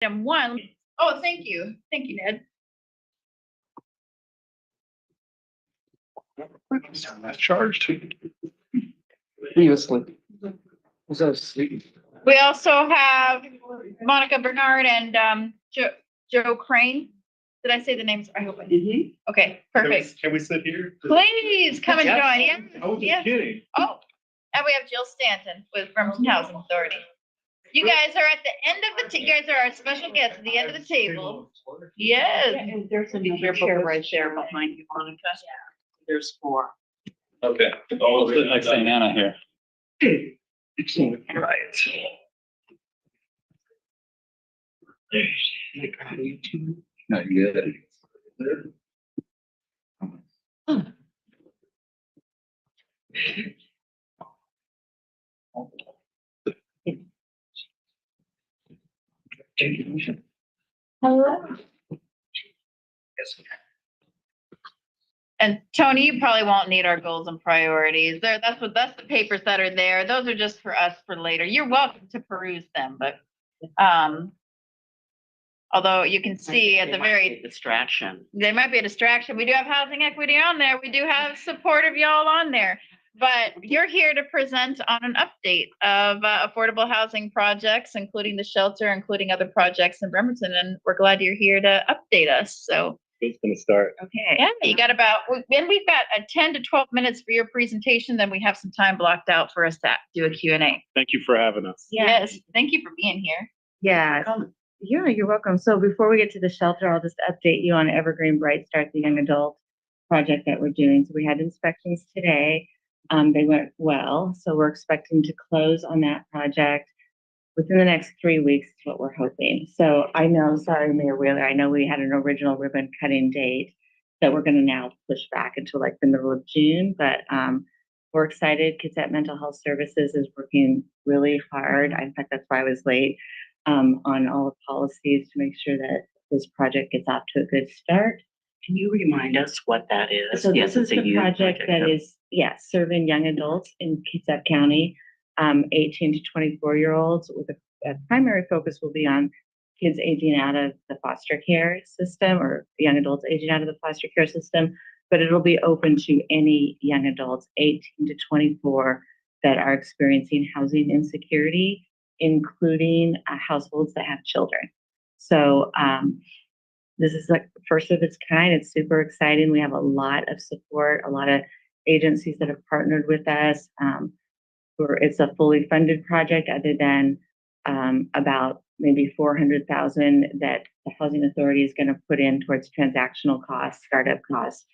Item 1. Oh, thank you. Thank you, Ned. That's charged. Previously. Was that asleep? We also have Monica Bernard and Joe Crane. Did I say the names? I hope I did. Okay, perfect. Can we sit here? Please come and Yeah. join. Yeah. I wasn't Yeah. kidding. Oh, and we have Jill Stanton with Bremerton Housing Authority. You guys are at the end of the, you guys are our special guests at the end of the table. Yes. And there's another chair right there behind you, Monica. There's 4. Okay. Oh, sitting next to Anna here. Right. No, you good. Hello. And Tony, you probably won't need our goals and priorities. That's the papers that are there. Those are just for us for later. You're welcome to peruse them, but although you can see at the very distraction. They might be a distraction. We do have housing equity on there. We do have support of y'all on there. But you're here to present on an update of affordable housing projects, including the shelter, including other projects in Bremerton. And we're glad you're here to update us. So Who's gonna start? okay. Yeah, you got then we've got a 10 to 12 minutes for your presentation. Then we have some time blocked out for us to do a Q&A. Thank you for having us. Yes. Thank you for being here. Yeah. Yeah, you're welcome. So before we get to the shelter, I'll just update you on Evergreen Bright Start, the young adult project that we're doing. So we had inspections today. They went well. So we're expecting to close on that project within the next 3 weeks is what we're hoping. So I know, sorry, Mayor Wheeler, I know we had an original ribbon cutting date that we're going to now push back until like the middle of June, but we're excited. Kitsap Mental Health Services is working really hard. In fact, that's why I was late on all the policies to make sure that this project gets off to a good start. Can you remind us what that is? So Yes, this is it's a the youth project that is, serving young adults in Kitsap County, 18 to 24-year-olds with a primary focus will be on kids aging out of the foster care system or young adults aging out of the foster care system, but it'll be open to any young adults 18 to 24 that are experiencing housing insecurity, including households that have children. So this is like the first of its kind. It's super exciting. We have a lot of support, a lot of agencies that have partnered with us. It's a fully funded project other than about maybe $400,000 that the Housing Authority is going to put in towards transactional costs, startup costs,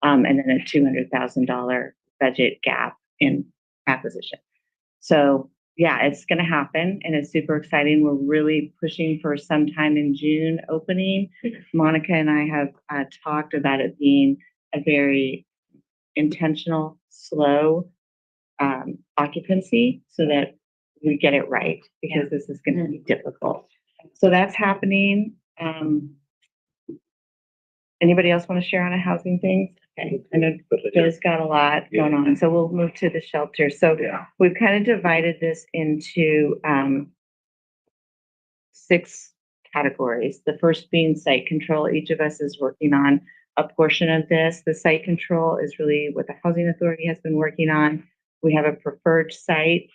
and then a $200,000 budget gap in acquisition. So yeah, it's going to happen and it's super exciting. We're really pushing for sometime in June opening. Monica and I have talked about it being a very intentional, slow occupancy so that we get it right because this is going to be difficult. So that's happening. Anybody else want to share on a housing thing? Okay. I know Bill's got a lot going on, so we'll move to the shelter. So we've kind of divided this into 6 categories. The first being site control. Each of us is working on a portion of this. The site control is really what the Housing Authority has been working on. We have a preferred site,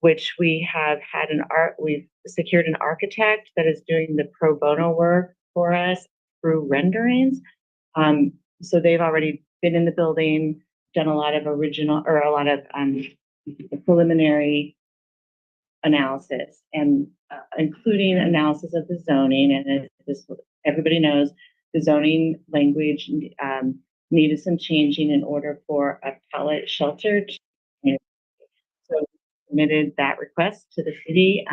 which we have had we've secured an architect that is doing the pro bono work for us through renderings. So they've already been in the building, done a lot of preliminary analysis and including analysis of the zoning. And as everybody knows, the zoning language needed some changing in order for a pallet shelter. So we submitted that request to the city.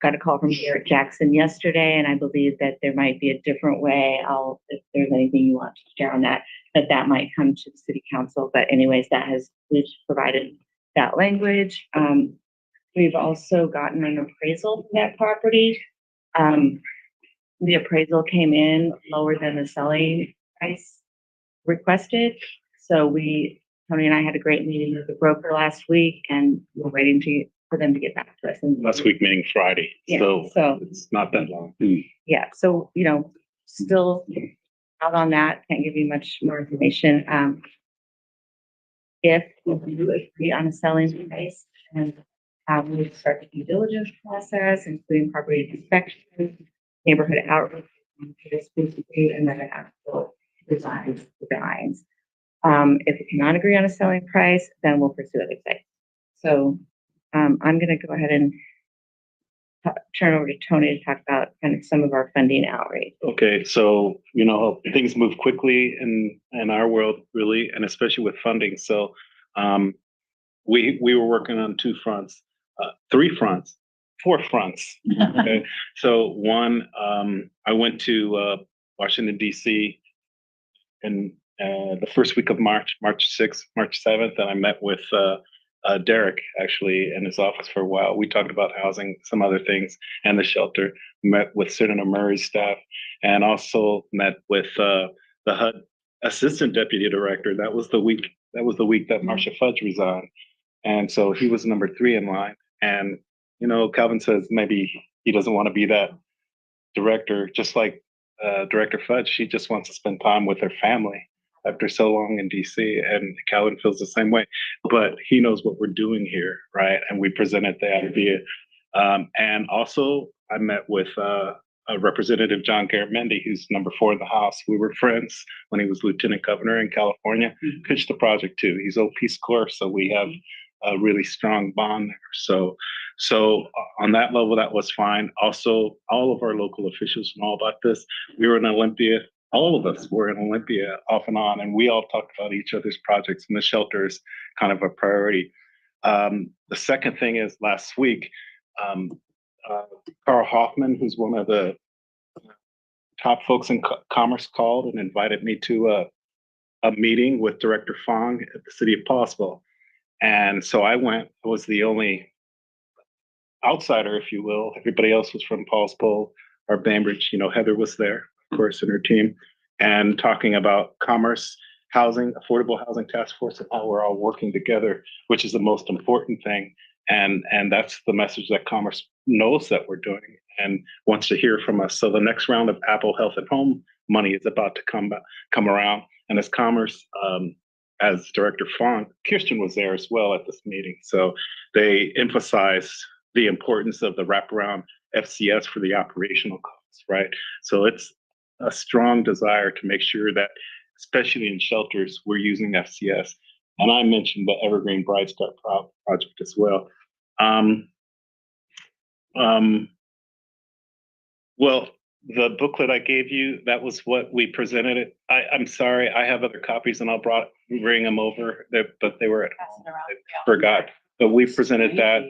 Got a call from Garrett Jackson yesterday, and I believe that there might be a different way. If there's anything you want to share on that might come to the city council. But anyways, we've provided that language. We've also gotten an appraisal for that property. The appraisal came in lower than the selling price requested. So Tony and I had a great meeting with the broker last week, and we're waiting to for them to get back to us. And Last week meeting Friday, Yeah, so so- it's not that long. Yeah, so, still out on that, can't give you much more information. If we do agree on a selling price and we start the due diligence process, including property inspection, neighborhood outreach, and then an actual designs. If we cannot agree on a selling price, then we'll pursue other sites. So I'm gonna go ahead and turn over to Tony to talk about kind of some of our funding outreach. Okay, so things move quickly in our world, really, and especially with funding. So we were working on two fronts, three fronts, four fronts. Okay, so one, I went to Washington D.C. in the first week of March 6th, March 7th, and I met with Derek actually in his office for a while. We talked about housing, some other things, and the shelter. Met with Senator Murray's staff, and also met with the HUD assistant deputy director. That was the week that Marcia Fudge resigned, and so he was number 3 in line. And Calvin says maybe he doesn't want to be that director, just like Director Fudge. She just wants to spend time with her family after so long in DC, and Calvin feels the same way. But he knows what we're doing here, right? And we presented the idea. And also, I met with Representative John Garamendi, who's number 4 in the House. We were friends when he was Lieutenant Governor in California. Pitched the project too. He's old Peace Corps, so we have a really strong bond there. So on that level, that was fine. Also, all of our local officials know about this. We were in Olympia. All of us were in Olympia off and on, and we all talked about each other's projects, and the shelter is kind of a priority. The second thing is last week, Carl Hoffman, who's one of the top folks in commerce, called and invited me to a meeting with Director Fong at the city of Paulsville. And so I went. I was the only outsider, if you will. Everybody else was from Paulsville or Bainbridge. Heather was there, of course, and her team, and talking about commerce, housing, affordable housing task force, and how we're all working together, which is the most important thing. And that's the message that commerce knows that we're doing and wants to hear from us. So the next round of Apple Health at Home money is about to come around. And as commerce, as Director Fong, Kirsten was there as well at this meeting. So they emphasized the importance of the wraparound FCS for the operational costs, right? So it's a strong desire to make sure that, especially in shelters, we're using FCS. And I mentioned the Evergreen Bright Start project as well. Well, the booklet I gave you, that was what we presented it. I'm sorry, I have other copies and I'll bring them over, but they were at home. I forgot. But we presented that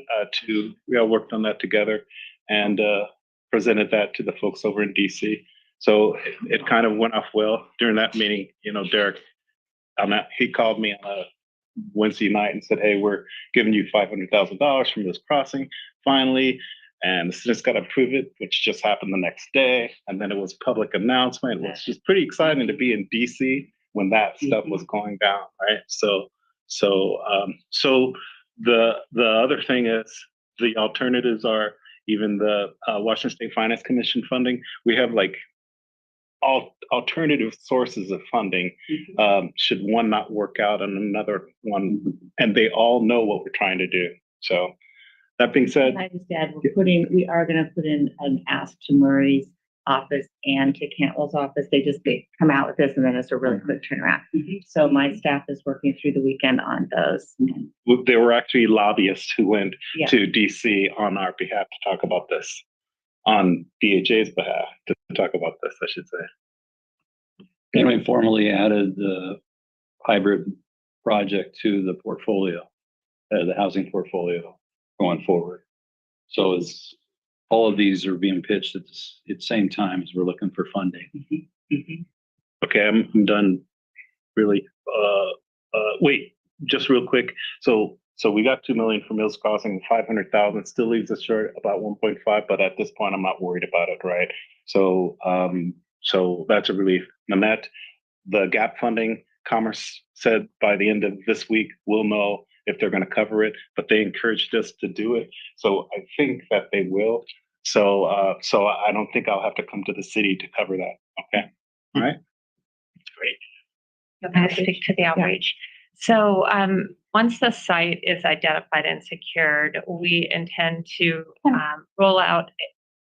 we all worked on that together and presented that to the folks over in DC. So it kind of went off well during that meeting. Derek, he called me on a Wednesday night and said, "Hey, we're giving you $500,000 from this crossing finally, and the Senate's got to approve it," which just happened the next day. And then it was public announcement. It was just pretty exciting to be in DC when that stuff was going down, right? So the other thing is the alternatives are even the Washington State Finance Commission funding. We have like alternative sources of funding should one not work out and another one, and they all know what we're trying to do. So that being said, Can I just add, we are gonna put in an ask to Murray's office and to Cantwell's office. They come out with this and then it's a really quick turnaround. So my staff is working through the weekend on those. there were actually lobbyists who went Yeah. to DC on our behalf to talk about this, on DHA's behalf to talk about this, I should say. And we formally added the hybrid project to the portfolio, the housing portfolio going forward. So it's all of these are being pitched at the same time as we're looking for funding. Okay, I'm done. Really. Wait, just real quick. So we got 2 million for Mills Crossing, 500,000 still leaves us short about 1.5, but at this point I'm not worried about it, right? So that's a relief. Nanette, the gap funding, Commerce said by the end of this week we'll know if they're going to cover it, but they encouraged us to do it. So I think that they will. So I don't think I'll have to come to the city to cover that. Okay. All right. Can I speak to the outreach? So once the site is identified and secured, we intend to roll out.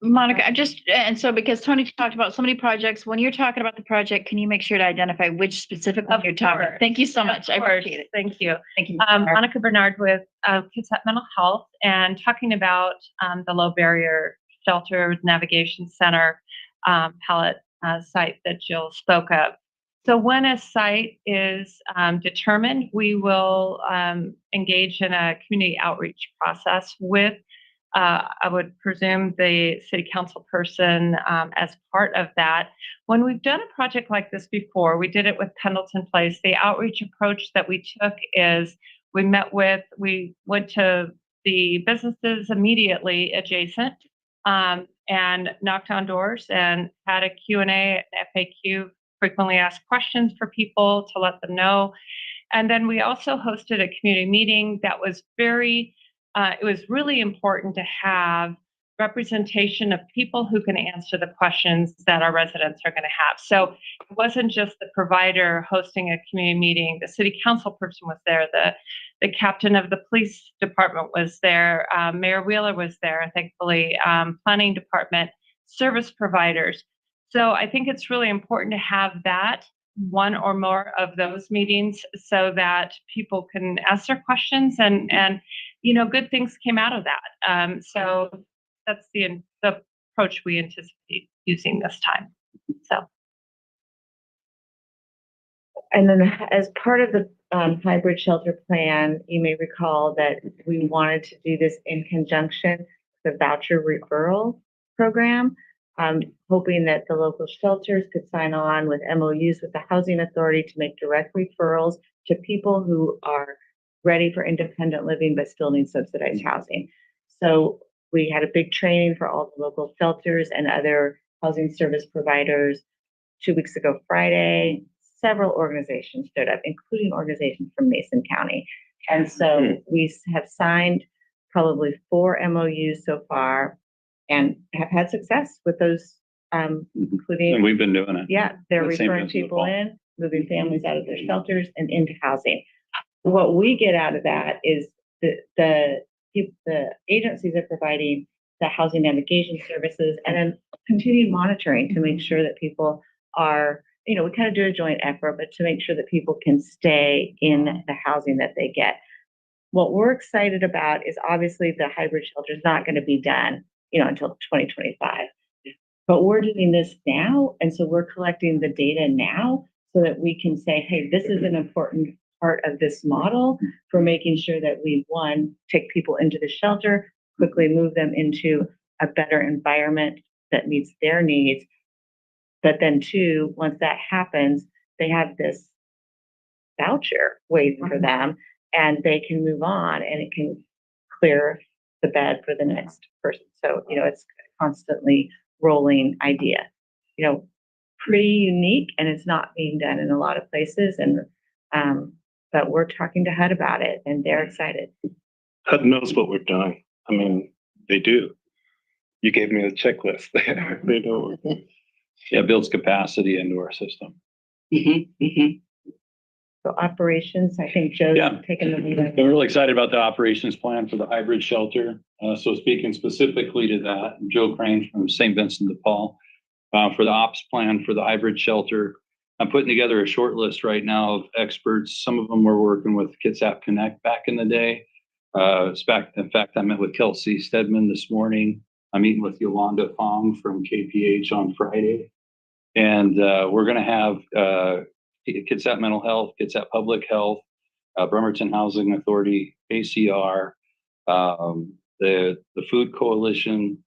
Monica, and so because Tony talked about so many projects, when you're talking about the project, can you make sure to identify which specific one Of you're talking? course. Thank you so much. I Of course. appreciate it. Thank you. Thank you. Monica Bernard with Kids at Mental Health, and talking about the low barrier shelter navigation center pallet site that Jill spoke of. So when a site is determined, we will engage in a community outreach process with, I would presume, the city council person as part of that. When we've done a project like this before, we did it with Pendleton Place. The outreach approach that we took is we went to the businesses immediately adjacent and knocked on doors and had a Q&A, an FAQ, frequently asked questions for people to let them know. And then we also hosted a community meeting that was it was really important to have representation of people who can answer the questions that our residents are going to have. So it wasn't just the provider hosting a community meeting. The city council person was there. The captain of the police department was there. Mayor Wheeler was there, thankfully, planning department, service providers. So I think it's really important to have that, one or more of those meetings, so that people can ask their questions and good things came out of that. So that's the approach we anticipate using this time. So. And then as part of the hybrid shelter plan, you may recall that we wanted to do this in conjunction with the voucher referral program, hoping that the local shelters could sign on with MOUs with the housing authority to make direct referrals to people who are ready for independent living but still need subsidized housing. So we had a big training for all the local shelters and other housing service providers 2 weeks ago Friday. Several organizations stood up, including organizations from Mason County. And so we have signed probably 4 MOUs so far and have had success with those, including. And we've been doing it. Yeah, they're The same referring as in the people fall. in, moving families out of their shelters and into housing. What we get out of that is the agencies are providing the housing navigation services and then continued monitoring to make sure that people are, we kind of do a joint effort, but to make sure that people can stay in the housing that they get. What we're excited about is obviously the hybrid shelter is not going to be done, until 2025. But we're doing this now, and so we're collecting the data now so that we can say, hey, this is an important part of this model for making sure that we, one, take people into the shelter, quickly move them into a better environment that meets their needs. But then two, once that happens, they have this voucher waiting for them and they can move on and it can clear the bed for the next person. So, it's a constantly rolling idea, pretty unique, and it's not being done in a lot of places. And, but we're talking to HUD about it and they're excited. HUD knows what we're doing. I mean, they do. You gave me a checklist there. They know what we're doing. Yeah, builds capacity into our system. So operations, I think Joe's taken the lead. I'm really excited about the operations plan for the hybrid shelter. So speaking specifically to that, Joe Crane from St. Vincent de Paul, for the ops plan for the hybrid shelter, I'm putting together a short list right now of experts. Some of them were working with Kitsap Connect back in the day. In fact, I met with Kelsey Stedman this morning. I'm meeting with Yolanda Fong from KPH on Friday. And we're going to have Kitsap Mental Health, Kitsap Public Health, Bremerton Housing Authority, ACR, the Food Coalition,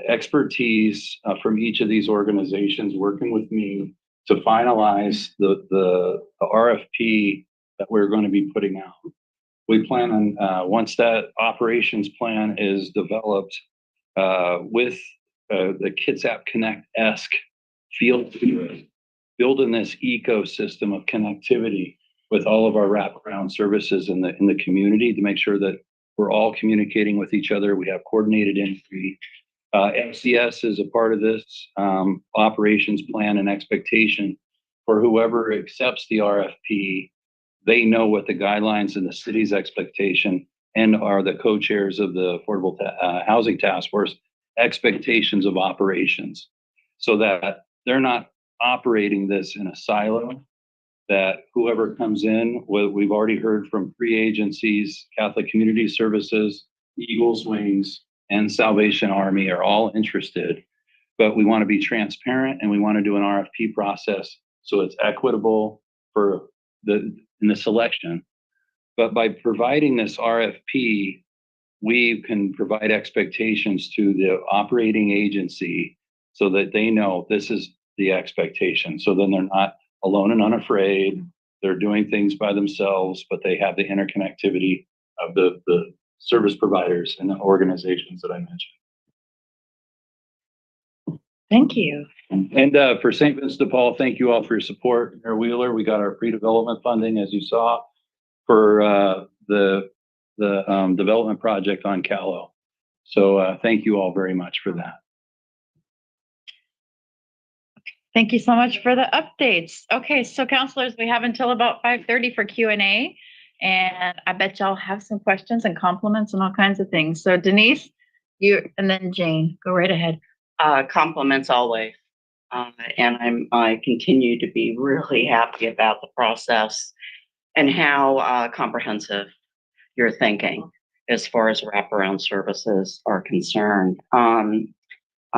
expertise from each of these organizations working with me to finalize the RFP that we're going to be putting out. We plan on, once that operations plan is developed with the Kitsap Connect-esque feel to it, building this ecosystem of connectivity with all of our wraparound services in the community to make sure that we're all communicating with each other. We have coordinated entry. MCS is a part of this operations plan and expectation for whoever accepts the RFP. They know what the guidelines and the city's expectation and are the co-chairs of the Affordable Housing Task Force expectations of operations, so that they're not operating this in a silo, that whoever comes in, we've already heard from 3 agencies, Catholic Community Services, Eagles Wings, and Salvation Army are all interested, but we want to be transparent and we want to do an RFP process so it's equitable for in the selection. But by providing this RFP, we can provide expectations to the operating agency so that they know this is the expectation. So then they're not alone and unafraid. They're doing things by themselves, but they have the interconnectivity of the service providers and the organizations that I mentioned. Thank you. And for St. Vincent de Paul, thank you all for your support. Mayor Wheeler, we got our pre-development funding, as you saw, for the development project on Callow. So thank you all very much for that. Thank you so much for the updates. Okay, so counselors, we have until about 5:30 for Q&A, and I bet y'all have some questions and compliments and all kinds of things. So Denise, you, and then Jane, go right ahead. Compliments always. And I continue to be really happy about the process and how comprehensive you're thinking as far as wraparound services are concerned.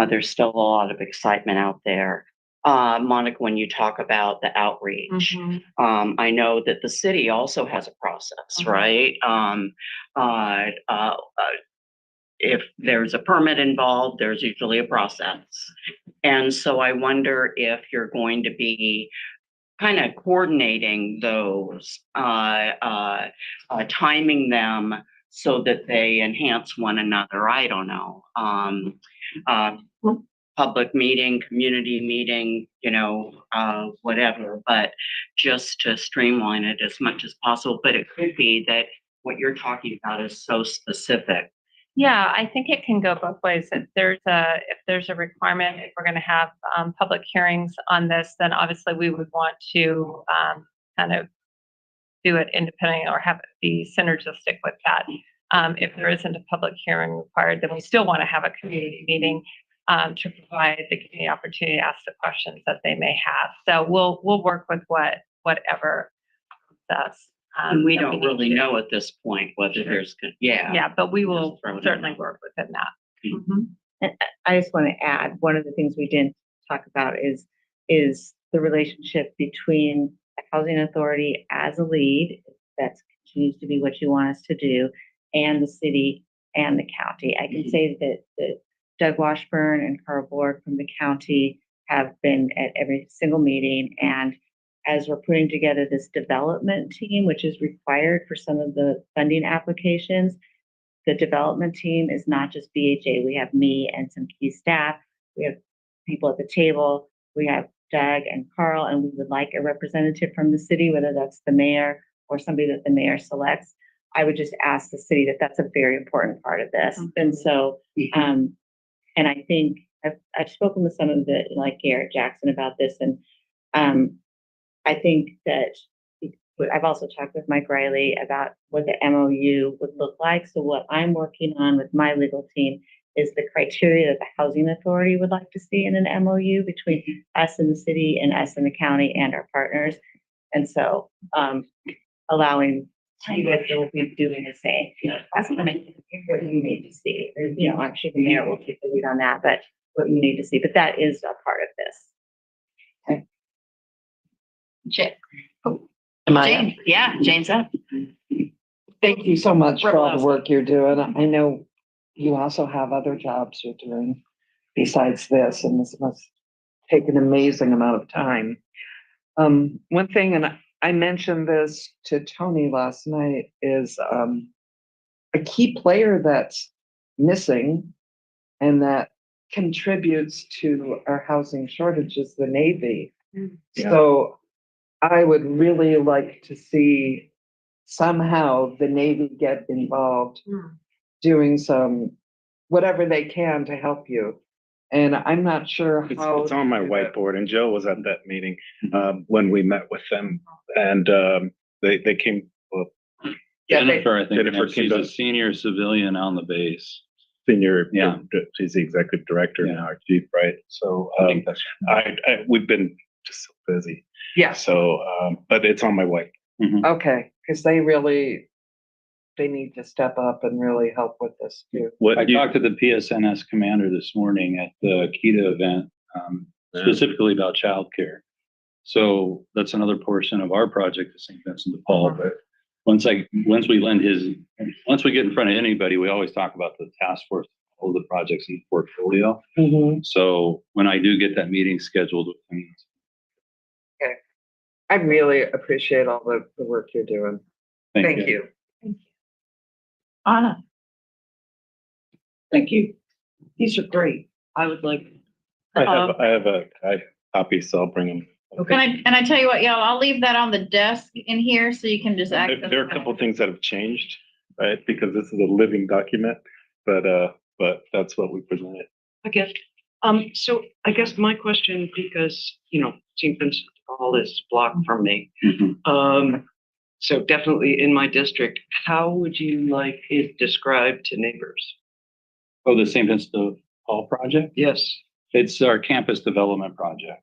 There's still a lot of excitement out there. Monica, when you talk about the outreach, I know that the city also has a process, right? If there's a permit involved, there's usually a process. And so I wonder if you're going to be kind of coordinating those, timing them so that they enhance one another. I don't know. Public meeting, community meeting, whatever, but just to streamline it as much as possible. But it could be that what you're talking about is so specific. Yeah, I think it can go both ways. If there's a requirement, if we're going to have public hearings on this, then obviously we would want to kind of do it independently or have it be synergistic with that. If there isn't a public hearing required, then we still want to have a community meeting to provide the community opportunity to ask the questions that they may have. So we'll work with whatever does. And we don't really know at this point whether there's good. Yeah, but we will certainly work within that. And I just want to add, one of the things we didn't talk about is the relationship between the housing authority as a lead, if that continues to be what you want us to do, and the city and the county. I can say that Doug Washburn and Carl Borg from the county have been at every single meeting, and as we're putting together this development team, which is required for some of the funding applications, the development team is not just BHA. We have me and some key staff. We have people at the table. We have Doug and Carl, and we would like a representative from the city, whether that's the mayor or somebody that the mayor selects. I would just ask the city that that's a very important part of this. And so, and I think I've spoken with some of the, like Garrett Jackson about this, and I think that I've also talked with Mike Riley about what the MOU would look like. So what I'm working on with my legal team is the criteria that the housing authority would like to see in an MOU between us and the city and us and the county and our partners. And so allowing you guys will be doing the same, that's what you need to see. I'm sure the mayor will take the lead on that, but what you need to see, but that is a part of this. Jane, Jane's up. Thank you so much for all the Rebel. work you're doing. I know you also have other jobs you're doing besides this, and this must take an amazing amount of time. One thing, and I mentioned this to Tony last night, is a key player that's missing and that contributes to our housing shortage is the Navy. Yeah. So I would really like to see somehow the Navy get involved, doing some, whatever they can to help you. And I'm not sure how. It's on my whiteboard, and Joe was at that meeting, when we met with them, and, they came, well, Yeah, they- Jennifer, I think, Jennifer she's a senior civilian on the base. senior, Yeah. she's the executive director Yeah. now, our chief, right? So, I think that's. we've been just so busy. Yeah, So, but it's on my way. okay, because they need to step up and really help with this too. What I you, talked to the PSNS commander this morning at the KETA event, specifically about childcare. So that's another portion of our project at St. Vincent de Paul. But once we get in front of anybody, we always talk about the task force, all the projects in the portfolio. So when I do get that meeting scheduled with them, I really appreciate all the work you're doing. Thank you. Anna. Thank you. These are great. I would like. I have a copy, so I'll bring them. And I tell you what, y'all, I'll leave that on the desk in here so you can just access. There are a couple of things that have changed, right? Because this is a living document, but that's what we presented. I guess. So I guess my question, because, St. Vincent de Paul is blocked from me. So definitely in my district, how would you like it described to neighbors? Oh, the St. Vincent de Paul project? Yes. It's our campus development project.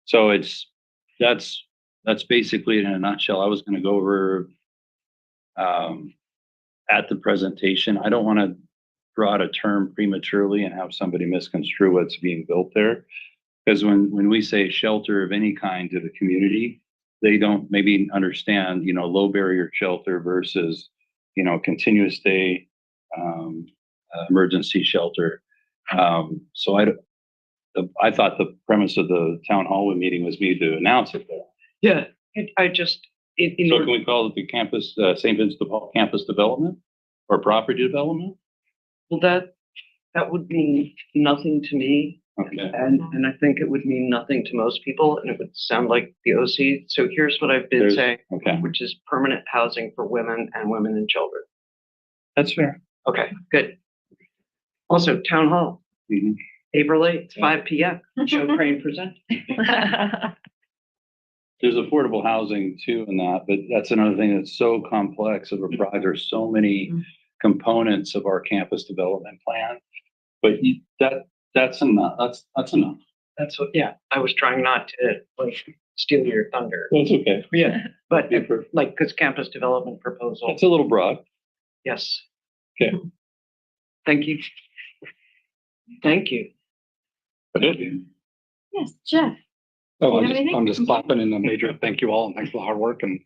So that's basically in a nutshell. I was going to go over at the presentation. I don't want to draw out a term prematurely and have somebody misconstrue what's being built there. Because when we say shelter of any kind to the community, they don't maybe understand, low barrier shelter versus, continuous stay, emergency shelter. So I thought the premise of the town hall meeting was me to announce it there. Yeah. I just, So can we call it the campus, St. Vincent de Paul campus development or property development? well, that would mean nothing to me. Okay. And I think it would mean nothing to most people, and it would sound like the OC. So here's what I've been saying, Okay. which is permanent housing for women and children. That's fair. Okay, good. Also, town hall, Mhm. April 8th, 5 p.m. Joe Crane present. There's affordable housing too in that, but that's another thing that's so complex of a project. There's so many components of our campus development plan. But that's enough. That's enough. That's what, yeah, I was trying not to steal your thunder. That's okay. Yeah, but It's because campus development proposal, a little broad. yes. Okay. Thank you. Thank you. Yes, Jeff. Oh, You have anything? I'm just clapping in a major thank you all and thanks for the hard work and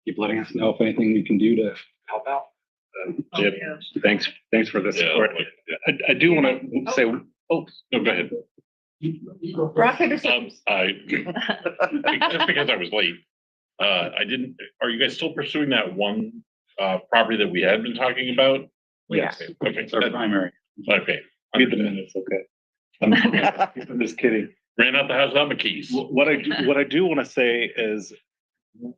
keep letting us know if anything we can do to help out. Yep. Thanks for the support. I do want to say, no, go ahead. Rock, paper, scissors. Just because I was late, are you guys still pursuing that one property that we had been talking about? Yes. Okay, It's our primary. okay. Read the minutes, okay. I'm just kidding. Ran out the house without my keys. What I do want to say is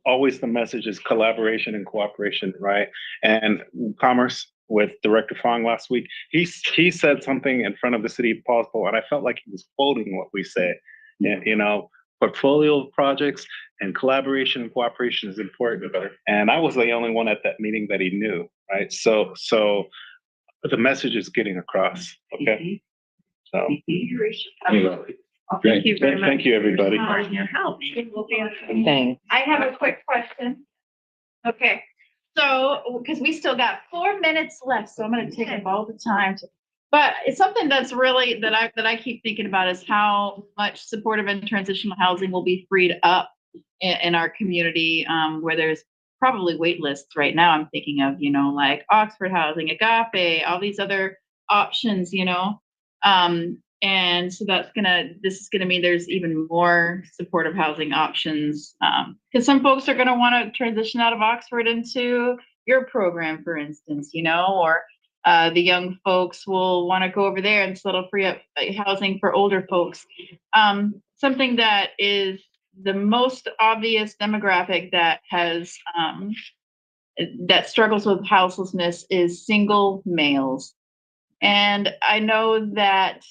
always the message is collaboration and cooperation, right? And commerce with Director Fong last week, he said something in front of the city of Paulsville, and I felt like he was quoting what we say. Portfolio of projects and collaboration and cooperation is important. And I was the only one at that meeting that he knew, right? So the message is getting across. Okay. So Thank you very much. thank you, everybody. For your help. Thanks. I have a quick question. Okay, so, because we still got 4 minutes left, so I'm gonna take up all the time. But it's something that's really, that I keep thinking about is how much supportive and transitional housing will be freed up in our community, where there's probably wait lists right now. I'm thinking of, like Oxford Housing, Agape, all these other options, and so this is gonna mean there's even more supportive housing options. Because some folks are gonna want to transition out of Oxford into your program, for instance, or the young folks will want to go over there and so it'll free up housing for older folks. Something that is the most obvious demographic that has, that struggles with houselessness is single males. And I know that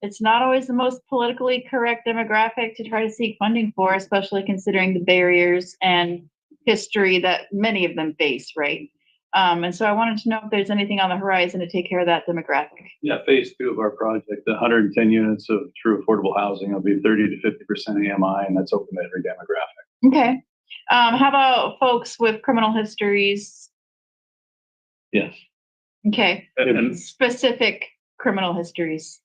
it's not always the most politically correct demographic to try to seek funding for, especially considering the barriers and history that many of them face, right? And so I wanted to know if there's anything on the horizon to take care of that demographic. Yeah, phase 2 of our project, the 110 units of true affordable housing will be 30 to 50% AMI, and that's open to every demographic. Okay. How about folks with criminal histories? Yes. Okay. And Specific criminal histories.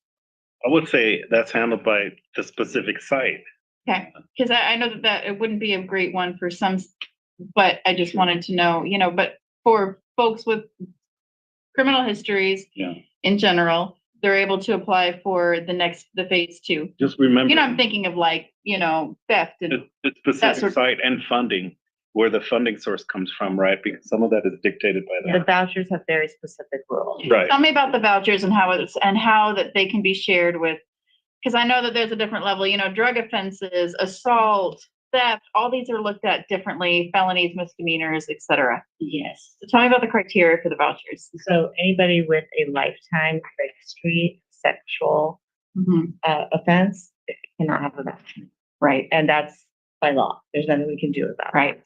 I would say that's handled by the specific site. Okay. Because I know that it wouldn't be a great one for some, but I just wanted to know, but for folks with criminal histories Yeah. in general, they're able to apply for the phase 2. Just remember. I'm thinking of theft and The that specific sort of- site and funding, where the funding source comes from, right? Because some of that is dictated by The that. vouchers have very specific rules. Right. tell me about the vouchers and how that they can be shared with, because I know that there's a different level, drug offenses, assault, theft, all these are looked at differently, felonies, misdemeanors, etc. Yes. So tell me about the criteria for the vouchers. So anybody with a lifetime registry sexual offense cannot have a voucher. Right. And that's by law. There's nothing we can do about it. Right.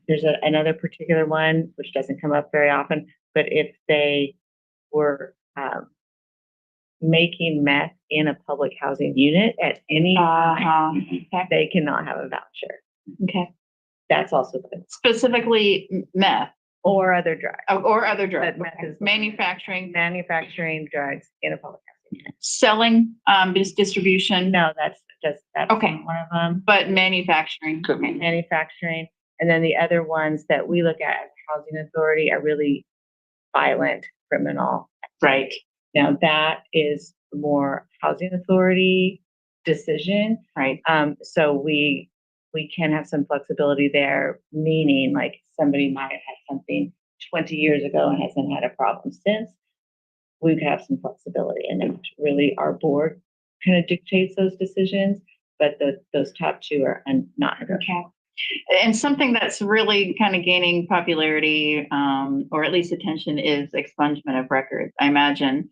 There's another particular one, which doesn't come up very often, but if they were making meth in a public housing unit at any time, Okay. they cannot have a voucher. Okay. That's also good. Specifically meth Or other drugs. or other drugs. But meth is Manufacturing, manufacturing drugs in a public housing unit. selling, distribution, No, that's Okay. not one of them. but manufacturing. Manufacturing. And then the other ones that we look at as housing authority are really violent criminal. Right. Now that is more housing authority decision. Right. So we can have some flexibility there, meaning like somebody might have had something 20 years ago and hasn't had a problem since. We could have some flexibility, and then really our board kind of dictates those decisions, but those top two are not negotiable. Okay. And something that's really kind of gaining popularity, or at least attention, is expungement of records. I imagine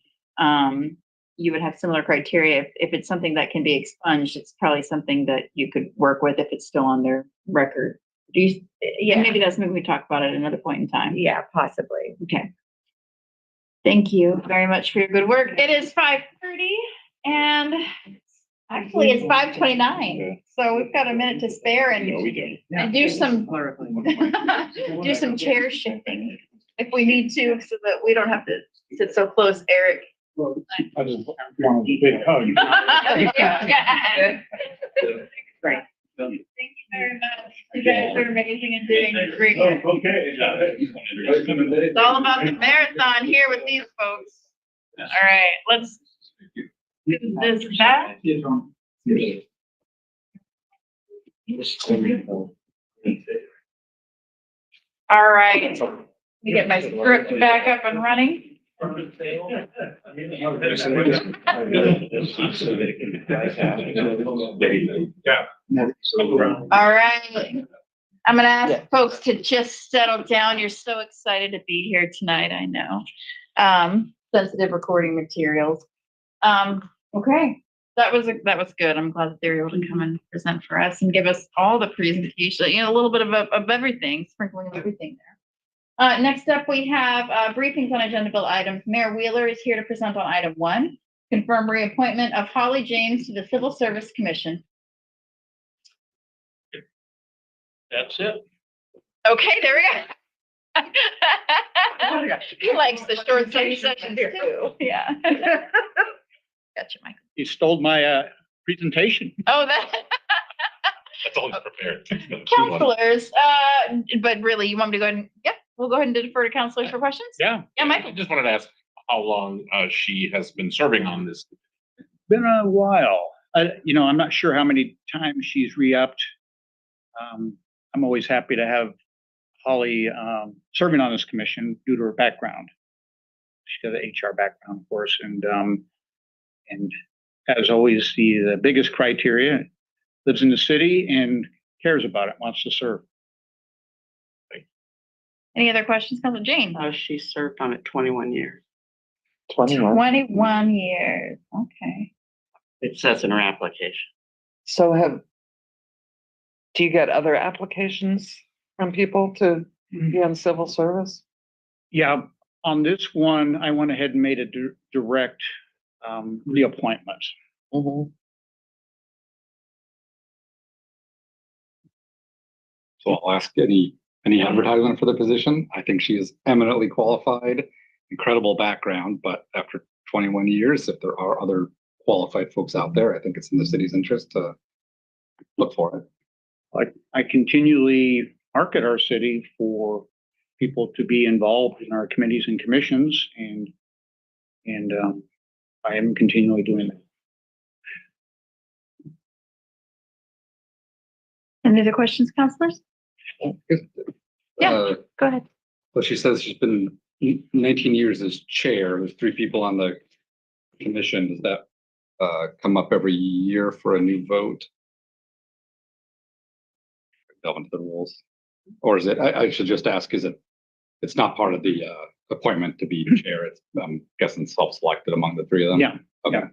you would have similar criteria. If it's something that can be expunged, it's probably something that you could work with if it's still on their record. Yeah, Maybe that's something we talk about at another point in time. yeah, possibly. Okay. Thank you very much for your good work. It is 5:30 and actually it's 5:29. So we've got a minute to spare and do some do some chair shifting if we need to, so that we don't have to sit so close, Eric. I just want a big hug. Great. Thank you very much. You guys are amazing and doing great work. Okay. It's all about the marathon here with these folks. All right, let's do this back. All right, let me get my script back up and running. All right. I'm gonna ask folks to just settle down. You're so excited to be here tonight, I know. Sensitive recording materials. Okay, that was good. I'm glad that they were able to come and present for us and give us all the presentation, a little bit of everything, sprinkling of everything there. Next up, we have briefings on agenda bill items. Mayor Wheeler is here to present on item 1, confirm reappointment of Holly James to the Civil Service Commission. That's it. Okay, there we go. He likes the short sessions too. Yeah. Gotcha, Michael. You stole my presentation. Oh, that. That's all he's prepared. Counselors, but really, you want me to go ahead and, we'll go ahead and defer to counselors for questions? Yeah. Yeah, I Michael. just wanted to ask how long she has been serving on this. Been a while. I'm not sure how many times she's re-upped. I'm always happy to have Holly serving on this commission due to her background. She's got an HR background, of course, and as always, the biggest criteria lives in the city and cares about it, wants to serve. Any other questions, Councilor Jane? She served on it 21 years. 21. 21 years, okay. It says in her application. So do you get other applications from people to be on civil service? Yeah, on this one, I went ahead and made a direct reappointment. Mhm. So I'll ask any advertisement for the position. I think she is eminently qualified, incredible background, but after 21 years, if there are other qualified folks out there, I think it's in the city's interest to look for it. I continually market our city for people to be involved in our committees and commissions, and I am continually doing that. Any other questions, councilors? Yeah. Go ahead. But she says she's been 19 years as chair. There's 3 people on the commission. Does that come up every year for a new vote? Delve into the rules, or is it? I should just ask: is it? It's not part of the appointment to be chair. It's I'm guessing self-selected among the 3 of them. Yeah. Okay. Yeah.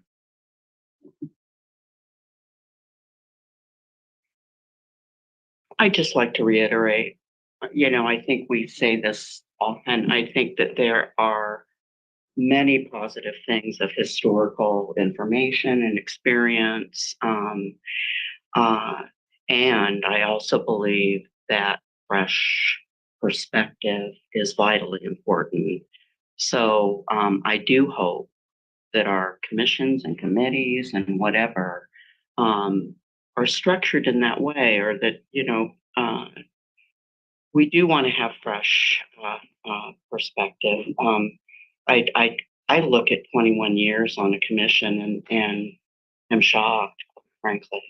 I just like to reiterate, I think we say this often. I think that there are many positive things of historical information and experience. And I also believe that fresh perspective is vitally important. So I do hope that our commissions and committees and whatever are structured in that way, or that, we do want to have fresh perspective. I look at 21 years on a commission and am shocked, frankly.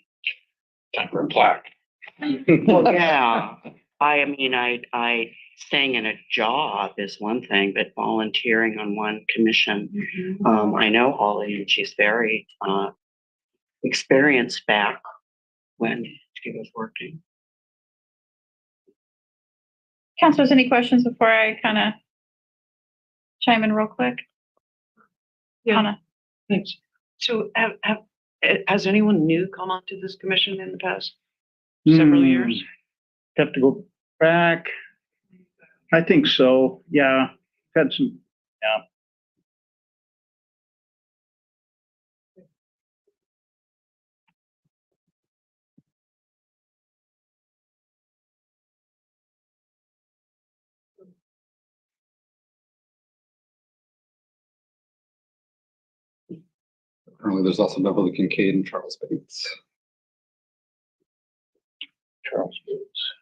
Time for a plaque. Well, yeah. I mean, I staying in a job is one thing, but volunteering on one commission, I know Holly, and she's very experienced back when she was working. Councilors, any questions before I kind of chime in real quick? Yeah. Anna? Thanks. So has anyone new come onto this commission in the past several years? Have to go back. I think so. Yeah. Had some. Yeah. Apparently, there's also Beverly Kincaid and Charles Bates. Charles Bates.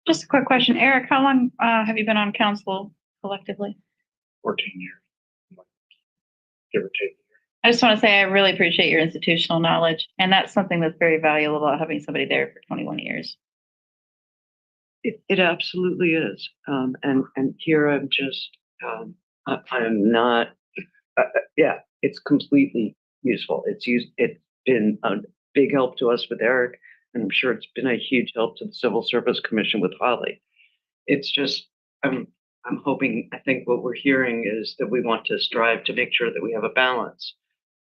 Just a quick question. Eric, how long have you been on council collectively? 14 years. Give or take. I just want to say I really appreciate your institutional knowledge, and that's something that's very valuable about having somebody there for 21 years. It absolutely is. And here I'm just, I am not, yeah, it's completely useful. It's been a big help to us with Eric, and I'm sure it's been a huge help to the Civil Service Commission with Holly. It's just, I'm hoping, I think what we're hearing is that we want to strive to make sure that we have a balance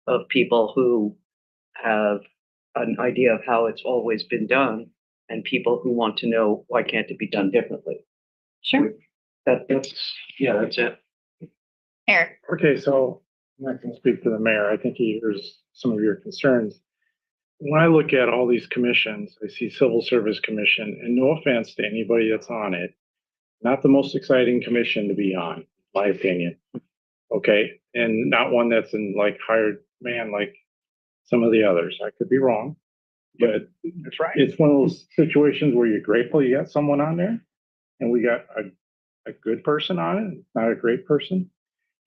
of people who have an idea of how it's always been done, and people who want to know why can't it be done differently. Sure. That's it. Eric? Okay, so I'm not going to speak to the mayor. I think he hears some of your concerns. When I look at all these commissions, I see Civil Service Commission, and no offense to anybody that's on it, not the most exciting commission to be on, my opinion. Okay, and not one that's in like hired man like some of the others. I could be wrong, but That's right. it's one of those situations where you're grateful you got someone on there, and we got a good person on it, not a great person.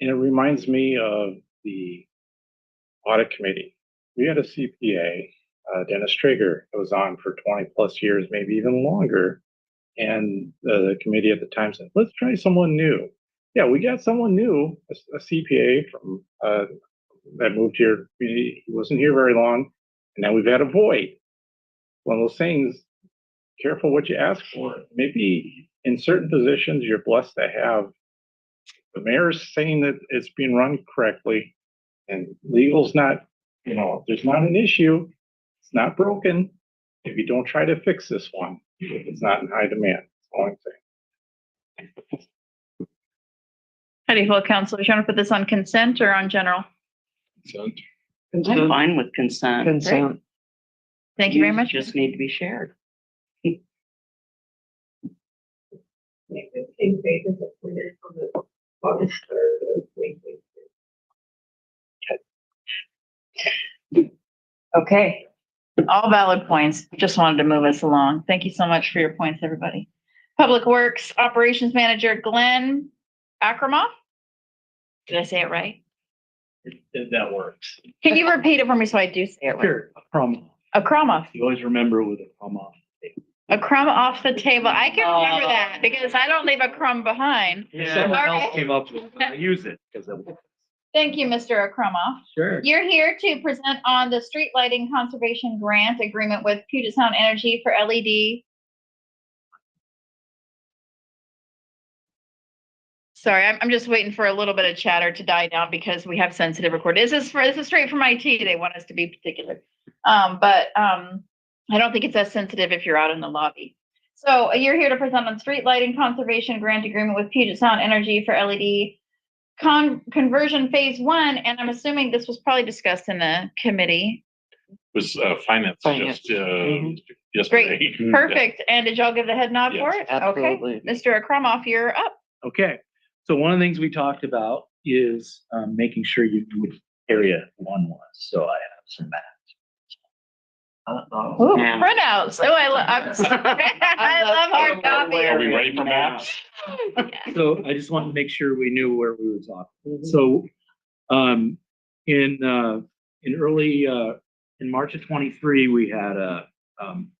And it reminds me of the audit committee. We had a CPA, Dennis Traeger, that was on for 20 plus years, maybe even longer. And the committee at the time said, let's try someone new. Yeah, we got someone new, a CPA from that moved here, he wasn't here very long, and now we've had a void. One of those things, careful what you ask for. Maybe in certain positions, you're blessed to have the mayor's saying that it's being run correctly, and legal's not, there's not an issue. It's not broken. Maybe don't try to fix this one if it's not in high demand. That's all I'm saying. How do you feel, Counselor? Do you want to put this on consent or on general? Consent. I'm fine with consent. Consent. Thank you very Views much. Just need to be shared. Okay, all valid points. Just wanted to move us along. Thank you so much for your points, everybody. Public Works Operations Manager Glenn Akramoff. Did I say it right? That works. Can you repeat it for me so I do say it right? Sure, a crumb. Akramoff. You always remember with a crumb off. A crumb off the table. I can remember that because I don't leave a crumb behind. Someone All else right. came up with it. I use it because Thank you, Mr. Akramoff. sure. You're here to present on the street lighting conservation grant agreement with Puget Sound Energy for LED. Sorry, I'm just waiting for a little bit of chatter to die down because we have sensitive recording. This is straight from IT. They want us to be particular. But I don't think it's as sensitive if you're out in the lobby. So you're here to present on street lighting conservation grant agreement with Puget Sound Energy for LED conversion phase 1, and I'm assuming this was probably discussed in the committee. Was finance Finance. just yesterday. Great, perfect. And did y'all give the head nod for Yes. it? Okay, Absolutely. Mr. Akramoff, you're up. Okay, so one of the things we talked about is making sure you knew which area one was. So I have some maps. Ooh, Yeah. printouts. Oh, I'm sorry. I love hard copy. Are we ready for maps? So I just wanted to make sure we knew where we were talking. So in early in March of 23, we had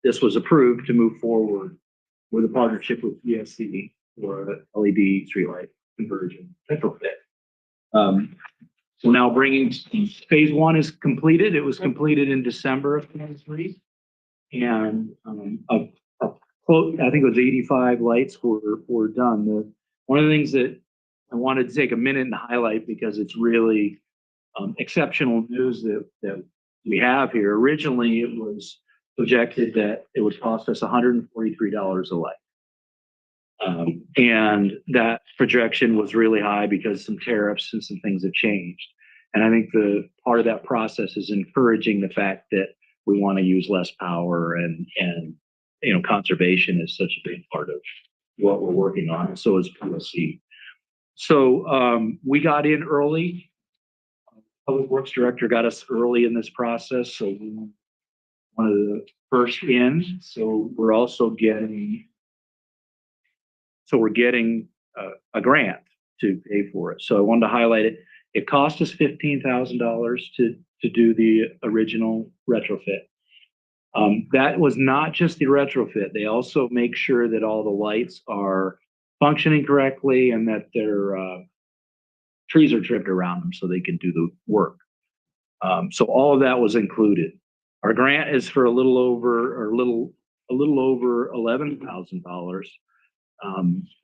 this was approved to move forward with a partnership with BCC for LED streetlight conversion retrofit. So now bringing phase 1 is completed. It was completed in December of 23, and a quote, I think it was 85 lights were done. One of the things that I wanted to take a minute and highlight because it's really exceptional news that we have here. Originally, it was projected that it would cost us $143 a light. And that projection was really high because some tariffs and some things have changed. And I think the part of that process is encouraging the fact that we want to use less power and conservation is such a big part of what we're working on. And so is policy. So we got in early. Public Works Director got us early in this process. So we were one of the first in. So we're also getting a grant to pay for it. So I wanted to highlight it. It cost us $15,000 to do the original retrofit. That was not just the retrofit. They also make sure that all the lights are functioning correctly and that their trees are trimmed around them so they can do the work. So all of that was included. Our grant is for a little over $11,000.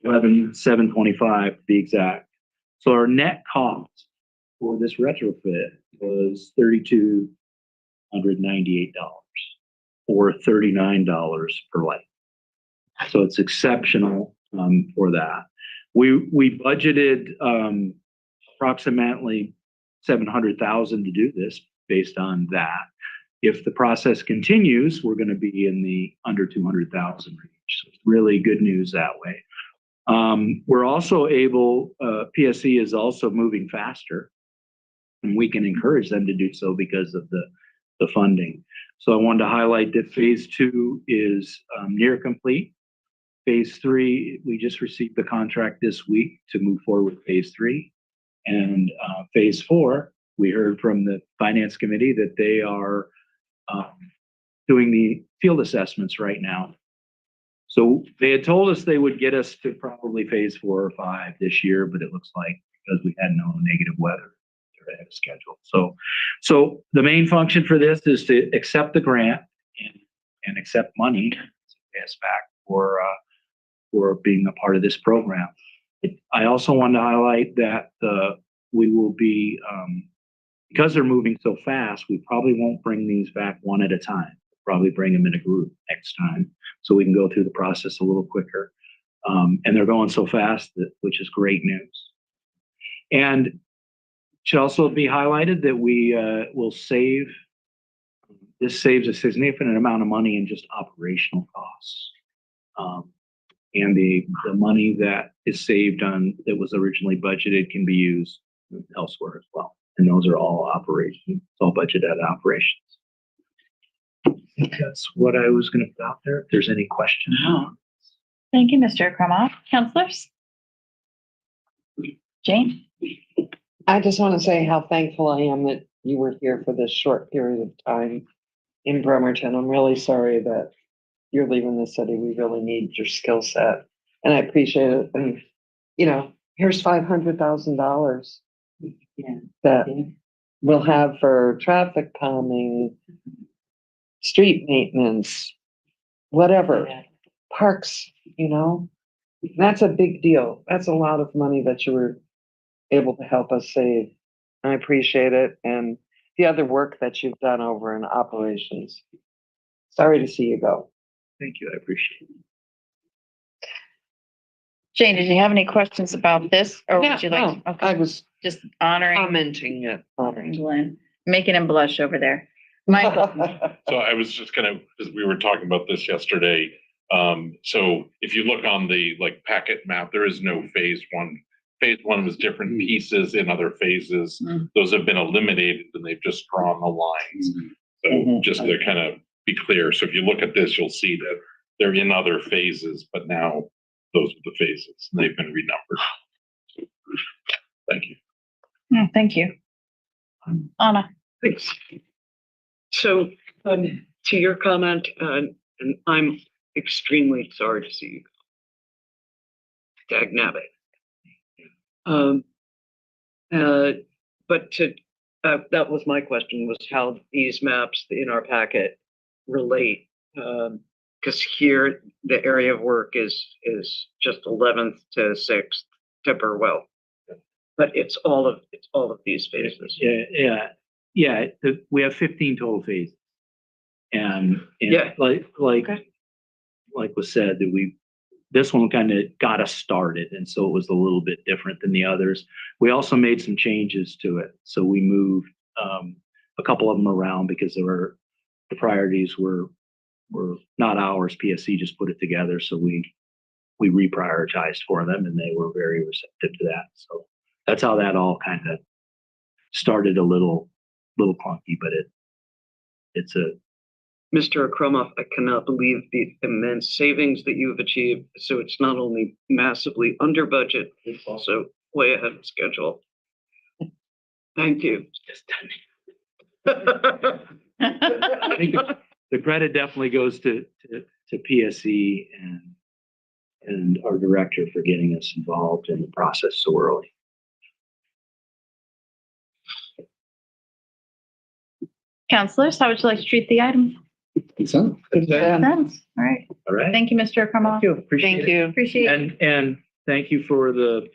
11,725 to be exact. So our net cost for this retrofit was $3,298 or $39 per light. So it's exceptional for that. We budgeted approximately $700,000 to do this based on that. If the process continues, we're going to be in the under $200,000 range. So it's really good news that way. We're also able, PSC is also moving faster, and we can encourage them to do so because of the funding. So I wanted to highlight that phase 2 is near complete. Phase 3, we just received the contract this week to move forward with phase 3. And phase 4, we heard from the finance committee that they are doing the field assessments right now. So they had told us they would get us to probably phase 4 or 5 this year, but it looks like because we had no negative weather, they're ahead of schedule. So the main function for this is to accept the grant and accept money as back for being a part of this program. I also want to highlight that we will be, because they're moving so fast, we probably won't bring these back one at a time. Probably bring them in a group next time so we can go through the process a little quicker. And they're going so fast, which is great news. And it should also be highlighted that we will save, this saves a significant amount of money in just operational costs. And the money that is saved on, that was originally budgeted, can be used elsewhere as well. And those are all operations, it's all budgeted operations. I think that's what I was going to put out there. If there's any questions. Thank you, Mr. Akramov. Counselors? Jane? I just want to say how thankful I am that you were here for this short period of time in Bremerton. I'm really sorry that you're leaving the city. We really need your skill set, and I appreciate it. And, you know, here's $500,000 that we'll have for traffic calming, street maintenance, whatever, parks, you know, that's a big deal. That's a lot of money that you were able to help us save. I appreciate it. And the other work that you've done over in operations. Sorry to see you go. Thank you. I appreciate it. Jane, did you have any questions about this, or Yeah, would you like? no, Okay, I was just honoring commenting it. Glenn, making him blush over there. Michael? So I was just because we were talking about this yesterday. So if you look on the packet map, there is no phase one. Phase one was different pieces in other phases. Those have been eliminated and they've just drawn the lines. So just to kind of be clear. So if you look at this, you'll see that they're in other phases, but now those are the phases and they've been renumbered. Thank you. Thank you. Anna? Thanks. So, to your comment, and I'm extremely sorry to see you go. Dagnabbit. But that was my question, was how these maps in our packet relate. Because here the area of work is just 11th to 6th to Burwell, but it's all of these phases. Yeah. We have 15 total phases, and Yeah. like was said, that this one kind of got us started, and so it was a little bit different than the others. We also made some changes to it, so we moved a couple of them around because the priorities were not ours. PSC just put it together, so we reprioritized for them, and they were very receptive to that. So that's how that all kind of started, a little clunky, but it's a. Mr. Akramov, I cannot believe the immense savings that you've achieved. So it's not only massively under budget, it's also way ahead of schedule. Thank you. I think the credit definitely goes to PSE and our director for getting us involved in the process so early. Counselors, how would you like to treat the item? So, All right. All right. Thank you, Mr. Akramov. Thank you. Appreciate Thank it. you. Appreciate it. And thank you for the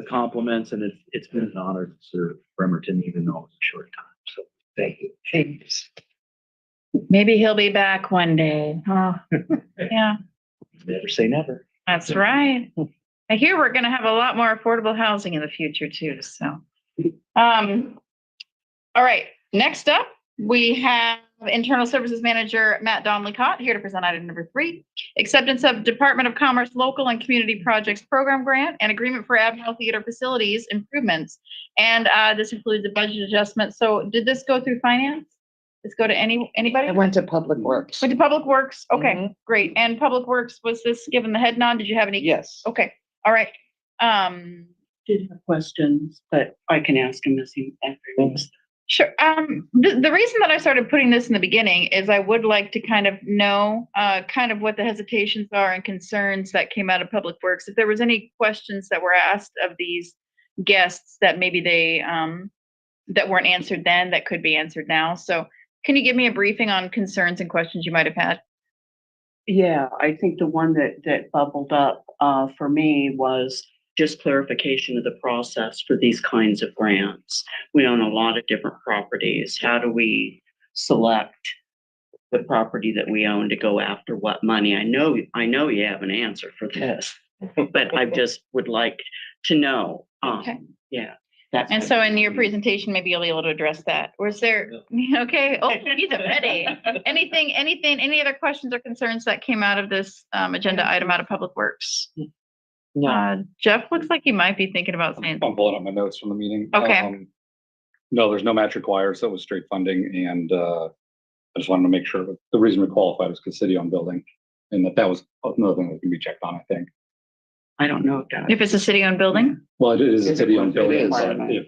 compliments, and it's been an honor to serve Bremerton, even though it's a short time. So thank you. Thanks. Maybe he'll be back one day. Oh, yeah, Never say never. that's right. I hear we're going to have a lot more affordable housing in the future too. So, all right. Next up, we have Internal Services Manager Matt Donley-Cott here to present item number 3, acceptance of Department of Commerce Local and Community Projects Program Grant and agreement for Admiral Theater facilities improvements. And this includes a budget adjustment. So did this go through finance? Let's go to anybody? I went to Public Works. Went to Public Works. Okay, Mhm. great. And Public Works, was this given the head nod? Did you have any? Yes. Okay, all right. Did have questions, but I can ask him as he after. Sure. The reason that I started putting this in the beginning is I would like to kind of know kind of what the hesitations are and concerns that came out of Public Works. If there was any questions that were asked of these guests that maybe they that weren't answered then that could be answered now. So can you give me a briefing on concerns and questions you might have had? Yeah, I think the one that bubbled up for me was just clarification of the process for these kinds of grants. We own a lot of different properties. How do we select the property that we own to go after what money? I know you have an answer for this, but I just would like to know. Okay. Yeah. That's And so in your presentation, maybe you'll be able to address that. Was there, okay, oh, he's ready. Any other questions or concerns that came out of this agenda item out of Public Works? No, Jeff looks like he might be thinking about saying, I'm pulling up my notes from the meeting. Okay. No, there's no match required, so it was straight funding, and I just wanted to make sure that the reason we qualified was because city-owned building, and that was another thing that can be checked on, I think. I don't know, Doug. if it's a city-owned building? Well, it is a Is it city-owned building, but requirement? if,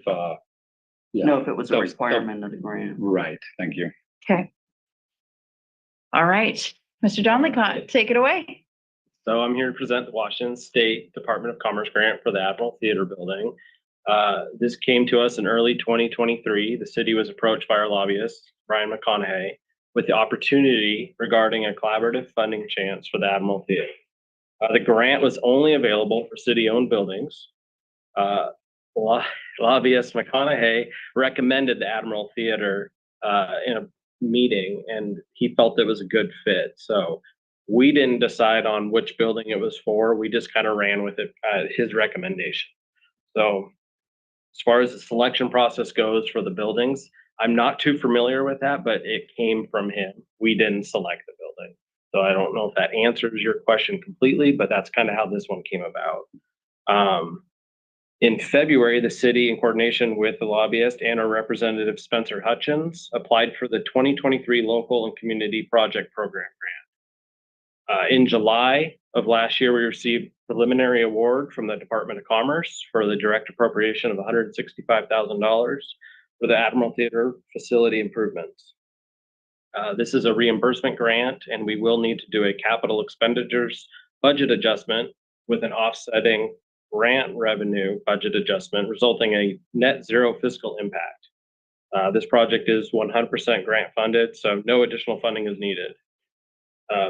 yeah. No, if it was a That was- requirement of the grant. Right, thank you. Okay. All right, Mr. Donnelly, take it away. So I'm here to present the Washington State Department of Commerce grant for the Admiral Theater building. This came to us in early 2023. The city was approached by our lobbyist, Brian McConaughey, with the opportunity regarding a collaborative funding chance for the Admiral Theater. The grant was only available for city-owned buildings. Lobbyist McConaughey recommended the Admiral Theater in a meeting, and he felt it was a good fit. So we didn't decide on which building it was for. We just kind of ran with it, his recommendation. So as far as the selection process goes for the buildings, I'm not too familiar with that, but it came from him. We didn't select the building. So I don't know if that answers your question completely, but that's kind of how this one came about. In February, the city, in coordination with the lobbyist and our representative, Spencer Hutchins, applied for the 2023 Local and Community Project Program grant. In July of last year, we received preliminary award from the Department of Commerce for the direct appropriation of $165,000 for the Admiral Theater facility improvements. This is a reimbursement grant, and we will need to do a capital expenditures budget adjustment with an offsetting grant revenue budget adjustment, resulting in a net zero fiscal impact. This project is 100% grant funded, so no additional funding is needed.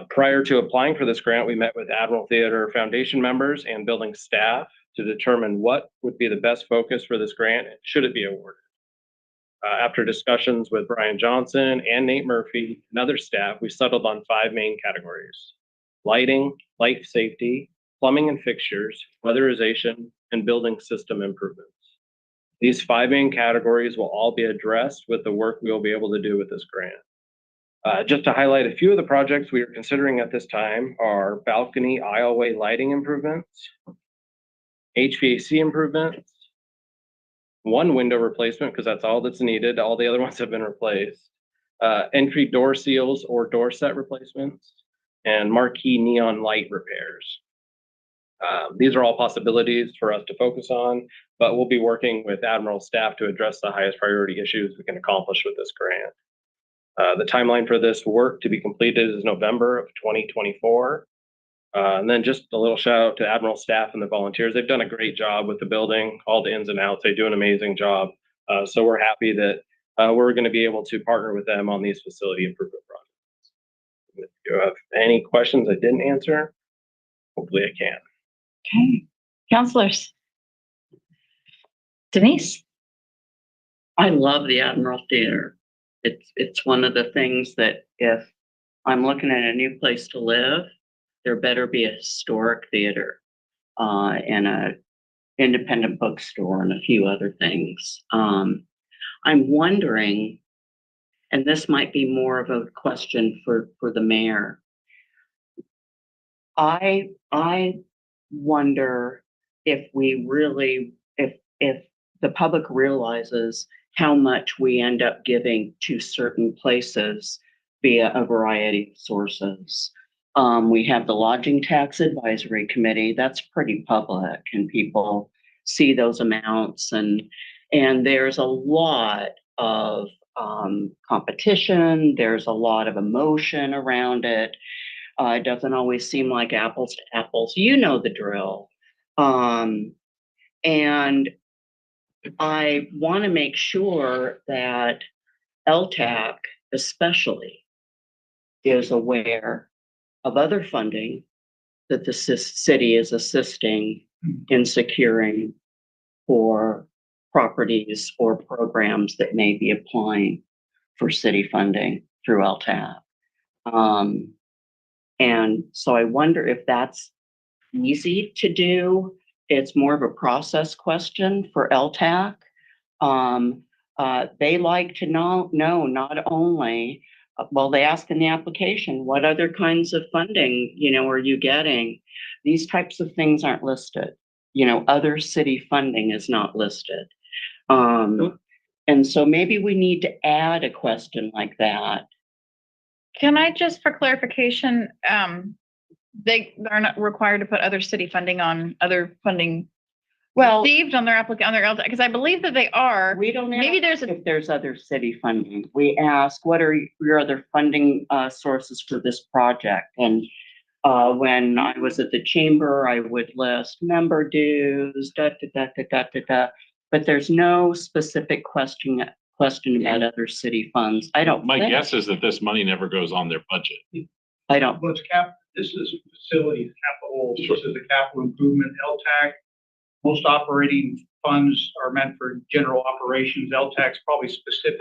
Prior to applying for this grant, we met with Admiral Theater Foundation members and building staff to determine what would be the best focus for this grant and should it be awarded. After discussions with Brian Johnson and Nate Murphy and other staff, we settled on 5 main categories: lighting, life safety, plumbing and fixtures, weatherization, and building system improvements. These 5 main categories will all be addressed with the work we will be able to do with this grant. Just to highlight a few of the projects we are considering at this time are balcony aisleway lighting improvements, HVAC improvements, 1 window replacement, because that's all that's needed. All the other ones have been replaced. Entry door seals or door set replacements, and marquee neon light repairs. These are all possibilities for us to focus on, but we'll be working with Admiral staff to address the highest priority issues we can accomplish with this grant. The timeline for this work to be completed is November of 2024. And then just a little shout out to Admiral staff and the volunteers. They've done a great job with the building, all the ins and outs. They do an amazing job. So we're happy that we're going to be able to partner with them on these facility improvement projects. If you have any questions I didn't answer, hopefully I can. Okay, counselors. Denise? I love the Admiral Theater. It's one of the things that if I'm looking at a new place to live, there better be a historic theater and a independent bookstore and a few other things. I'm wondering, and this might be more of a question for the mayor. I wonder if we really, if the public realizes how much we end up giving to certain places via a variety of sources. We have the Lodging Tax Advisory Committee. That's pretty public, and people see those amounts, and there's a lot of competition. There's a lot of emotion around it. It doesn't always seem like apples to apples. You know the drill. And I want to make sure that LTAC especially is aware of other funding that the city is assisting in securing for properties or programs that may be applying for city funding through LTAC. And so I wonder if that's easy to do. It's more of a process question for LTAC. They like to know not only, well, they ask in the application, what other kinds of funding, are you getting? These types of things aren't listed. Other city funding is not listed. And so maybe we need to add a question like that. Can I just, for clarification, they are not required to put other city funding on other funding Well, received on their LTAC, because I believe that they are. we don't Maybe ask there's a, if there's other city funding. We ask, what are your other funding sources for this project? And when I was at the chamber, I would list member dues, but there's no specific question about other city funds. I don't My think. guess is that this money never goes on their budget. I don't. Well, this is facilities capital, this is a capital improvement, LTAC. Most operating funds are meant for general operations. LTAC's probably has a specific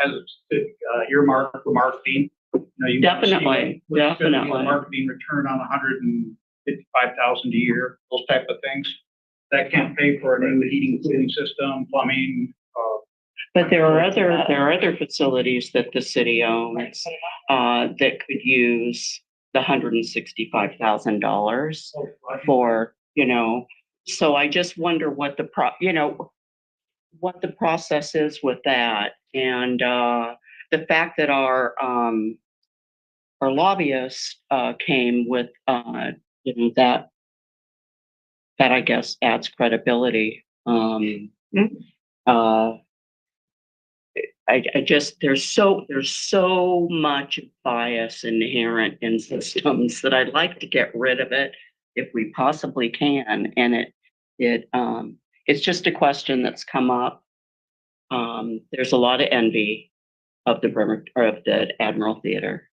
earmark for marketing. You wanna see Definitely, what's gonna be the definitely. marketing return on $155,000 a year, those type of things. That can't pay for a new heating, cooling system, plumbing. But there are other facilities that the city owns that could use the $165,000 for, so I just wonder what the process is with that. And the fact that our lobbyist came with that I guess adds credibility. I just there's so much bias inherent in systems that I'd like to get rid of it if we possibly can. And it's just a question that's come up. There's a lot of envy of the the Admiral Theater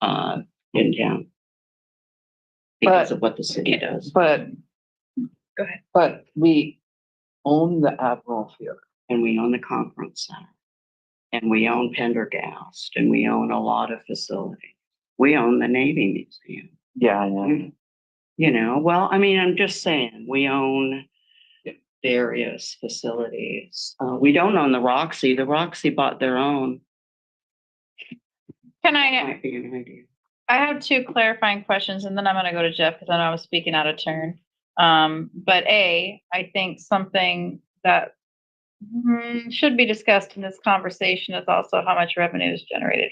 in town because of what the city does. But, go ahead. but we own the Admiral Theater. And we own the conference center. And we own Pendergast, and we own a lot of facilities. We own the Navy Museum. Yeah, I know. Well, I mean, I'm just saying, we own various facilities. We don't own the Roxy. The Roxy bought their own. Can Might be an idea. I have two clarifying questions, and then I'm gonna go to Jeff, because I know I was speaking out of turn. But I think something that should be discussed in this conversation is also how much revenue is generated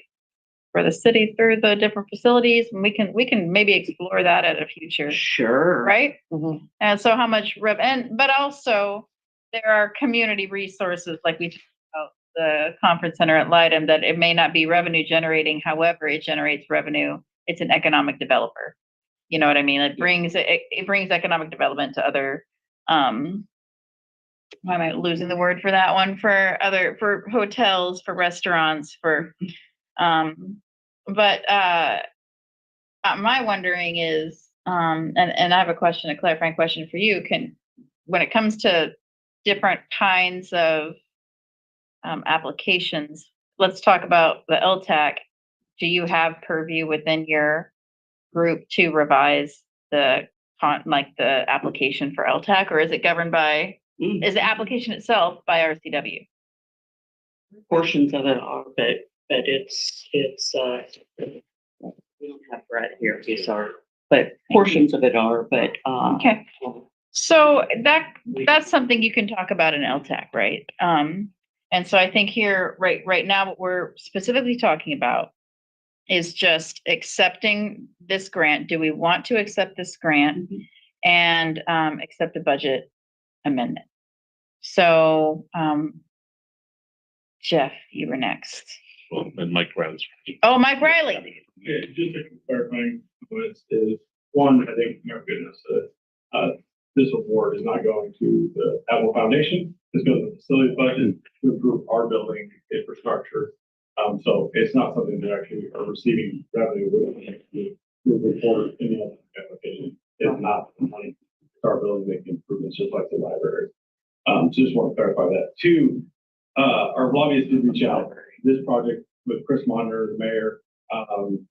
for the city through the different facilities, and we can maybe explore that at a future. Sure. Right? Mhm. And so how much but also there are community resources, like we talked about the conference center at Lytton, that it may not be revenue generating, however, it generates revenue. It's an economic developer. You know what I mean? It brings economic development to other, why am I losing the word for that one? For hotels, for restaurants, but my wondering is, and I have a clarifying question for you. When it comes to different kinds of applications, let's talk about the LTAC. Do you have purview within your group to revise the application for LTAC, or is it governed by? Is the application itself by RCW? Portions of it are, but it's we don't have Brett here. These are, but portions of it are, but Okay. So that's something you can talk about in LTAC, right? And so I think here, right now, what we're specifically talking about is just accepting this grant. Do we want to accept this grant and accept a budget amendment? So, Jeff, you were next. Well, and Mike Riley's. Oh, Mike Riley. Yeah, just a clarifying, is one, I think, my goodness, this award is not going to the Admiral Foundation. It's going to the facilities budget to improve our building infrastructure. So it's not something that actually are receiving revenue with moving forward in the other application. It's not money. It's our building making improvements just like the library. So just want to clarify that. Two, our lobbyists did reach out. This project with Chris Monitor, the mayor,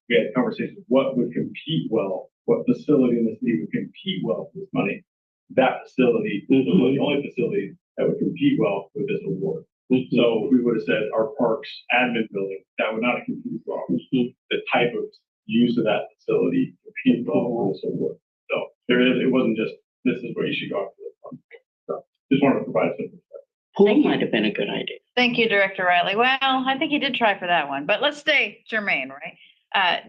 we had conversations. What would compete well? What facility in the city would compete well with this money? That facility is the only facility that would compete well with this award. So we would have said our parks admin building, that would not have competed well. The type of use of that facility competed well with this award. So it wasn't just, this is where you should go after this one. So just wanted to provide some perspective. Pool might have been a good idea. Thank you, Director Riley. Well, I think he did try for that one, but let's stay germane, right?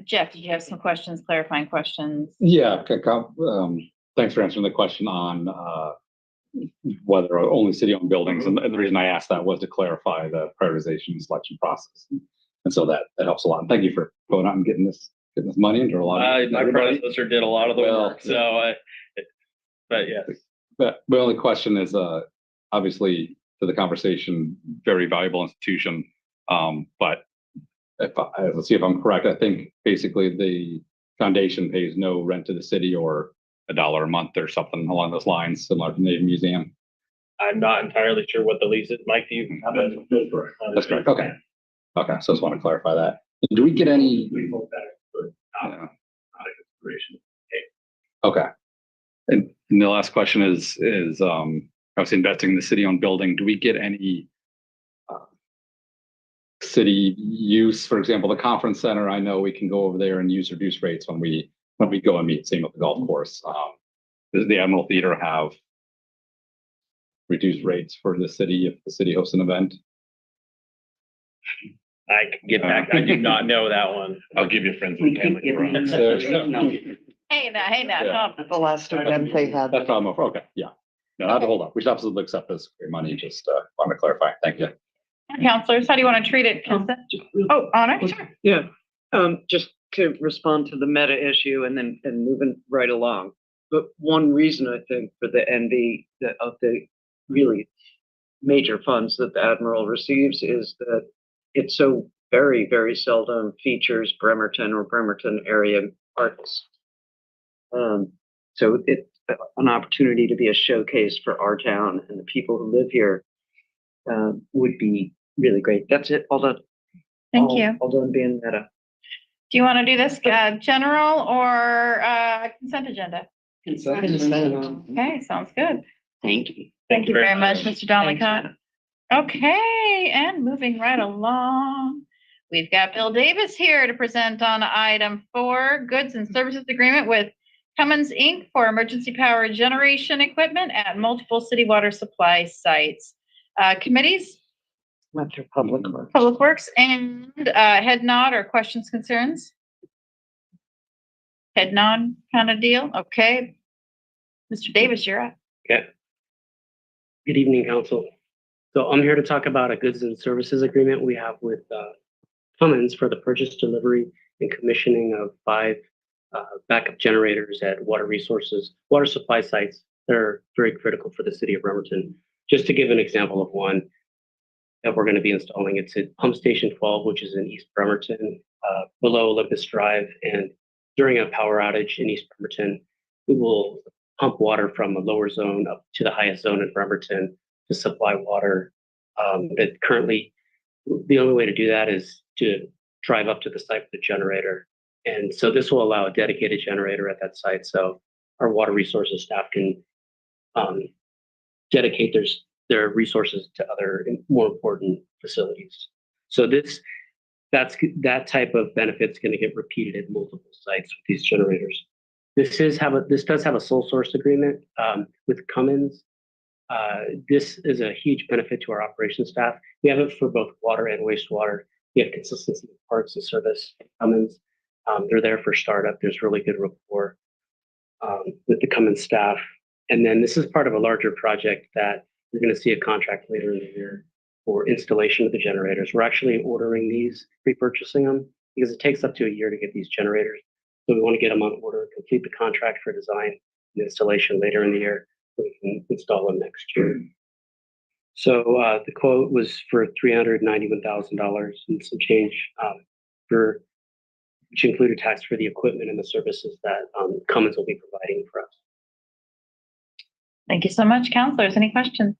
Jeff, did you have some questions, clarifying questions? Yeah, thanks for answering the question on whether only city-owned buildings. And the reason I asked that was to clarify the prioritization and selection process. And so that helps a lot. And thank you for going out and getting this money into a lot of My predecessor did a lot of the work, so but yeah. But my only question is, obviously, to the conversation, very valuable institution. But let's see if I'm correct. I think basically the foundation pays no rent to the city or $1 a month or something along those lines, similar to the Navy Museum. I'm not entirely sure what the lease is. Mike, do you? That's correct. Okay. Okay. So I just want to clarify that. Do we get any? We hope that, but not a consideration. Okay. And the last question is obviously investing in the city-owned building. Do we get any city use? For example, the conference center, I know we can go over there and use reduced rates when we go and meet, same with the golf course. Does the Admiral Theater have reduced rates for the city if the city hosts an event? I can get back. I do not know that one. I'll give you friends and family. Hey now, Yeah. come. The last event they had. That's problem. Okay. Yeah. No, I have to hold up. We should absolutely accept this money. Just want to clarify. Thank you. Counselors, how do you want to treat it? Consent? Oh, Honor, sure. Yeah, just to respond to the meta issue and then moving right along. But one reason I think for the envy of the really major funds that the Admiral receives is that it so very, very seldom features Bremerton or Bremerton area artists. So it's an opportunity to be a showcase for our town and the people who live here would be really great. That's it. Thank you. Although being meta. Do you want to do this general or consent agenda? Okay, sounds good. Thank you. Thank you very much, Mr. Donlicott. Okay, and moving right along, we've got Bill Davis here to present on item 4, goods and services agreement with Cummins Inc. for emergency power generation equipment at multiple city water supply sites. Committees? Went through Public Works. Public Works and head nod or questions, concerns? Head nod kind of deal? Okay. Mr. Davis, you're up. Okay. Good evening, Council. So I'm here to talk about a goods and services agreement we have with Cummins for the purchase, delivery, and commissioning of 5 backup generators at water supply sites that are very critical for the city of Bremerton. Just to give an example of one that we're going to be installing, it's at Pump Station 12, which is in East Bremerton, below Olympus Drive. And during a power outage in East Bremerton, we will pump water from a lower zone up to the highest zone in Bremerton to supply water. Currently, the only way to do that is to drive up to the site with the generator. And so this will allow a dedicated generator at that site. So our water resources staff can dedicate their resources to other more important facilities. So that type of benefit is going to get repeated at multiple sites with these generators. This does have a sole source agreement with Cummins. This is a huge benefit to our operations staff. We have it for both water and wastewater. We have consistency of parts and service at Cummins. They're there for startup. There's really good rapport with the Cummins staff. And then this is part of a larger project that you're going to see a contract later in the year for installation of the generators. We're actually ordering these, pre-purchasing them, because it takes up to a year to get these generators. So we want to get them on order, complete the contract for design and installation later in the year. we can install them next year. So the quote was for $391,000 and some change for which included tax for the equipment and the services that Cummins will be providing for us. Thank you so much, counselors. Any questions?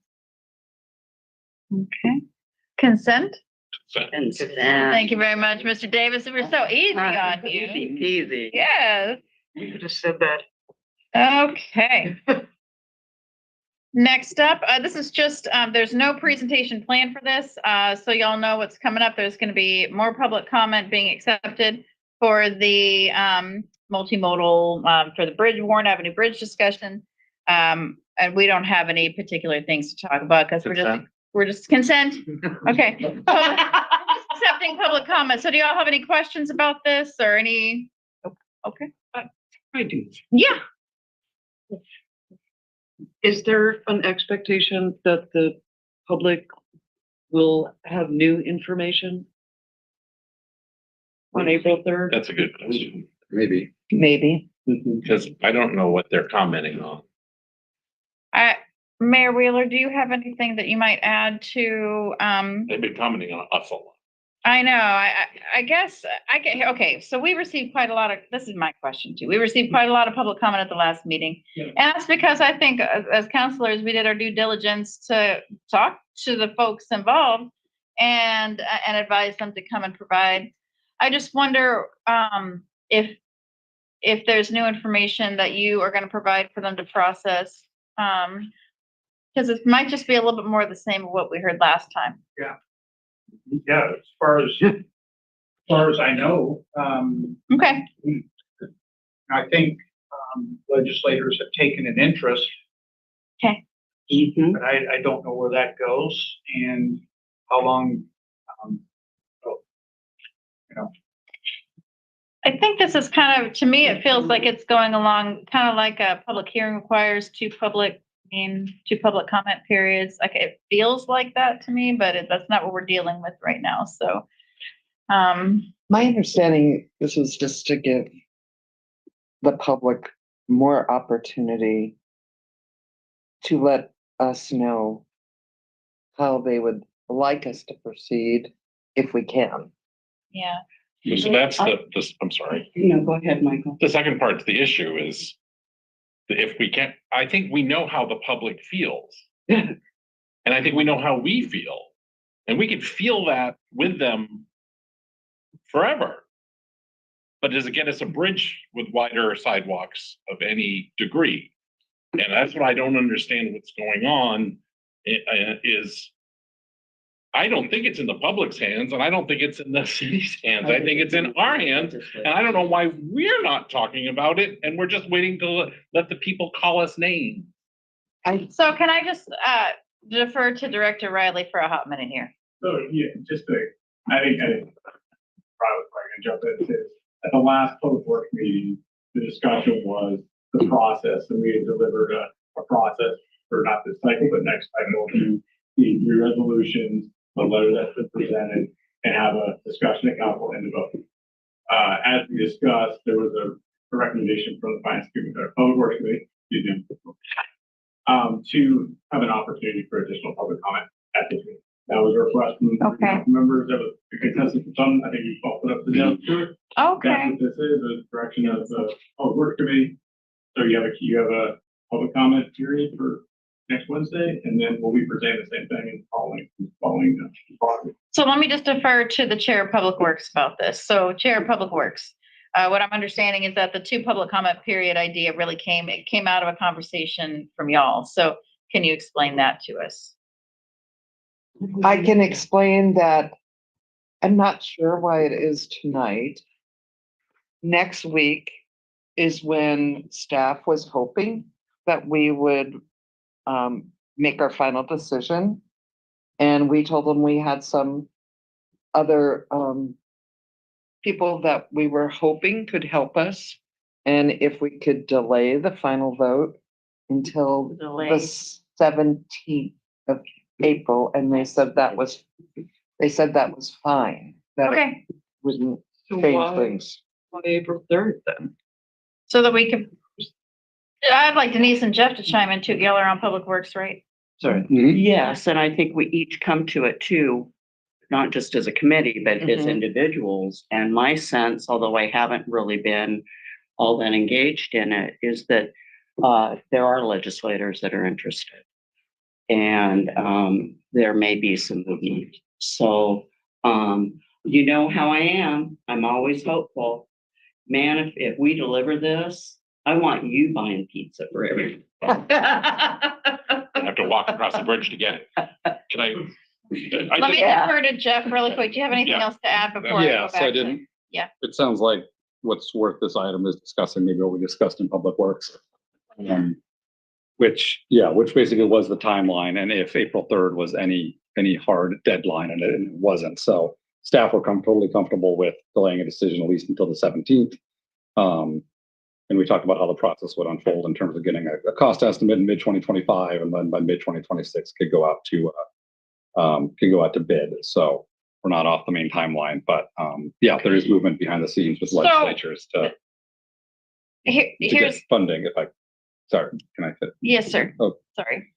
Okay. Consent? Thank you very much, Mr. Davis. We were so easy on you. Easy. Yes. You could have said that. Okay. Next up, this is just, there's no presentation planned for this, so y'all know what's coming up. There's going to be more public comment being accepted for the multimodal, for the bridge, Warren Avenue Bridge discussion. And we don't have any particular things to talk about because we're just consent. Okay. We're just accepting public comment. So do y'all have any questions about this or any? Okay. I do. Yeah. Is there an expectation that the public will have new information on April 3rd? That's a good question, Maybe. Maybe. because I don't know what they're commenting on. Mayor Wheeler, do you have anything that you might add to, They've been commenting on us a lot. I know, I guess, okay, so we received quite a lot of, this is my question too. We received quite a lot of public comment at the last meeting. Yeah. And that's because I think as counselors, we did our due diligence to talk to the folks involved and advise them to come and provide. I just wonder, if there's new information that you are gonna provide for them to process. Because it might just be a little bit more of the same of what we heard last time. Yeah, as far as I know, Okay. I think legislators have taken an interest. Okay. But I don't know where that goes and how long, I think this is kind of, to me, it feels like it's going along kind of like a public hearing requires two public comment periods. Like it feels like that to me, but that's not what we're dealing with right now. So, My understanding, this is just to give the public more opportunity to let us know how they would like us to proceed if we can. yeah. So that's I'm sorry. No, go ahead, Michael. The second part to the issue is that if we can't, I think we know how the public feels. And I think we know how we feel. And we can feel that with them forever. But does it get us a bridge with wider sidewalks of any degree? And that's what I don't understand what's going on is I don't think it's in the public's hands and I don't think it's in the city's hands. I think it's in our hands. And I don't know why we're not talking about it and we're just waiting to let the people call us names. So can I just defer to Director Riley for a hot minute here? So, yeah, I think probably gonna jump in. At the last public works meeting, the discussion was the process, and we had delivered a process for not this cycle, but next cycle, the three resolutions, the letter that's been presented, and have a discussion at council and a vote. As we discussed, there was a recommendation from the Finance Committee, or Public Works Committee, to have an opportunity for additional public comment at this meeting. That was a request from members. That was the consensus from some. I think you all put up the notes to it. Okay. That's what this is, the direction of the Public Works Committee. So you have a public comment period for next Wednesday, and then we'll be presenting the same thing and following. So let me just defer to the Chair of Public Works about this. So Chair of Public Works, what I'm understanding is that the two public comment period idea really came out of a conversation from y'all. So can you explain that to us? I can explain that I'm not sure why it is tonight. Next week is when staff was hoping that we would make our final decision. And we told them we had some other people that we were hoping could help us. And if we could delay the final vote until the 17th of April, and they said that was fine. That Okay. wouldn't So change why- things. On April 3rd then? So that we can, I'd like Denise and Jeff to chime in too. Y'all are on Public Works, right? Sorry. Yes, and I think we each come to it too, not just as a committee, but as Mhm. individuals. And my sense, although I haven't really been all that engaged in it, is that there are legislators that are interested. And there may be some movement. So you know how I am. I'm always hopeful. Man, if we deliver this, I want you buying pizza for everyone. I have to walk across the bridge to get it. Can I? Let me defer to Jeff really quick. Do you have anything Yeah. else to add before I Yeah, go so I back? didn't. Yeah. It sounds like what's worth this item is discussing maybe what we discussed in Public Works. Which basically was the timeline, and if April 3rd was any hard deadline, and it wasn't. So staff were totally comfortable with delaying a decision at least until the 17th. And we talked about how the process would unfold in terms of getting a cost estimate in mid-2025, and then by mid-2026 could go out to bid. So we're not off the main timeline, but yeah, there is movement behind the scenes with legislatures to get funding. Sorry, can I fit? Yes, sir. Oh. Sorry.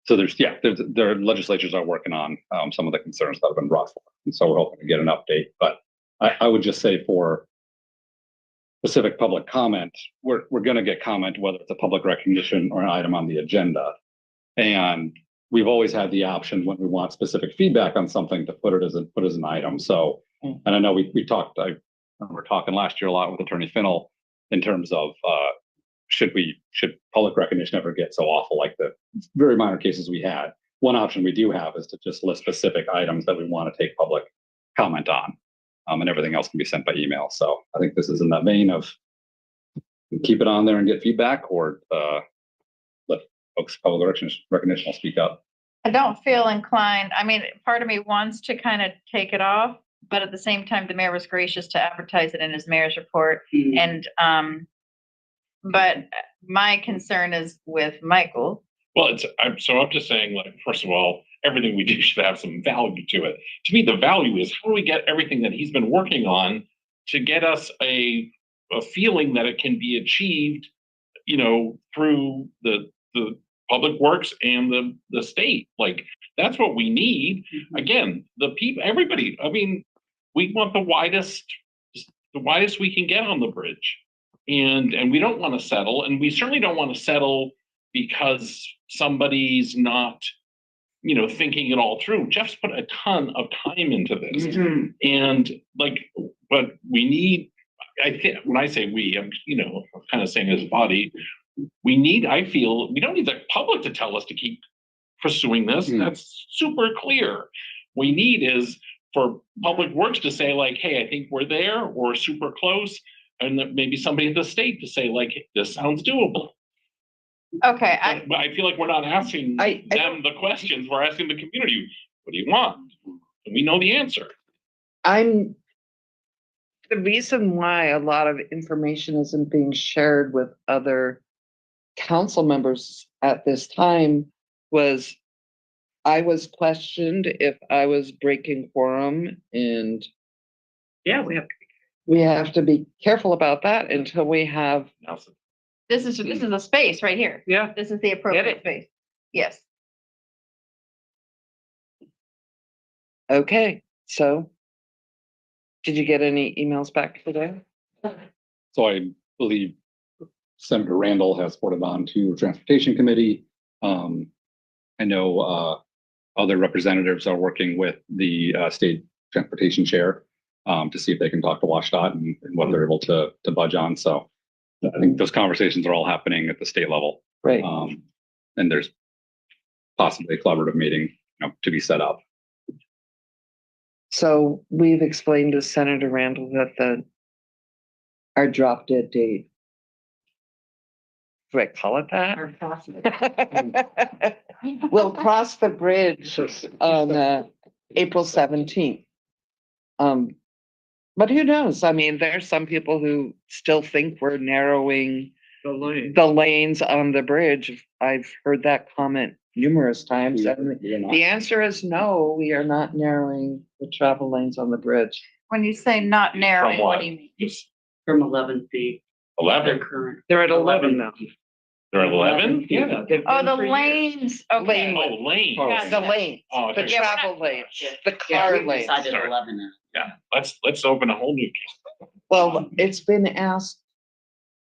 So there legislatures are working on some of the concerns that have been brought forward. And so we're hoping to get an update. But I would just say for specific public comment, we're going to get comment whether it's a public recognition or an item on the agenda. And we've always had the option when we want specific feedback on something to put it as an item. So, and I know we talked, I remember talking last year a lot with Attorney Finnell in terms of should public recognition ever get so awful like the very minor cases we had. One option we do have is to just list specific items that we want to take public comment on, and everything else can be sent by email. So I think this is in that vein of keep it on there and get feedback, or let folks public recognition will speak up. I don't feel inclined. I mean, part of me wants to kind of take it off, but at the same time, the mayor was gracious to advertise it in his mayor's report. And but my concern is with Michael. Well, I'm just saying, like, first of all, everything we do should have some value to it. To me, the value is how do we get everything that he's been working on to get us a feeling that it can be achieved, through the public works and the state. Like, that's what we need. Again, everybody, I mean, we want the widest we can get on the bridge. And we don't want to settle, and we certainly don't want to settle because somebody's not, thinking it all through. Jeff's put a ton of time into this, and but we need. I think when I say we, I'm kind of saying as a body, I feel we don't need the public to tell us to keep pursuing this. That's super clear. We need is for Public Works to say like, hey, I think we're there, or super close. And then maybe somebody at the state to say, like, this sounds doable. Okay. But I feel like we're not asking them the questions. We're asking the community, what do you want? And we know the answer. The reason why a lot of information isn't being shared with other council members at this time was I was questioned if I was breaking quorum, and Yeah, we have to be careful about that until we have. This is a space right here. Yeah. This is the appropriate space. Yes. Okay, so did you get any emails back today? So I believe Senator Randall has forwarded on to Transportation Committee. I know other representatives are working with the state transportation chair to see if they can talk to WashDOT and what they're able to budge on. So I think those conversations are all happening at the state level. Right. And there's possibly a collaborative meeting, to be set up. So we've explained to Senator Randall that our drop dead date. Do I call it that? We'll cross the bridge on April 17th. But who knows? I mean, there's some people who still think we're narrowing the lanes on the bridge. I've heard that comment numerous times. And the answer is no, we are not narrowing the travel lanes on the bridge. When you say not narrowing, what do you mean? From 11 feet. 11. Current. They're at 11 now. There are 11? Yeah. they've Oh, been the for years. lanes, okay. Oh, lane. Got The it. lanes, Oh, the okay. Yeah, we're not- travel lanes, the Yeah, car we lanes. decided Sorry. 11 now. Yeah, let's open a whole new. Well, it's been asked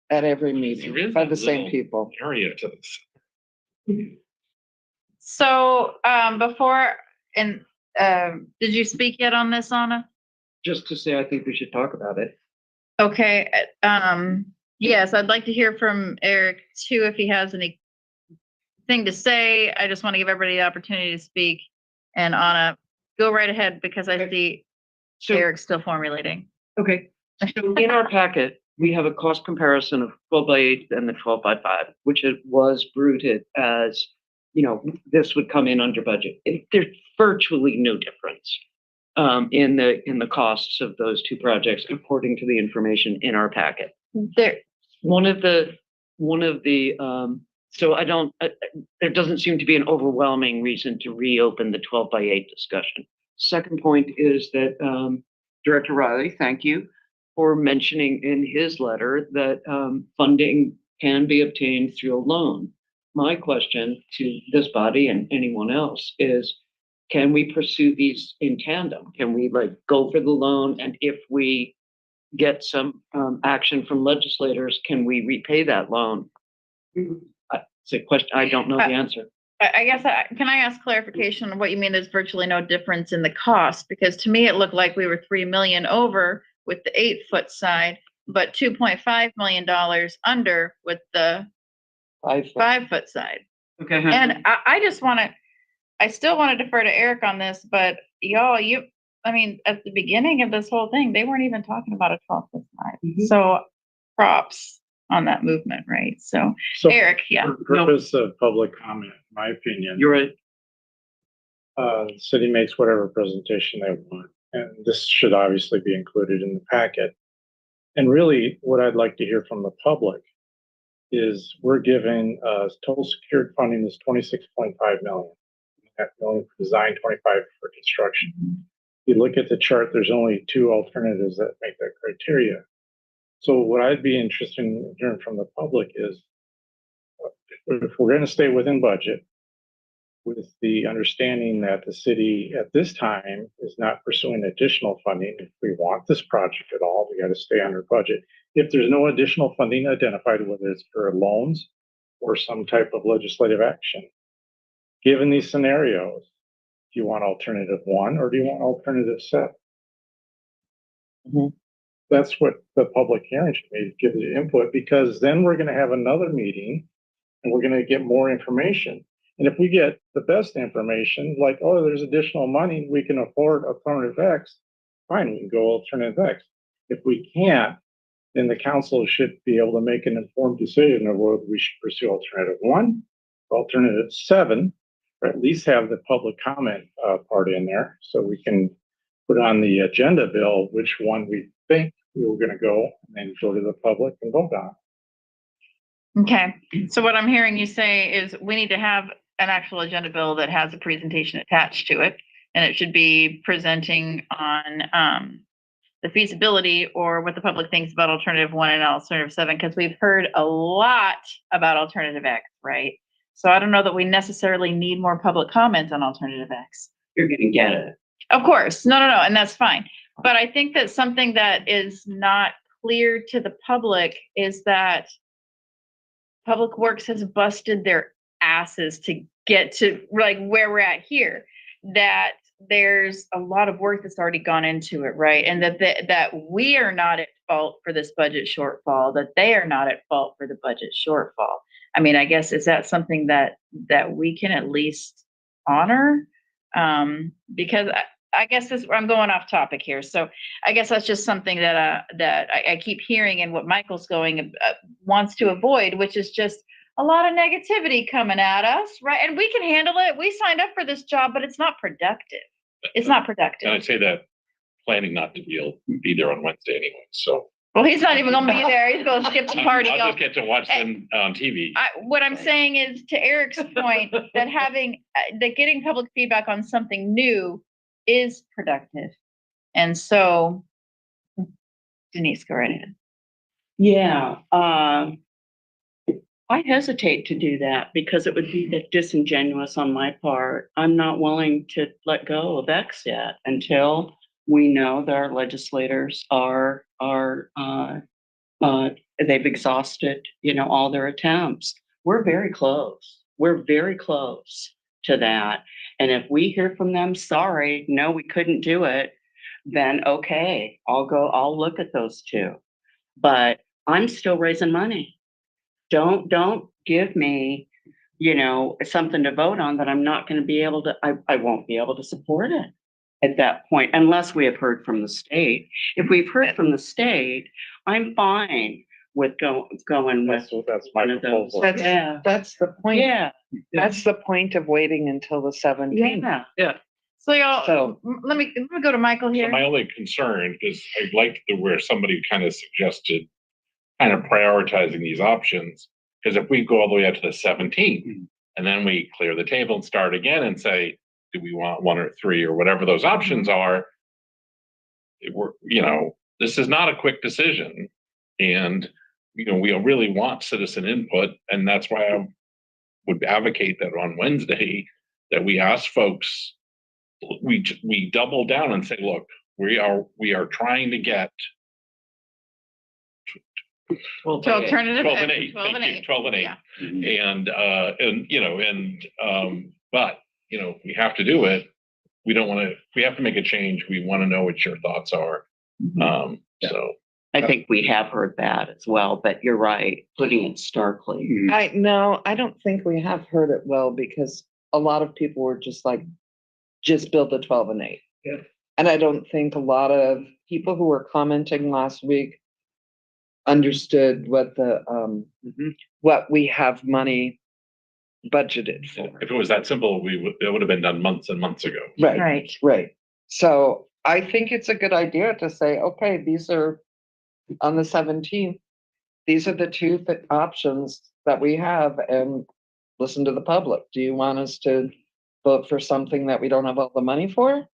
at every There meeting is by that the same little people. Area to this. So, before, and, did you speak yet on this, Anna? Just to say, I think we should talk about it. Okay, yes, I'd like to hear from Eric too, if he has anything to say. I just want to give everybody the opportunity to speak. And Anna, go right ahead because I see So, Eric's still formulating. okay, so in our packet, we have a cost comparison of 12x8 and the 12x5, which it was bruited as, this would come in under budget. There's virtually no difference in the costs of those two projects, according to the information in our packet. There, So there doesn't seem to be an overwhelming reason to reopen the 12x8 discussion. Second point is that Director Riley, thank you for mentioning in his letter that funding can be obtained through a loan. My question to this body and anyone else is, can we pursue these in tandem? Can we go for the loan, and if we get some action from legislators, can we repay that loan? It's a question, I don't know the answer. I guess, can I ask clarification on what you mean there's virtually no difference in the cost? Because to me, it looked like we were 3 million over with the 8-foot side, but $2.5 million under with the 5-foot side. Okay. And I still want to defer to Eric on this, but y'all, at the beginning of this whole thing, they weren't even talking about a 12-foot side. So props on that movement, right? So Eric, yeah. For purpose of public comment, in my opinion. You're right. The city makes whatever presentation they want, and this should obviously be included in the packet. And really, what I'd like to hear from the public is we're giving total secured funding is 26.5 million. That million for design, 25 for construction. You look at the chart, there's only two alternatives that make that criteria. So what I'd be interested in hearing from the public is, if we're going to stay within budget, with the understanding that the city at this time is not pursuing additional funding. If we want this project at all, we got to stay under budget. If there's no additional funding identified, whether it's for loans or some type of legislative action, given these scenarios, do you want alternative 1 or do you want alternative 7? That's what the public hearing should be, give the input, because then we're going to have another meeting and we're going to get more information. And if we get the best information, like, oh, there's additional money, we can afford alternative X, fine, we can go alternative X. If we can't, then the council should be able to make an informed decision of whether we should pursue alternative 1, alternative 7, or at least have the public comment part in there so we can put on the agenda bill which one we think we were going to go, and then go to the public and vote on. Okay, so what I'm hearing you say is we need to have an actual agenda bill that has a presentation attached to it, and it should be presenting on the feasibility or what the public thinks about alternative 1 and alternative 7, because we've heard a lot about alternative X, right? So I don't know that we necessarily need more public comment on alternative X. You're gonna get it. Of course, no, and that's fine. But I think that something that is not clear to the public is that Public Works has busted their asses to get to where we're at here, that there's a lot of work that's already gone into it, right? And that we are not at fault for this budget shortfall, that they are not at fault for the budget shortfall. I mean, I guess, is that something that we can at least honor? Because I guess I'm going off topic here. So I guess that's just something that I keep hearing, and what Michael's wants to avoid, which is just a lot of negativity coming at us, right? And we can handle it. We signed up for this job, but it's not productive. It's not productive. And I'd say that planning not to be there on Wednesday anyway, so. Well, he's not even going to be there. He's going to skip the party. I'll just get to watch them on TV. What I'm saying is, to Eric's point, that getting public feedback on something new is productive. And so, Denise, go right ahead. Yeah, I hesitate to do that because it would be disingenuous on my part. I'm not willing to let go of X yet until we know that our legislators they've exhausted, all their attempts. We're very close. We're very close to that. And if we hear from them, sorry, no, we couldn't do it, then okay, I'll look at those two. But I'm still raising money. Don't give me, something to vote on that I'm not going to be able to, I won't be able to support it at that point, unless we have heard from the state. If we've heard from the state, I'm fine with going with That's my one of those. proposal. That's the point. Yeah, That's the point of waiting until the 17th. yeah. So y'all, So- let me go to Michael So here. my only concern is I liked where somebody kind of suggested kind of prioritizing these options. Because if we go all the way out to the 17th and then we clear the table and start again and say, do we want one or three or whatever those options are? This is not a quick decision. And, we really want citizen input. And that's why I would advocate that on Wednesday that we ask folks, we double down and say, look, we are trying to get To alternative. 12 and 8, 12 and thank you, 8. 12 and 8. But if we have to do it, if we have to make a change, we want to know what your thoughts are. So I think we have heard that as well, but you're right, putting it starkly. I don't think we have heard it well because a lot of people were just like, just build the 12 and 8. Yeah. And I don't think a lot of people who were commenting last week understood what what we have money budgeted for. if it was that simple, it would have been done months and months ago. Right. So I think it's a good idea to say, okay, these are on the 17th. These are the two options that we have, and listen to the public. Do you want us to vote for something that we don't have all the money for?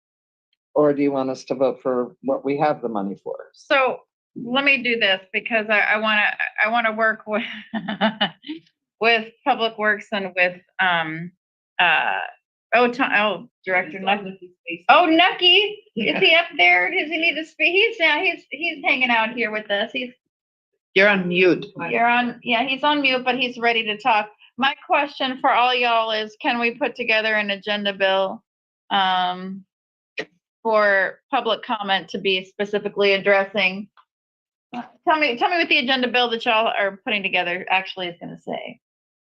Or do you want us to vote for what we have the money for? So let me do this because I want to work with with Public Works and with Director Nucky. Oh, Nucky, is he up there? Does he need to speak? He's hanging out here with us. You're on mute. He's on mute, but he's ready to talk. My question for all y'all is, can we put together an agenda bill for public comment to be specifically addressing? Tell me what the agenda bill that y'all are putting together actually is going to say.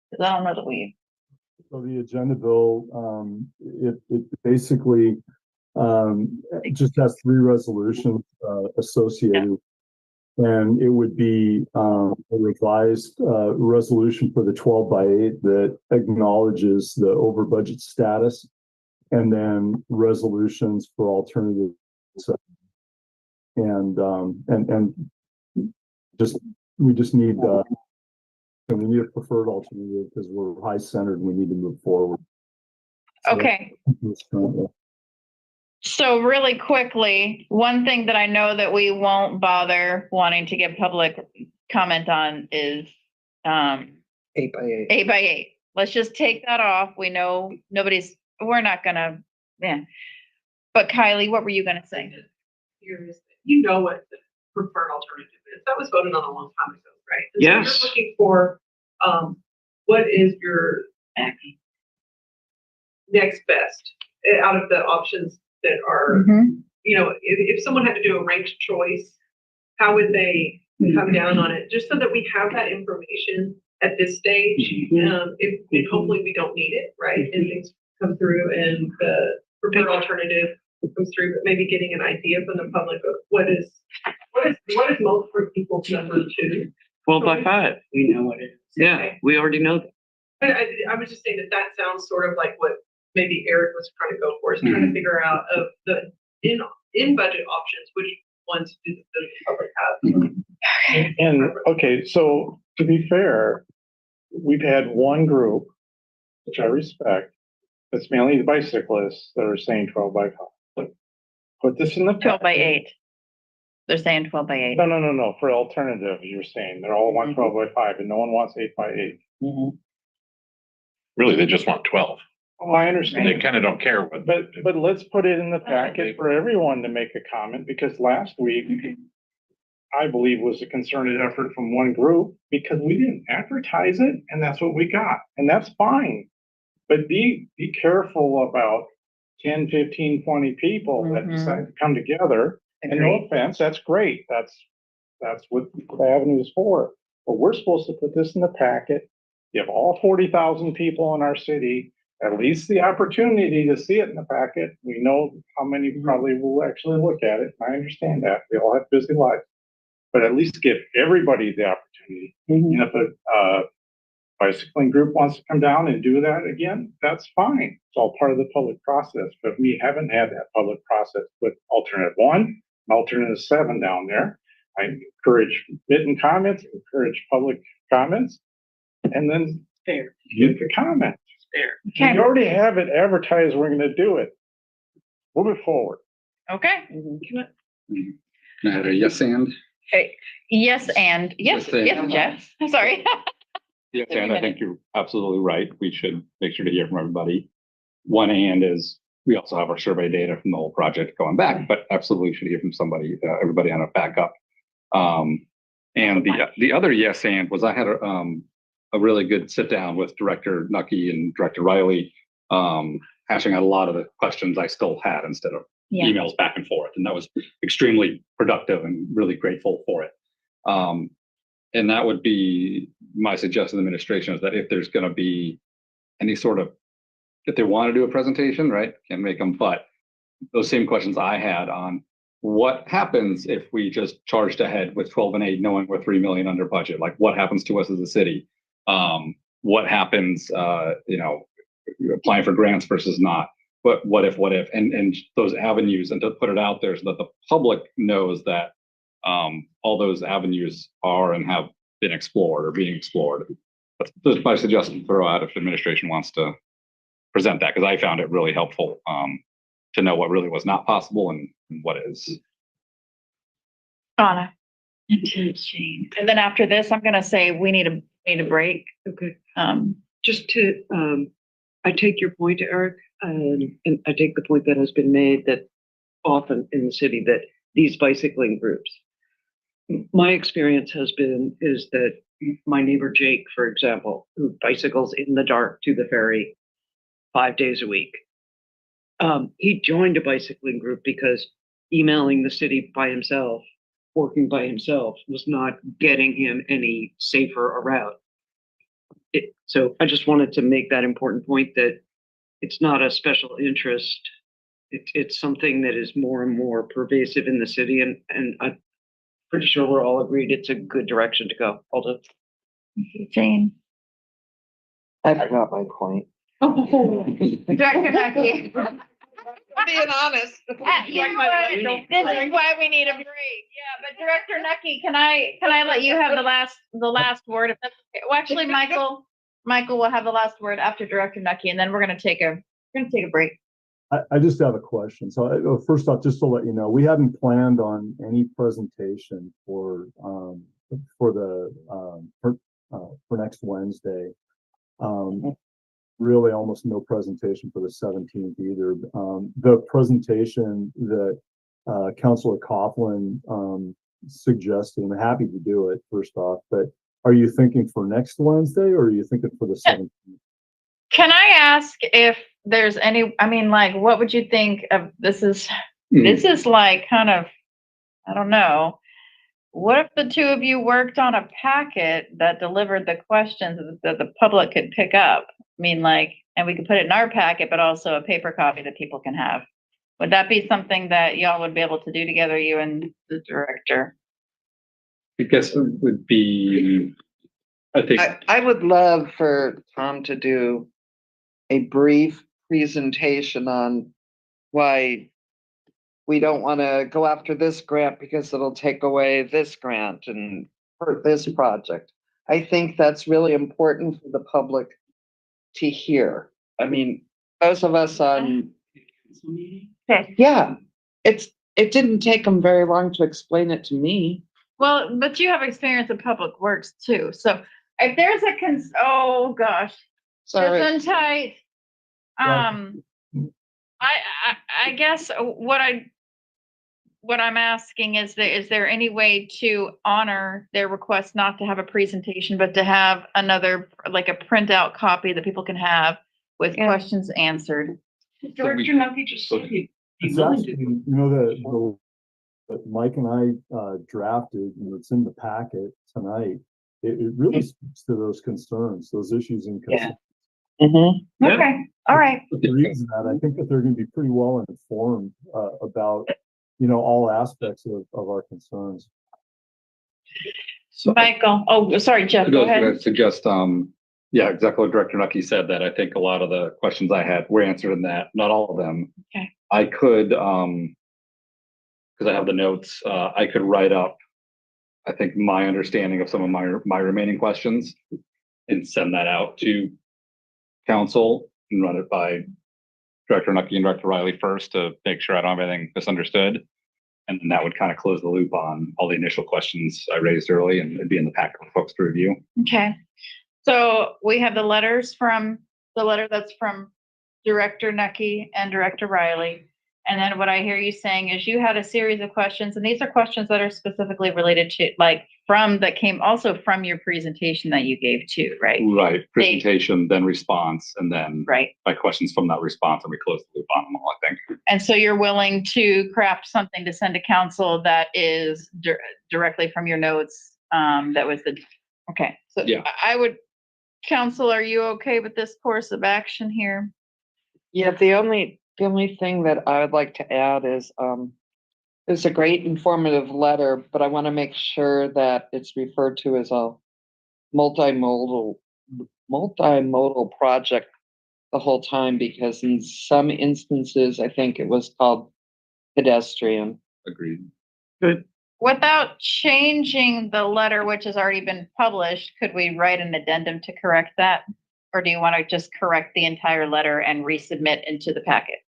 Because I don't know that we. So the agenda bill, it basically just has 3 resolutions associated. And it would be a revised resolution for the 12 by 8 that acknowledges the over budget status, and then resolutions for alternatives. And we just need we need a preferred alternative because we're high centered. We need to move forward. Okay. So really quickly, one thing that I know that we won't bother wanting to get public comment on is 8 by 8. 8 by 8. Let's just take that off. We know we're not gonna, But Kylie, what were you gonna say? You know what the preferred alternative is. That was voted on a long time ago, right? And Yes. So you're looking for, what is your next best out of the options that are, if someone had to do a ranked choice, how would they come down on it? Just so that we have that information at this stage. If hopefully we don't need it, right? And things come through and the preferred alternative comes through, but maybe getting an idea from the public of what is most for people's number 2. 12 by 5. We know what it is. Yeah, we already know that. But I was just saying that sounds sort of like what maybe Eric was trying to go for, is trying to figure out of the in budget options, which ones do the public have. And, okay, so to be fair, we've had one group, which I respect, that's mainly the bicyclists that are saying 12 by 5. Put this in the. 12 by 8. They're saying 12 by 8. No. For alternative, you're saying they're all want 12 by 5 and no one wants 8 by 8. Really, they just want 12. Oh, I They understand. kind of don't care what. But let's put it in the packet for everyone to make a comment, because last week, I believe, was a concerted effort from one group, because we didn't advertise it, and that's what we got, and that's fine. But be careful about 10, 15, 20 people that decide to come together. And no offense, that's great. That's what the avenue is for. But we're supposed to put this in the packet, give all 40,000 people in our city at least the opportunity to see it in the packet. We know how many probably will actually look at it. I understand that. We all have busy lives. But at least give everybody the opportunity. And if a bicycling group wants to come down and do that again, that's fine. It's all part of the public process. But we haven't had that public process with alternate 1 and alternate 7 down there. I encourage written comments, encourage public comments, and then get the comment. Okay. We already have it advertised, we're gonna do it. Move it forward. Okay. Can I have a yes and? Yes, and yes, Yes, and. yes, Jeff. I'm sorry. Yes, and I think you're absolutely right. We should make sure to hear from everybody. One and is, we also have our survey data from the whole project going back, but absolutely should hear from somebody, everybody on a backup. And the other yes and was I had a really good sit down with Director Nucky and Director Riley, hashing out a lot of the questions I still had instead of emails back and forth. And that was extremely productive and really grateful for it. And that would be my suggestion to the administration, is that if there's going to be any sort of, if they want to do a presentation, right, can't make them, but those same questions I had on what happens if we just charged ahead with 12 and 8, knowing we're 3 million under budget, like what happens to us as a city? What happens, applying for grants versus not, but what if, and those avenues, and to put it out there so that the public knows that all those avenues are and have been explored or being explored. That's my suggestion to throw out if the administration wants to present that, because I found it really helpful to know what really was not possible and what is. Anna. And then after this, I'm gonna say we need a break. Okay. Just to, I take your point, Eric, and I take the point that has been made that often in the city that these bicycling groups, my experience is that my neighbor Jake, for example, who bicycles in the dark to the ferry 5 days a week, he joined a bicycling group because emailing the city by himself, working by himself, was not getting him any safer a route. So I just wanted to make that important point that it's not a special interest. It's something that is more and more pervasive in the city, and I'm pretty sure we're all agreed it's a good direction to go. Alda. Jane. I forgot my point. Director Nucky. Being honest. You know what? This is why we need a break. Yeah, but Director Nucky, can I let you have the last word? If that's okay. Well, actually, Michael will have the last word after Director Nucky, and then we're gonna take a break. I just have a question. So first off, just to let you know, we hadn't planned on any presentation for next Wednesday. Really almost no presentation for the 17th either. The presentation that Councilor Coughlin suggested, I'm happy to do it first off, but are you thinking for next Wednesday or are you thinking for the 17th? Can I ask if there's any, what would you think of this is like kind of, I don't know. What if the two of you worked on a packet that delivered the questions that the public could pick up? And we could put it in our packet, but also a paper copy that people can have. Would that be something that y'all would be able to do together, you and the director? I guess it would be, I think. I would love for Tom to do a brief presentation on why we don't want to go after this grant because it'll take away this grant and hurt this project. I think that's really important for the public to hear. Those of us on, yeah, it didn't take them very long to explain it to me. Well, but you have experience in public works too. So if there's oh gosh, Sorry. Gesundheit. I guess what I'm asking is there any way to honor their request not to have a presentation, but to have another, like a printout copy that people can have with questions answered? Director Nucky just said he'd be It's willing actually, to. you know, that Mike and I drafted, and it's in the packet tonight. It really speaks to those concerns, those issues and concerns. Okay, all right. The reason that I think that they're going to be pretty well informed about, you know, all aspects of our concerns. Michael, oh, sorry, Jeff, go ahead. I'd suggest, yeah, exactly what Director Nucky said, that I think a lot of the questions I had were answered in that, not all of them. Okay. I could, because I have the notes, I could write up, I think, my understanding of some of my remaining questions and send that out to council and run it by Director Nucky and Director Riley first to make sure I don't have anything misunderstood. And then that would kind of close the loop on all the initial questions I raised early, and it'd be in the packet for folks to review. Okay. So we have the letter that's from Director Nucky and Director Riley. And then what I hear you saying is you had a series of questions, and these are questions that are specifically related to, like, that came also from your presentation that you gave too, right? Right, presentation, then response, and then Right. my questions from that response, and we close the loop on them all, I think. And so you're willing to craft something to send to council that is directly from your notes? That was okay. So Yeah. council, are you okay with this course of action here? Yeah, the only thing that I would like to add is, it's a great informative letter, but I want to make sure that it's referred to as a multimodal project the whole time, because in some instances, I think it was called pedestrian. Agreed. Good. Without changing the letter, which has already been published, could we write an addendum to correct that? Or do you want to just correct the entire letter and resubmit into the packet?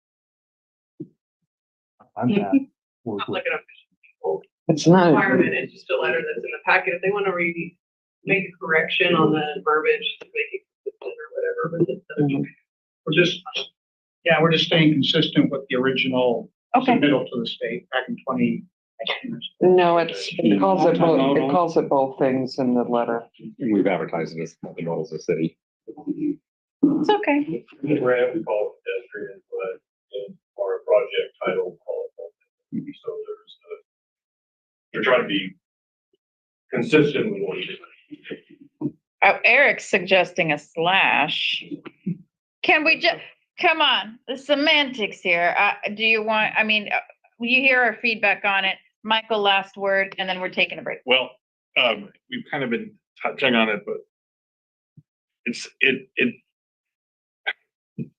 I'm happy. Not like an official It's not. requirement, it's just a letter that's in the packet. If they want to make a correction on the verbiage, to make it consistent or whatever, but we're just staying consistent with the original Okay. submittal to the state back in 20. No, it calls it both things in the letter. And we've advertised it as the models of the city. It's okay. We call it pedestrian, but in our project title, call it. So they're trying to be consistent with what you do. Oh, Eric's suggesting a slash. Can we just, come on, the semantics here. Do you want, you hear our feedback on it? Michael, last word, and then we're taking a break. Well, we've kind of been touching on it, but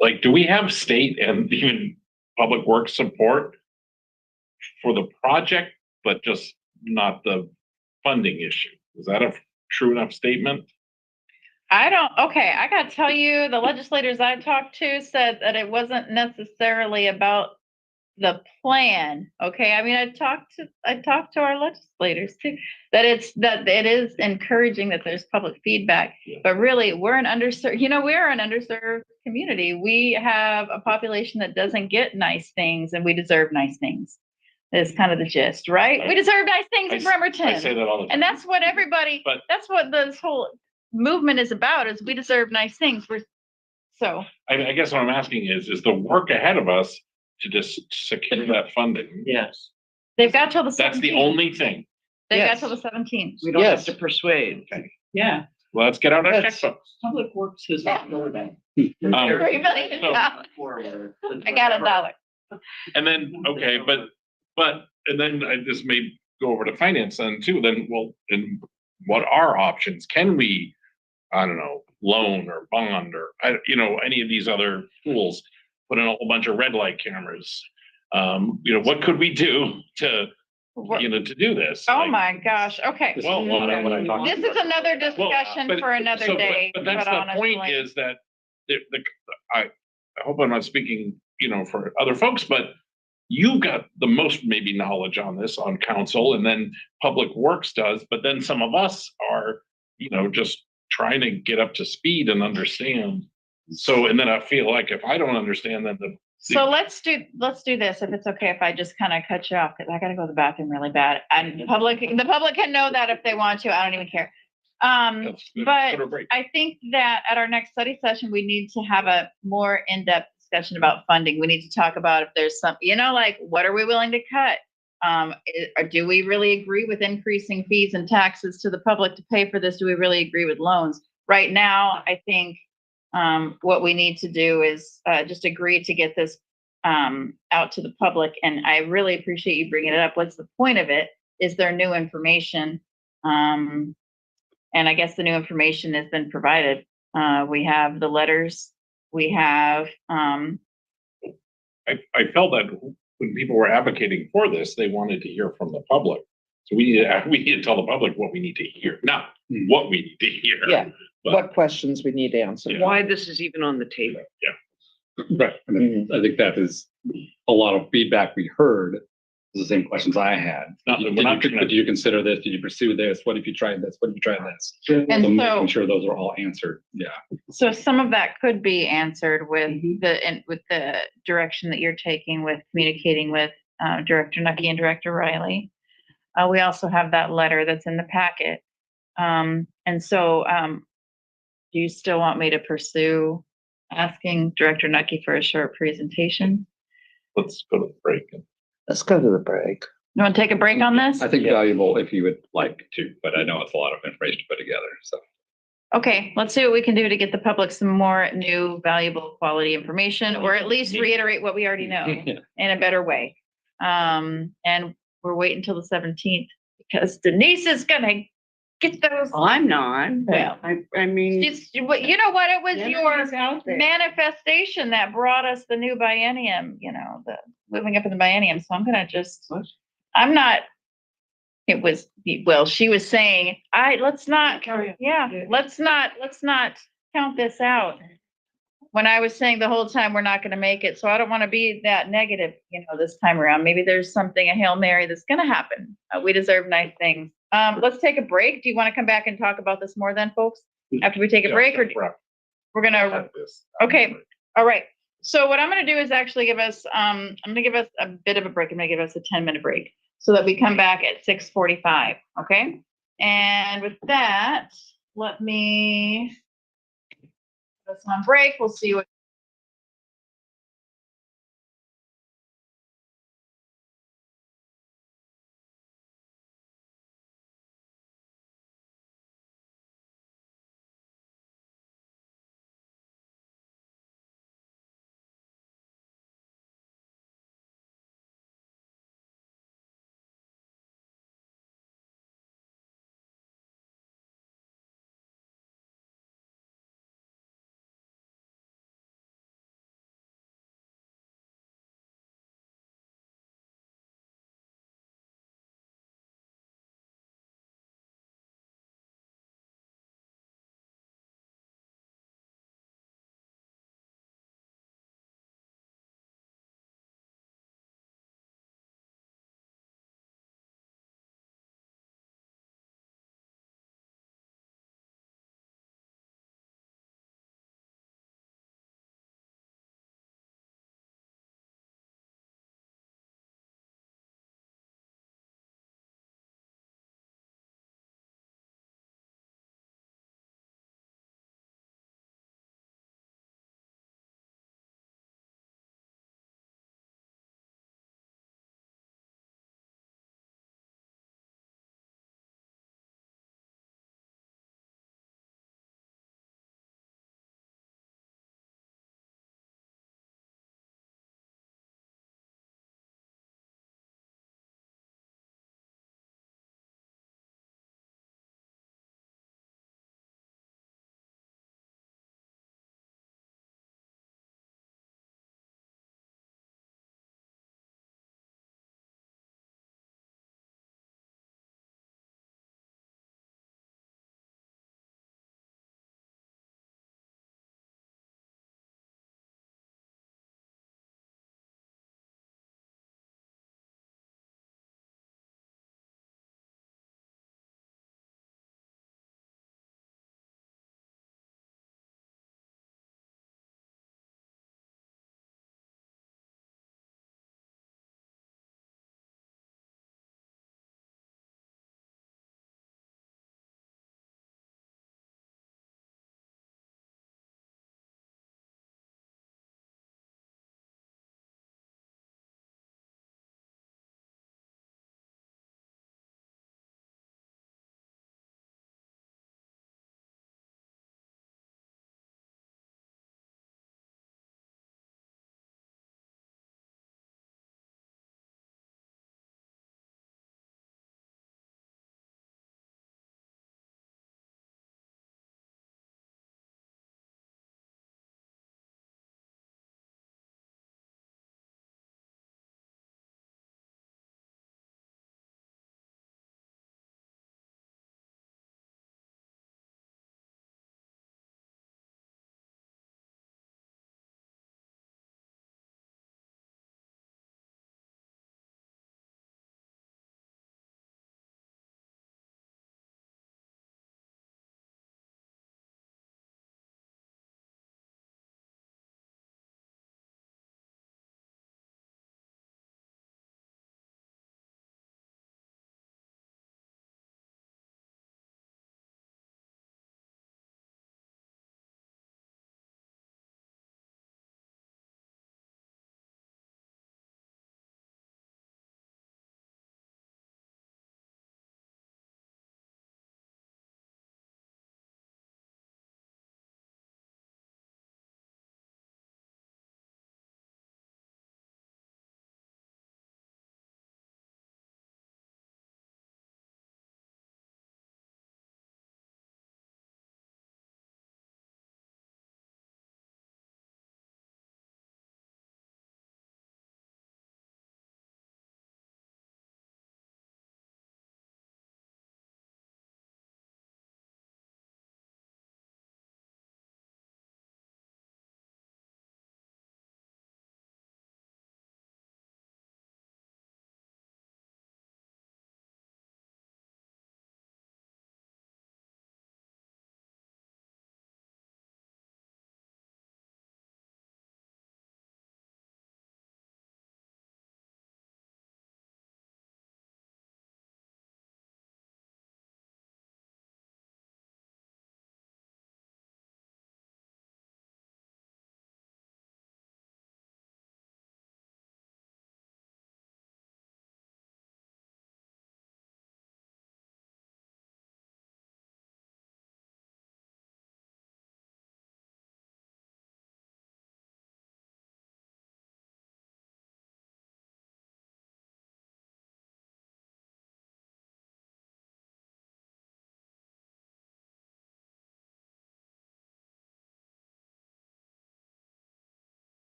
like, do we have state and even public works support for the project, but just not the funding issue? Is that a true enough statement? I gotta tell you, the legislators I talked to said that it wasn't necessarily about the plan. Okay, I talked to our legislators too, that it is encouraging that there's public feedback, but really we're an underserved community. We have a population that doesn't get nice things, and we deserve nice things. Is kind of the gist, right? We deserve nice things in Bremerton. I say that all the time. And that's what that's what this whole movement is about, is we deserve nice things. I guess what I'm asking is the work ahead of us to just secure that funding? Yes. They've got till the 17th. That's the only thing. They've got till the 17th. We don't have to persuade. Okay. Yeah, Well, let's get out our checkbooks. Public Works is not more than. $3 million. I got $1. And then, okay, and then I just may go over to finance then too, then what are options? Can we, I don't know, loan or bond or, any of these other tools, put in a whole bunch of red light cameras? What could we do to do this? Oh my gosh, okay. This is another discussion for another day. But that's the point, is that I hope I'm not speaking, for other folks, but you got the most maybe knowledge on this on council, and then Public Works does, but then some of us are, just trying to get up to speed and understand. So, and then I feel like if I don't understand, then So let's do this, if it's okay, if I just kind of cut you off, because I gotta go to the bathroom really bad. And the public can know that if they want to, I don't even care. But I think that at our next study session, we need to have a more in-depth discussion about funding. We need to talk about if there's some, like, what are we willing to cut? Or do we really agree with increasing fees and taxes to the public to pay for this? Do we really agree with loans? Right now, I think what we need to do is just agree to get this out to the public. And I really appreciate you bringing it up. What's the point of it? Is there new information? And I guess the new information has been provided. We have the letters. We have. I felt that when people were advocating for this, they wanted to hear from the public. So we need to tell the public what we need to hear, not what we need to hear. Yeah, but what questions we need answered. Why this is even on the table. Yeah. Right. I think that is a lot of feedback we heard. The same questions I had. Did you consider this? Did you pursue this? What if you tried this? What if you tried this? And So so- making sure those are all answered. Yeah. So some of that could be answered with the direction that you're taking with communicating with Director Nucky and Director Riley. We also have that letter that's in the packet. And so do you still want me to pursue asking Director Nucky for a short presentation? Let's go to the break. Let's go to the break. You want to take a break on this? I think valuable if you would like to, but I know it's a lot of information to put together. So. Okay, let's see what we can do to get the public some more new, valuable, quality information, or at least reiterate what we already know in a better way. And we're waiting until the 17th because Denise is gonna get those. I'm not. Well, I mean, you know what? It was Jennifer's out your there. manifestation that brought us the new biennium, the moving up in the biennium. So I'm gonna I'm not. It was, well, she was saying, let's not count this out. When I was saying the whole time, we're not gonna make it. So I don't want to be that negative, this time around. Maybe there's something, a Hail Mary that's gonna happen. We deserve nice things. Let's take a break. Do you want to come back and talk about this more then, folks? After we take a break, or we're gonna, okay, all right. So what I'm gonna do is actually give us, I'm gonna give us a bit of a break. I'm gonna give us a 10-minute break so that we come back at 6:45, okay? And with that, let me put us on break. We'll see what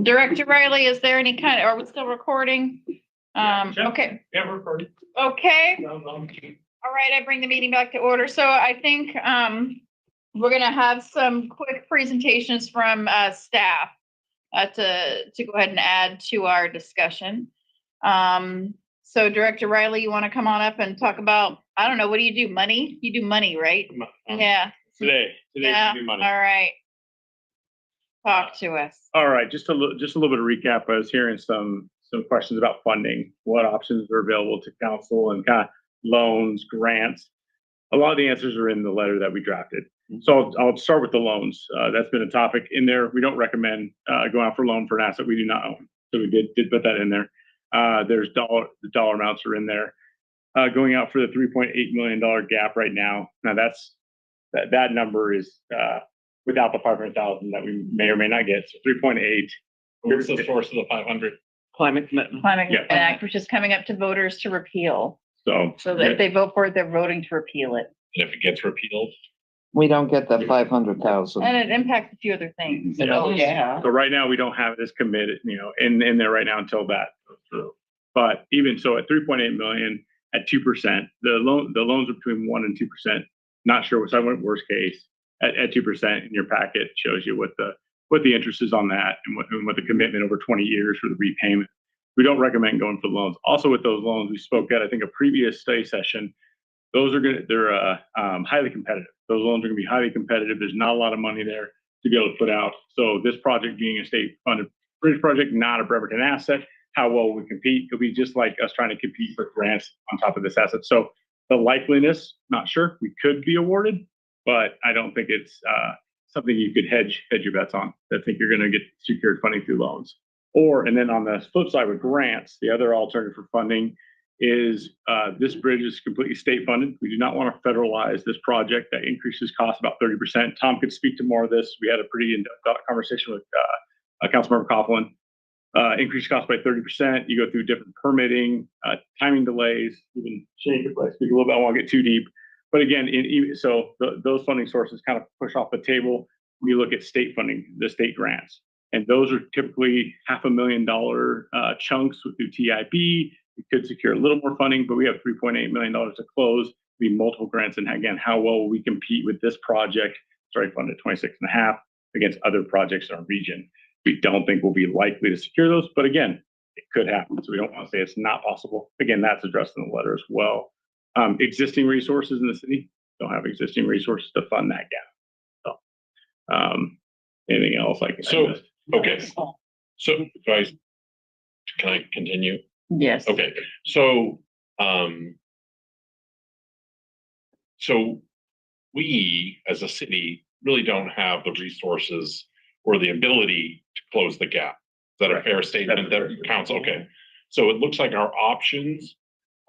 Director Riley, is there any kind, are we still recording? Okay, Yeah, we're recording. okay. All right, I bring the meeting back to order. So I think, we're gonna have some quick presentations from, staff, to go ahead and add to our discussion. So Director Riley, you wanna come on up and talk about, I don't know, what do you do? Money? You do money, right? Yeah. Today Yeah, we do money. all right. Talk to us. All right, just a little bit of recap. I was hearing some questions about funding, what options are available to council and kind of loans, grants. A lot of the answers are in the letter that we drafted. So I'll start with the loans. That's been a topic in there. We don't recommend going out for a loan for an asset we do not own. So we did put that in there. The dollar amounts are in there. Going out for the $3.8 million gap right now. Now that number is without the 500,000 that we may or may not get. So 3.8. Where's the source of the 500? Climate commitment. Climate Yeah. Act, which is coming up to voters to repeal. So So if they vote for it, they're voting to repeal it. And if it gets repealed, We don't get that 500,000. And it impacts a few other things. Yeah. So right now, we don't have this committed, in there right now until that goes through. But even so, at 3.8 million at 2%, the loans are between 1% and 2%. Not sure so I went worst case at 2% in your packet shows you what the interest is on that and what the commitment over 20 years for the repayment. We don't recommend going for loans. Also with those loans, we spoke at, I think, a previous study session. They're highly competitive. Those loans are gonna be highly competitive. There's not a lot of money there to be able to put out. So this project being a state funded bridge project, not a Bremerton asset, how well we compete, it'll be just like us trying to compete for grants on top of this asset. So the likeliness, not sure, we could be awarded, but I don't think it's something you could hedge your bets on. I think you're gonna get secured funding through loans. And then on the flip side with grants, the other alternative for funding is this bridge is completely state funded. We do not want to federalize this project. That increases cost about 30%. Tom could speak to more of this. We had a pretty in-depth conversation with Councilmember Coughlin. Increased cost by 30%. You go through different permitting, timing delays. Even Shane could probably speak a little bit. I won't get too deep. But again, those funding sources kind of push off the table when you look at state funding, the state grants. And those are typically $500,000 chunks through TIB. We could secure a little more funding, but we have $3.8 million to close. Be multiple grants. And again, how well will we compete with this project? It's already funded 26.5 against other projects in our region. We don't think we'll be likely to secure those, but again, it could happen. So we don't want to say it's not possible. Again, that's addressed in the letter as well. Existing resources in the city don't have existing resources to fund that gap. So anything else I can okay. So can I continue? Yes. Okay, so we as a city really don't have the resources or the ability to close the gap. Is that a fair statement that council? Okay, so it looks like our options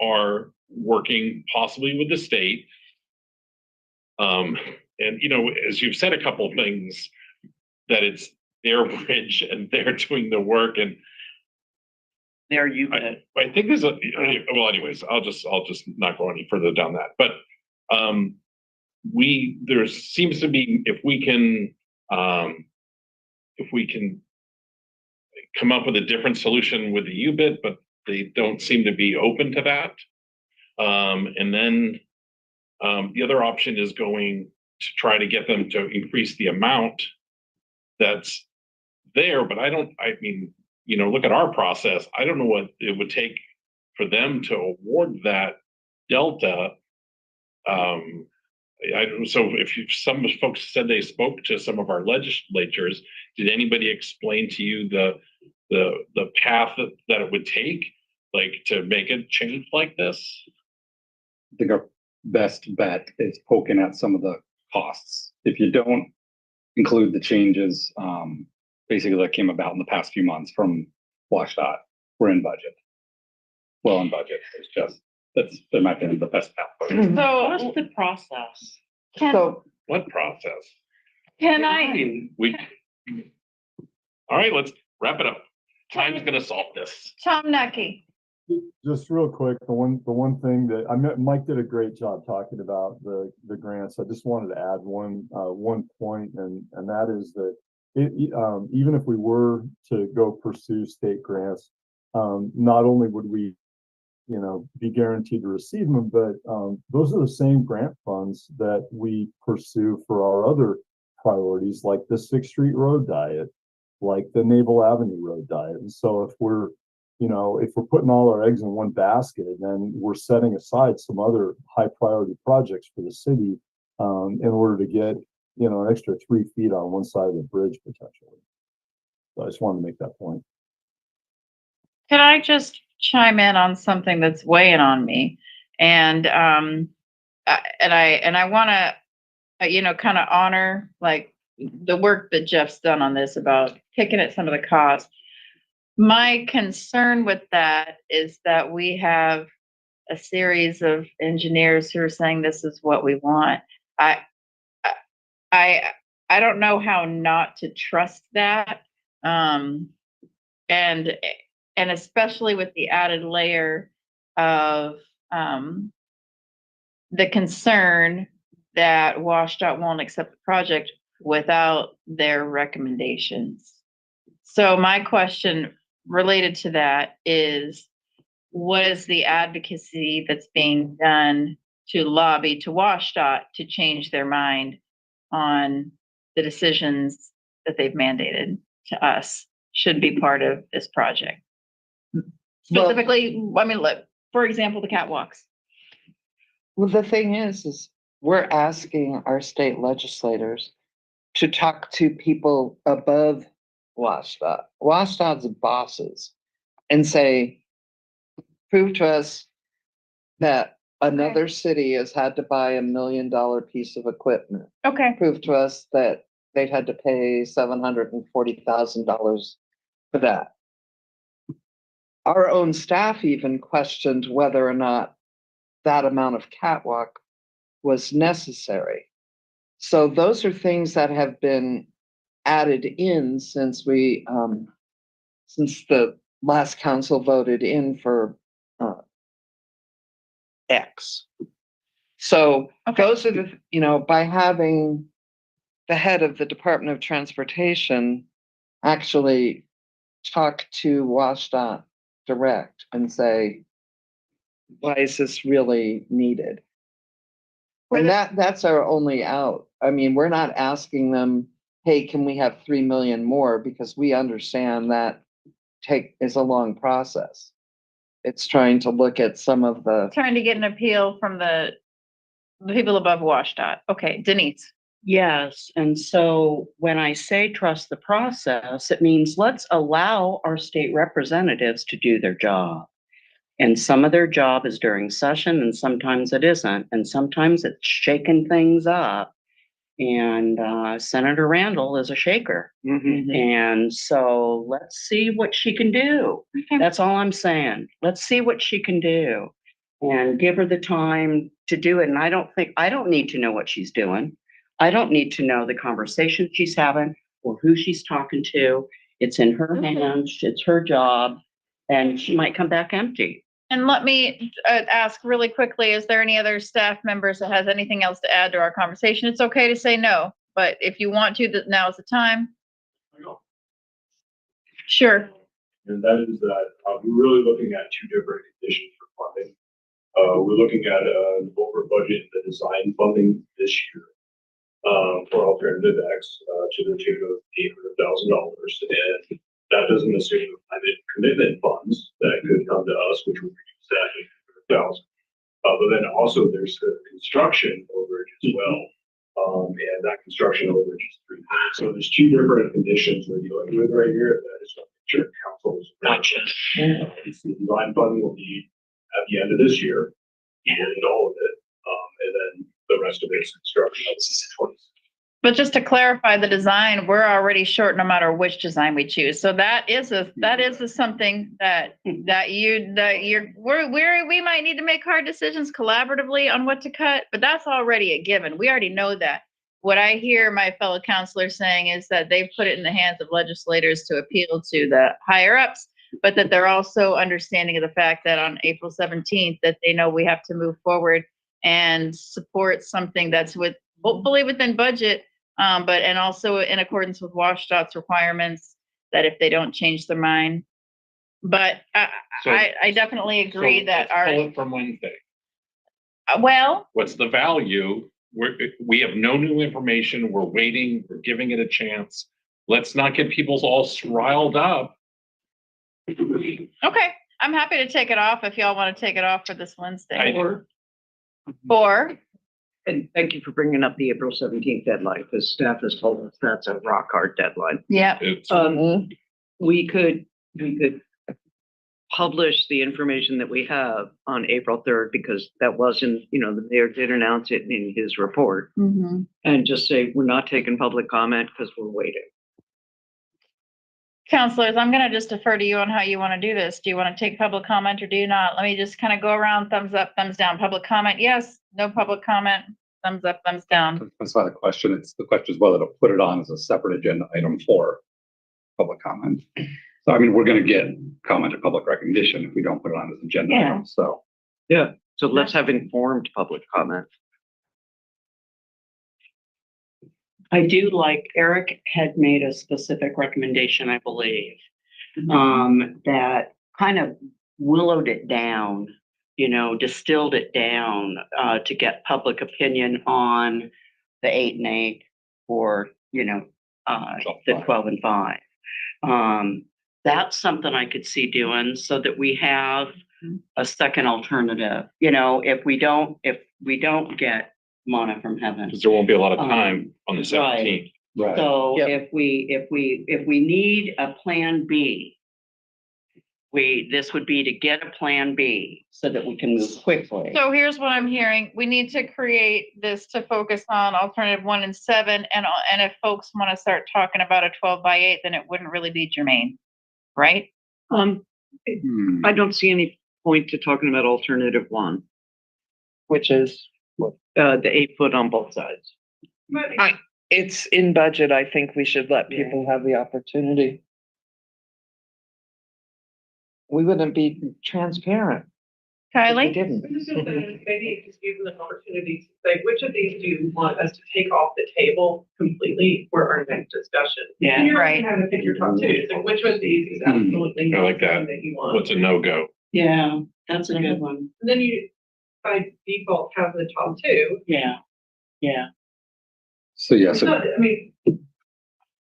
are working possibly with the state. And as you've said a couple of things, that it's their bridge and they're doing the work and There you go. I think there's well, anyways, I'll just not go any further down that. But there seems to be if we can come up with a different solution with the U-bit, but they don't seem to be open to that. And then the other option is going to try to get them to increase the amount that's there, but look at our process. I don't know what it would take for them to award that delta. So some folks said they spoke to some of our legislatures, did anybody explain to you the path that it would take, like to make a change like this? I think our best bet is poking at some of the costs. If you don't include the changes, basically that came about in the past few months from WashDOT, we're in budget. Well in budget. It's just that might be the best path. So What's the process? What process? Can I? All right, let's wrap it up. Time's gonna solve this. Tom Nucky. Just real quick, the one thing that Mike did a great job talking about the grants. I just wanted to add one point, and that is that even if we were to go pursue state grants, not only would we, be guaranteed to receive them, but those are the same grant funds that we pursue for our other priorities, like the 6th Street Road Diet, like the Naval Avenue Road Diet. And so if we're putting all our eggs in one basket, then we're setting aside some other high priority projects for the city in order to get, an extra 3 feet on one side of the bridge potentially. So I just wanted to make that point. Can I just chime in on something that's weighing on me? And I want to, kind of honor like the work that Jeff's done on this about picking at some of the costs. My concern with that is that we have a series of engineers who are saying this is what we want. I don't know how not to trust that. And especially with the added layer of the concern that WashDOT won't accept the project without their recommendations. So my question related to that is, what is the advocacy that's being done to lobby to WashDOT to change their mind on the decisions that they've mandated to us should be part of this project? Specifically, look, for example, the catwalks. Well, the thing is we're asking our state legislators to talk to people above WashDOT's bosses, and say, prove to us that another city has had to buy $1 million piece of equipment. Okay. Prove to us that they'd had to pay $740,000 for that. Our own staff even questioned whether or not that amount of catwalk was necessary. So those are things that have been added in since the last council voted in for X. So those are by having the head of the Department of Transportation actually talk to WashDOT direct and say, why is this really needed? And that's our only out. I mean, we're not asking them, hey, can we have 3 million more? Because we understand that is a long process. It's trying to look at some of the. Trying to get an appeal from the people above WashDOT. Okay, Denise. Yes, and so when I say trust the process, it means let's allow our state representatives to do their job. And some of their job is during session, and sometimes it isn't. And sometimes it's shaking things up. And Senator Randall is a shaker. Mm-hmm. And so let's see what she can do. That's all I'm saying. Let's see what she can do and give her the time to do it. And I don't need to know what she's doing. I don't need to know the conversation she's having or who she's talking to. It's in her hands. It's her job. And she might come back empty. And let me ask really quickly, is there any other staff members that has anything else to add to our conversation? It's okay to say no, but if you want to, now is the time. Sure. And that is that we're really looking at two different conditions for funding. We're looking at an over budget in the design funding this year for alternative X to the tune of $800,000. And that doesn't assume commitment funds that could come to us, which would reduce that $800,000. But then also there's the construction overage as well. And that construction overage is $3 million. So there's two different conditions we're dealing with right here. That is something sure council is. Gotcha. The design funding will be at the end of this year, and all of it. And then the rest of it is construction. But just to clarify the design, we're already short no matter which design we choose. So that is something that we might need to make hard decisions collaboratively on what to cut, but that's already a given. We already know that. What I hear my fellow counselors saying is that they've put it in the hands of legislators to appeal to the higher ups, but that they're also understanding of the fact that on April 17th, that they know we have to move forward and support something that's hopefully within budget, But, and also in accordance with WashDOT's requirements, that if they don't change their mind. But So- I definitely agree So that let's pull our, it from Wednesday. well, What's the value? We have no new information. We're waiting, we're giving it a chance. Let's not get people all riled up. okay, I'm happy to take it off if y'all want to take it off for this Wednesday. Or, Or, and thank you for bringing up the April 17th deadline, because staff has told us that's a rock hard deadline. yeah, It's, We could publish the information that we have on April 3rd, because that wasn't, the mayor did announce it in his report, mhm. and just say, we're not taking public comment because we're waiting. Counselors, I'm gonna just defer to you on how you want to do this. Do you want to take public comment or do you not? Let me just kind of go around, thumbs up, thumbs down. Public comment, yes. No public comment, thumbs up, thumbs down. That's not a question. The question is whether to put it on as a separate agenda item for public comment. So, I mean, we're gonna get comment or public recognition if we don't put it on as agenda Yeah. item, so. Yeah, so let's have informed public comment. I do like, Eric had made a specific recommendation, I believe, that kind of willowed it down, distilled it down, to get public opinion on the 8 and 8 or, the 12 and 5. That's something I could see doing so that we have a second alternative, if we don't get manna from heaven. because there won't be a lot of time on the Right. 17th. Right. So Yep. if we need a plan B, this would be to get a plan B so that we can move quickly. So here's what I'm hearing. We need to create this to focus on alternative 1 and 7. And if folks want to start talking about a 12 by 8, then it wouldn't really be germane, right? I don't see any point to talking about alternative 1, Which is, the 8 foot on both sides. it's in budget. I think we should let people have the opportunity. We wouldn't be transparent. if we Kylie? didn't. I'm just gonna say, maybe just give them an opportunity to say, which of these do you want us to take off the table completely for our next discussion? Yeah. And you're Right. gonna have to pick your top two, so which of these is absolutely I like not that. something that you want? What's a no-go? Yeah, that's a good one. And then you, by default, have the top two. Yeah, yeah. So, yeah, It's so not, I mean, you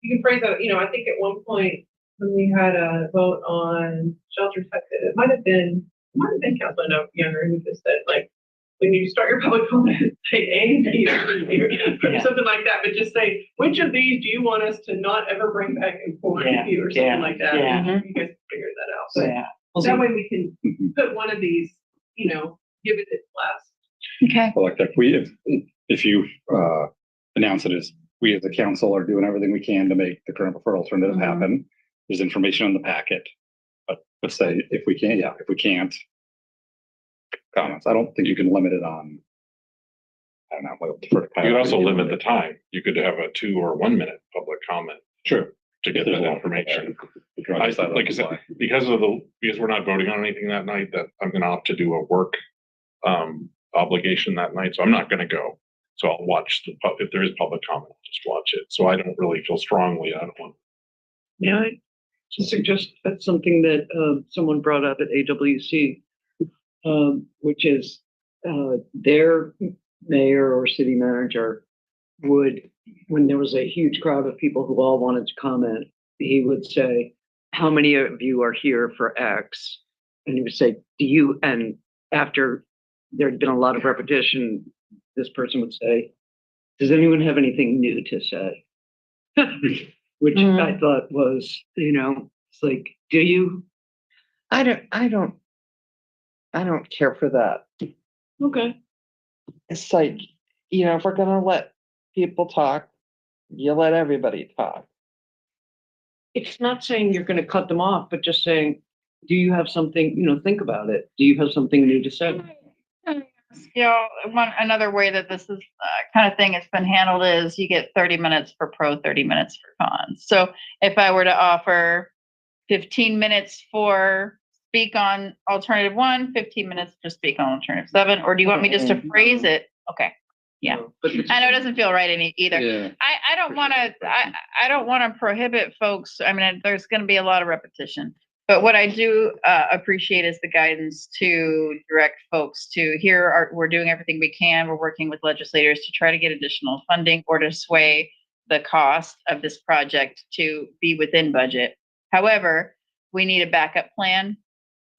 can phrase that, I think at one point, when we had a vote on shelter type, it might have been Councilor Younger who just said, like, when you start your public comment, say A and B or something like that, but just say, which of these do you want us to not ever bring back and forth with you or something like that? Yeah. You guys figure that out. But Yeah. that way we can put one of these, give it its last. Okay. like if you announce it as we as a council are doing everything we can to make the current preferred alternative happen, there's information on the packet. But let's say if we can't, comments. I don't think you can limit it on. I don't know. I'll defer to Kyle. You could also limit the time. You could have a 2 or 1 minute public comment. True. To get that information. Like I said, because we're not voting on anything that night, that I'm gonna opt to do a work obligation that night, so I'm not gonna go. So I'll watch if there is public comment, I'll just watch it. So I don't really feel strongly. I don't want. Yeah, I suggest that's something that someone brought up at AWC, which is their mayor or city manager would, when there was a huge crowd of people who all wanted to comment, he would say, how many of you are here for X? And he would say, and after there'd been a lot of repetition, this person would say, does anyone have anything new to say? Which I thought was, it's like, do you? I don't care for that. Okay. It's like, if we're gonna let people talk, you let everybody talk. It's not saying you're gonna cut them off, but just saying, do you have something, think about it. Do you have something new to say? Another way that this is kind of thing has been handled is you get 30 minutes for pro, 30 minutes for cons. So if I were to offer 15 minutes for speak on alternative 1, 15 minutes to speak on alternative 7, or do you want me just to phrase it? Okay. Yeah. But I know it doesn't feel right either. Yeah. I don't want to, I don't want to prohibit folks. I mean, there's going to be a lot of repetition. But what I do appreciate is the guidance to direct folks to we're doing everything we can. We're working with legislators to try to get additional funding or to sway the cost of this project to be within budget. However, we need a backup plan.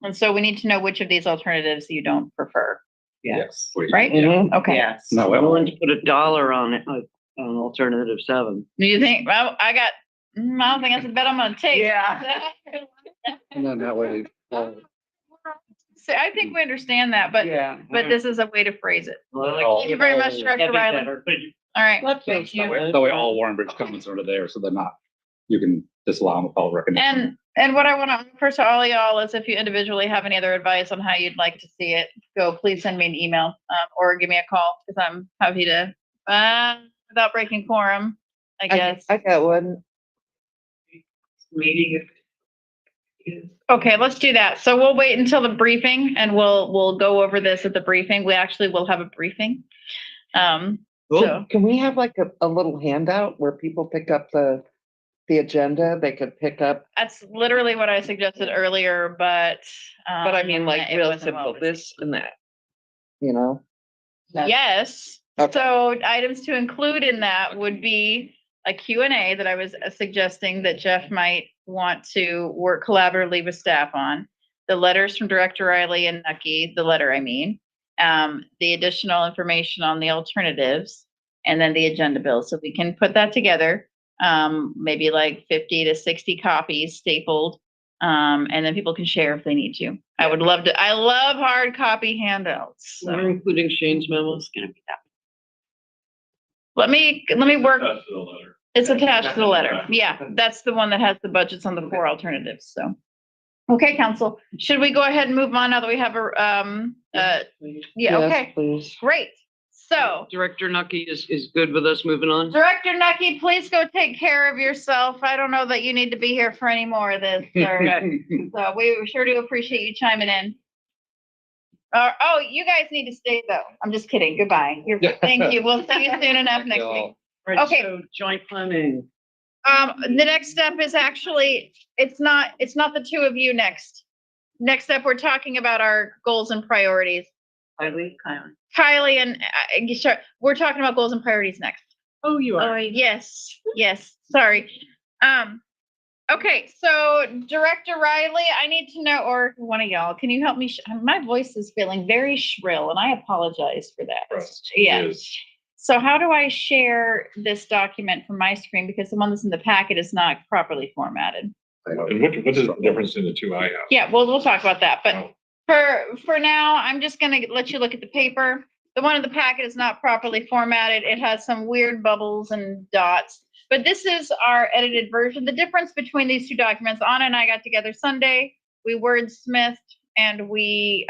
And so we need to know which of these alternatives you don't prefer. yes. Right? Mhm. Okay. Yes. No, I'm well, willing to put $1 on it, on alternative 7. Do you think, well, I don't think that's a bet I'm going to take. Yeah. And then that way, So I think we understand that, but Yeah. but this is a way to phrase it. Well, Thank you very much, Director Riley. Thank you. All right. that way all Warren Bridge comments are there, so they're not, you can disallow them without recognition. And what I want to offer to all y'all is if you individually have any other advice on how you'd like to see it go, please send me an email or give me a call because I'm happy to, without breaking quorum, I guess. I got one. Meeting. Okay, let's do that. So we'll wait until the briefing and we'll go over this at the briefing. We actually will have a briefing. So Can we have like a little handout where people pick up the agenda? They could pick up, that's literally what I suggested earlier, but I mean, like it real wasn't well simple, this and that, you know? Yes. Okay. So items to include in that would be a Q&A that I was suggesting that Jeff might want to work collaboratively with staff on. The letters from Director Riley and Nucky, the letter I mean, the additional information on the alternatives, and then the agenda bill. So we can put that together, maybe like 50 to 60 copies stapled, and then people can share if they need to. I love hard copy handouts. So. We're including Shane's memo. It's gonna be that. Let me work. Attached to the letter. It's attached to the letter. Yeah, that's the one that has the budgets on the 4 alternatives, so. Okay, council, should we go ahead and move on now that we have yeah, Yes, okay, please. great. So, Director Nucky is good with us moving on? Director Nucky, please go take care of yourself. I don't know that you need to be here for any more of this, sir. So we sure do appreciate you chiming in. Oh, you guys need to stay though. I'm just kidding. Goodbye. Thank you. We'll see you soon enough next week. Right, Okay. so joint planning. The next step is actually, it's not the two of you next. Next up, we're talking about our goals and priorities. Kylie. Kylie and we're talking about goals and priorities next. Oh, you are. Yes, sorry. Okay, so Director Riley, I need to know, or one of y'all, can you help me? My voice is feeling very shrill and I apologize for that. Yes. So how do I share this document from my screen? Because the one that's in the packet is not properly formatted. And what is the difference in the two I have? Yeah, we'll talk about that. But for now, I'm just gonna let you look at the paper. The one in the packet is not properly formatted. It has some weird bubbles and dots. But this is our edited version. The difference between these two documents, Anna and I got together Sunday. We wordsmithed and we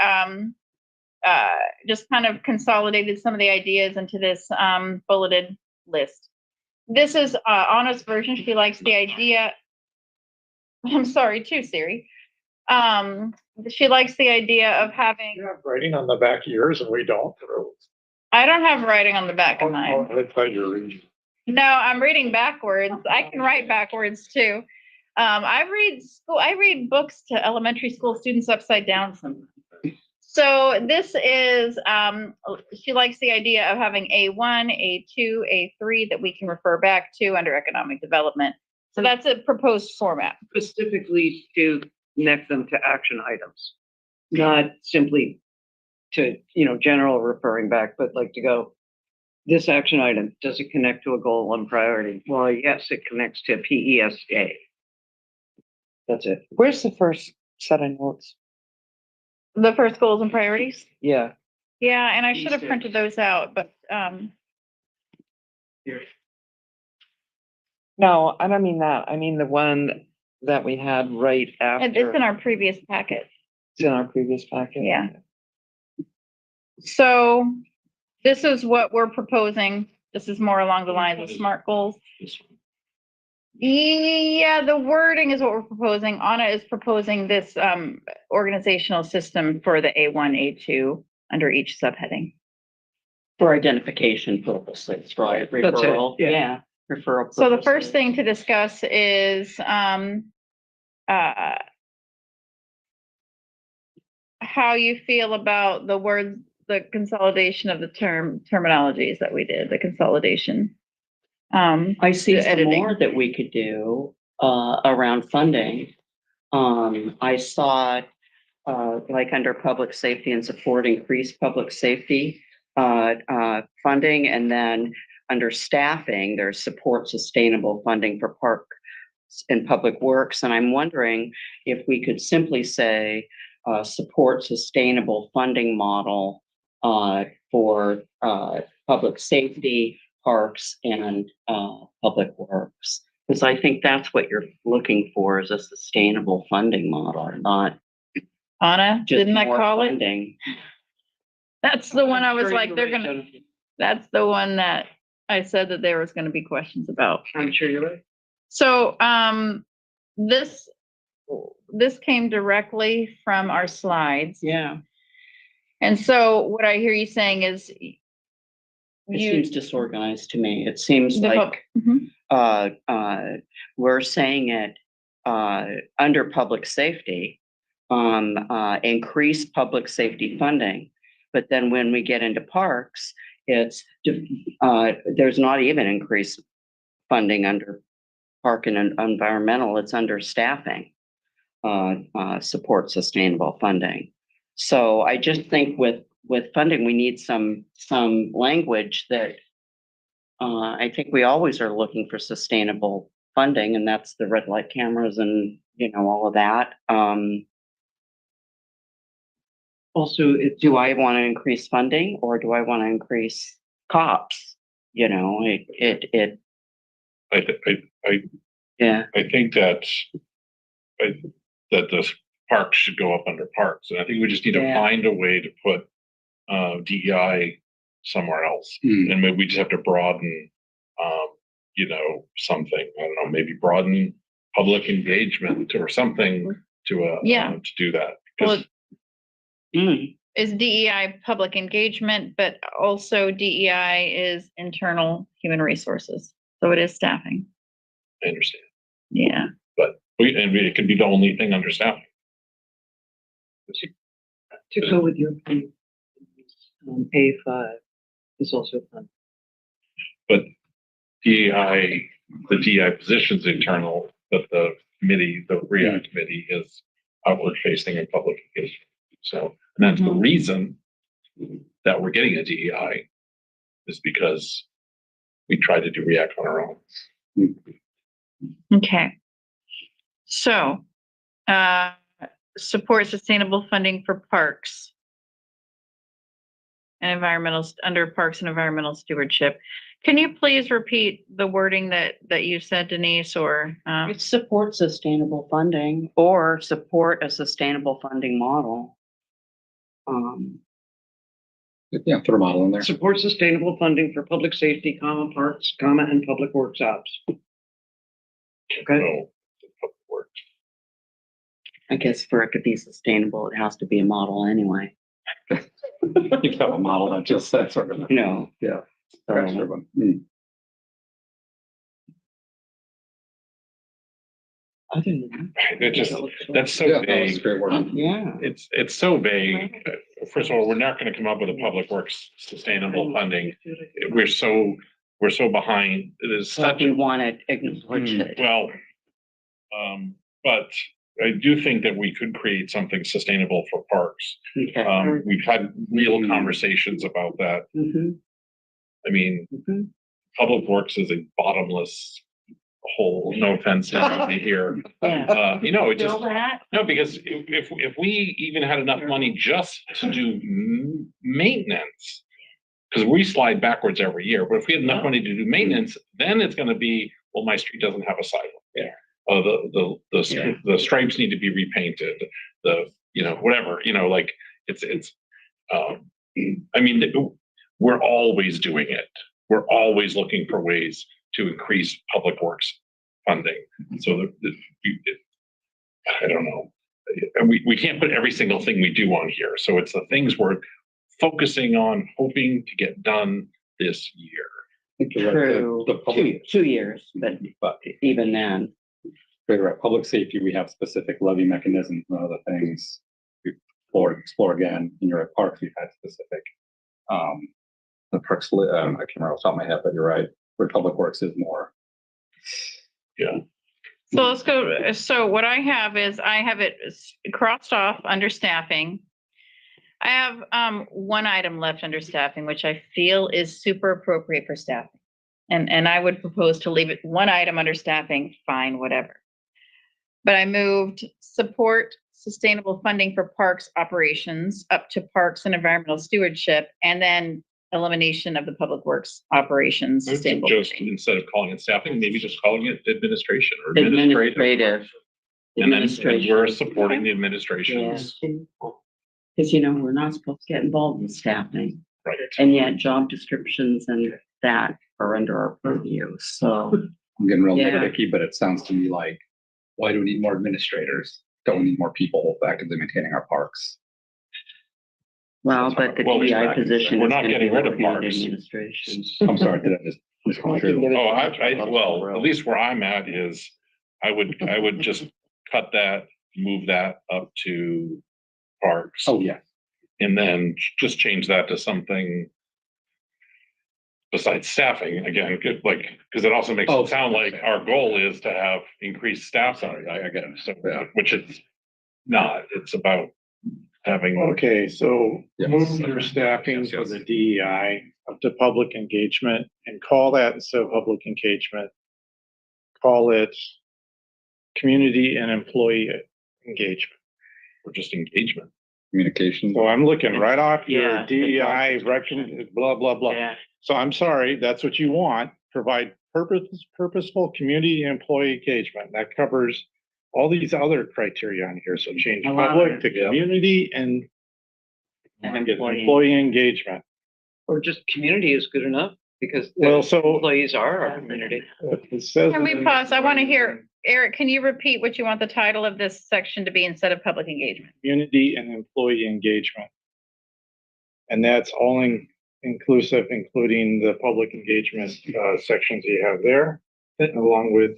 just kind of consolidated some of the ideas into this bulleted list. This is Anna's version. She likes the idea. I'm sorry too, Siri. She likes the idea of having. You have writing on the back of yours and we don't. I don't have writing on the back of mine. I thought you were reading. No, I'm reading backwards. I can write backwards too. I read books to elementary school students upside down sometimes. So this is, she likes the idea of having A1, A2, A3 that we can refer back to under economic development. So that's a proposed format. Specifically to connect them to action items, not simply to, general referring back, but like to go, this action item, does it connect to a goal and priority? Well, yes, it connects to PESA. That's it. Where's the first set of notes? The first goals and priorities? Yeah. Yeah, and I should have printed those out, but Here. No, I don't mean that. I mean the one that we had right after. it's in our previous packet. It's in our previous packet. Yeah. So this is what we're proposing. This is more along the lines of SMART goals. Yeah, the wording is what we're proposing. Anna is proposing this organizational system for the A1, A2 under each subheading. For identification purposes, right? That's it, Referral, yeah. yeah, referral. So the purposes. first thing to discuss is, how you feel about the words, the consolidation of the terminologies that we did, the consolidation. I see the some editing. more that we could do, around funding. I saw, like under public safety and support, increased public safety, funding, and then under staffing, there's support sustainable funding for parks and public works. And I'm wondering if we could simply say, support sustainable funding model, for, public safety, parks, and, public works. Because I think that's what you're looking for, is a sustainable funding model, not Anna, just didn't I more call it? funding. That's the one I was Sure, like, you're they're right, gonna, Jennifer. that's the one that I said that there was gonna be questions about. I'm sure you're right. So, this came directly from our slides. Yeah, And so what I hear you saying is it you, seems disorganized to me. It seems the pub- like, Mhm. we're saying it, under public safety, increase public safety funding. But then when we get into parks, it's, there's not even increased funding under park and environmental, it's under staffing, support sustainable funding. So I just think with funding, we need some language that, I think we always are looking for sustainable funding, and that's the red light cameras and, all of that. Also, do I want to increase funding, or do I want to increase cops? It, yeah. I think that, that the parks should go up under parks, and I think we just need to Yeah. find a way to put, DEI somewhere else. Hmm. And maybe we just have to broaden, something, I don't know, maybe broaden public engagement or something to, Yeah. to do that. Well, Because is DEI public engagement, but also DEI is internal human resources. So it is staffing. I understand, Yeah. but it could be the only thing under staffing. To go with your point, A5 is also fun. But DEI, the DEI position's internal, but the committee, the REI committee is outward facing and public engagement. So, and that's the reason that we're getting a DEI is because we try to do React on our own. Okay. So, support sustainable funding for parks and environmental, under parks and environmental stewardship. Can you please repeat the wording that you said, Denise, or? It's support sustainable funding or support a sustainable funding model. Yeah, throw a model in there. Support sustainable funding for public safety, parks, and public works ops. Okay. So, public works. I guess for it to be sustainable, it has to be a model anyway. You have a model that just said sort of. No. Yeah. So, Extra one. Hmm. other than It just, that's so Yeah, that was vague. a great word. yeah. It's so vague. First of all, we're not gonna come up with a public works sustainable funding. We're so behind. It is So such, we want to acknowledge it. well, but I do think that we could create something sustainable for parks. Okay. We've had real conversations about that. Mhm. I mean, Mhm. public works is a bottomless hole, no offense to anybody here. Yeah. It Feel just, that? no, because if we even had enough money just to do maintenance, because we slide backwards every year, but if we had enough money to do maintenance, then it's gonna be, well, my street doesn't have a sidewalk there. The stripes need to be repainted, whatever, like, I mean, we're always doing it. We're always looking for ways to increase public works funding. So I don't know. We can't put every single thing we do on here. So it's the things we're focusing on hoping to get done this year. I think you're right. True, The public, 2 years, but even then, you're right. Public safety, we have specific levy mechanisms and other things. We explore again. In your parks, we've had specific, the parks, I can't remember off the top of my head, but you're right. Where public works is more. Yeah. So let's go. So what I have is I have it crossed off under staffing. I have one item left under staffing, which I feel is super appropriate for staffing. And I would propose to leave it one item under staffing, fine, whatever. But I moved support sustainable funding for parks operations up to parks and environmental stewardship, and then elimination of the public works operations. I would Sustainable just, funding. instead of calling it staffing, maybe just calling it administration or administrative. administrative. And then we're Administration. supporting the administrations. Because, you know, we're not supposed to get involved in staffing, Right. and yet job descriptions and that are under our purview, so. I'm getting real Yeah. nitpicky, but it sounds to me like, why do we need more administrators? Don't we need more people actively maintaining our parks? Well, but the Well, DEI position. we're is not gonna getting be rid of looking at parks. Administration. I'm sorry, did I just misconstrue? Oh, well, at least where I'm at is, I would just cut that, move that up to parks. Oh, yeah. And then just change that to something besides staffing, again, like, because it also makes Oh, it sound like our goal is to have increased staff. Sorry, I get it. So, Yeah. which it's not, it's about having. Okay, so Yes. move your staffing for the DEI up to public engagement and call that, instead of public engagement, call it community and employee engagement. Or just engagement. Communication. So I'm looking right off Yeah, your the DEI, job blah, blah, blah. Yeah, So I'm sorry, that's what you want. Provide purposeful community and employee engagement. That covers all these other criteria on here. So change I love public it. to community and and get employee. employee engagement. Or just community is good enough, because Well, the so employees are our community. it says. Can we pause? I want to hear, Eric, can you repeat what you want the title of this section to be instead of public engagement? Community and employee engagement. And that's all inclusive, including the public engagement sections you have there, along with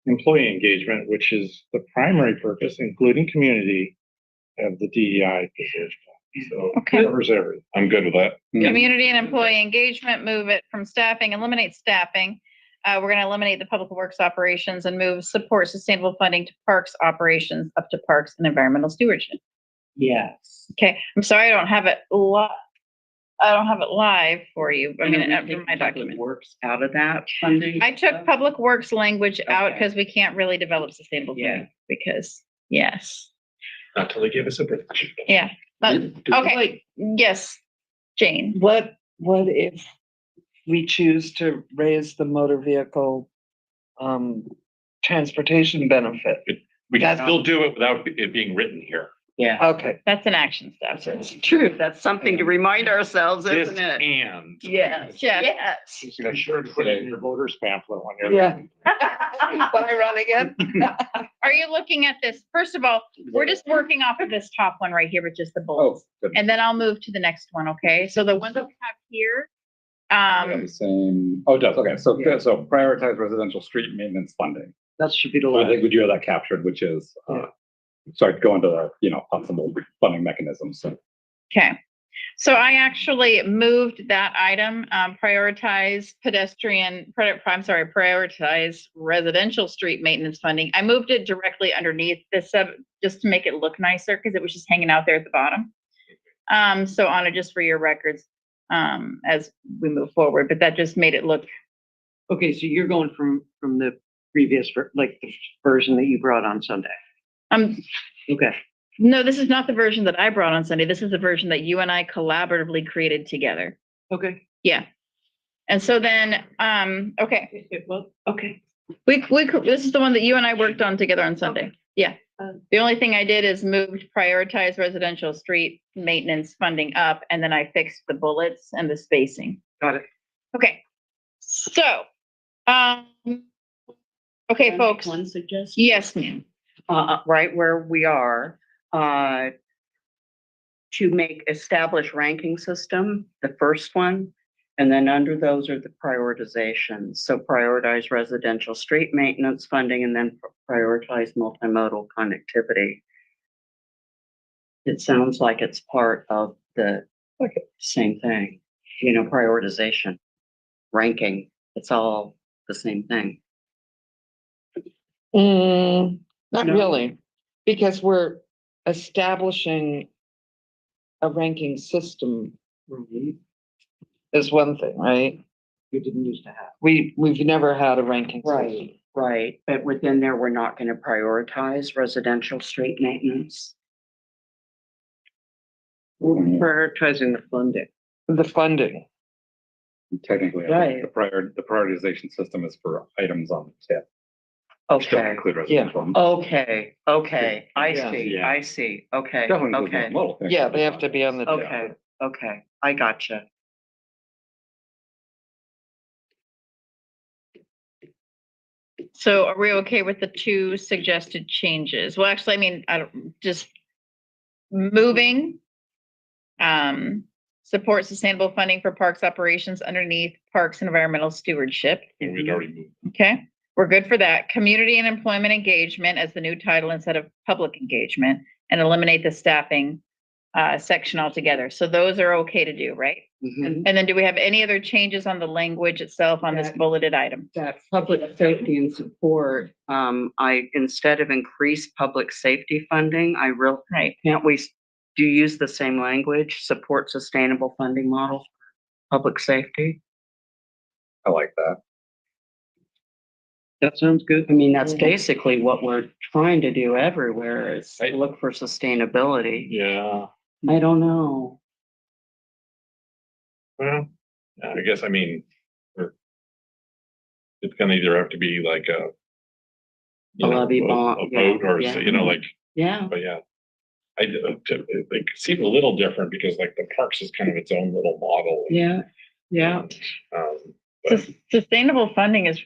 employee engagement, which is the primary purpose, including community, of the DEI position. So Okay. it covers everything. I'm good with that. Community and employee engagement, move it from staffing, eliminate staffing. We're going to eliminate the public works operations and move support sustainable funding to parks operations up to parks and environmental stewardship. Yes. Okay, I'm sorry, I don't have it I don't have it live for you. I mean, And after we my take public document. Works out of that funding. I took public works language out Okay. because we can't really develop sustainable Yeah. funding because, yes, Not till they give us a break. yeah. But, okay, yes, Jane. What if we choose to raise the motor vehicle, transportation benefit? We can still do it without it being written here. Yeah, Okay, That's an action step. it's true. That's something to remind ourselves, This isn't it? and. Yes, Yes. yes. You should sure put it in your voters pamphlet when you're. yeah. When I run again? Are you looking at this? First of all, we're just working off of this top one right here with just the Oh, bullets. good. And then I'll move to the next one, okay? So the one that we have here, Yeah, the same. Oh, it does. Okay. So, Yeah. so prioritize residential street maintenance funding. That should be the So I last. think we do have that captured, which is, sorry, go into the, possible funding mechanisms. So okay. So I actually moved that item, prioritize prioritize residential street maintenance funding. I moved it directly underneath this, just to make it look nicer, because it was just hanging out there at the bottom. So Anna, just for your records, as we move forward, but that just made it look, Okay, so you're going from the previous, like the version that you brought on Sunday. Okay. no, this is not the version that I brought on Sunday. This is the version that you and I collaboratively created together. Okay. Yeah. And so then, okay, Well, okay. this is the one that you and I worked on together on Sunday. Yeah. The only thing I did is moved prioritize residential street maintenance funding up, and then I fixed the bullets and the spacing. Got it. Okay. So, okay, folks. One suggestion. Yes, ma'am. Right where we are, to establish ranking system, the first one. And then under those are the prioritizations. So prioritize residential street maintenance funding and then prioritize multimodal connectivity. It sounds like it's part of the same thing, prioritization, ranking. It's all the same thing. Not No. really, because we're establishing a ranking system is one thing, right? We didn't used to have. We've never had a ranking system. Right. But within there, we're not going to prioritize residential street maintenance. We're Prioritizing the funding. The funding. Technically, I think the prioritization system is for items on the tip. which don't Okay. include residential. Okay. I Yeah. see. Yeah. I see. Okay. Definitely includes Okay. multiple things. Yeah, they have to be on the tip. Okay. Okay. I gotcha. So are we okay with the two suggested changes? Well, actually, I mean, I don't, just moving, support sustainable funding for parks operations underneath parks and environmental stewardship. And we'd already moved. Okay, we're good for that. Community and employment engagement as the new title instead of public engagement, and eliminate the staffing section altogether. So those are okay to do, right? Mhm. And then do we have any other changes on the language itself on this bulleted item? That public safety and support, I, instead of increase public safety funding, can't we do use the same language, support sustainable funding model, public safety? I like that. That sounds good. I mean, that's basically what we're trying to do everywhere is look for sustainability. Yeah. I don't know. Well, I guess, I mean, it's gonna either have to be like a levy bond, a vote or, yeah. like, Yeah. but yeah. They seem a little different because like the parks is kind of its own little model. Yeah. Yeah. Sustainable funding is,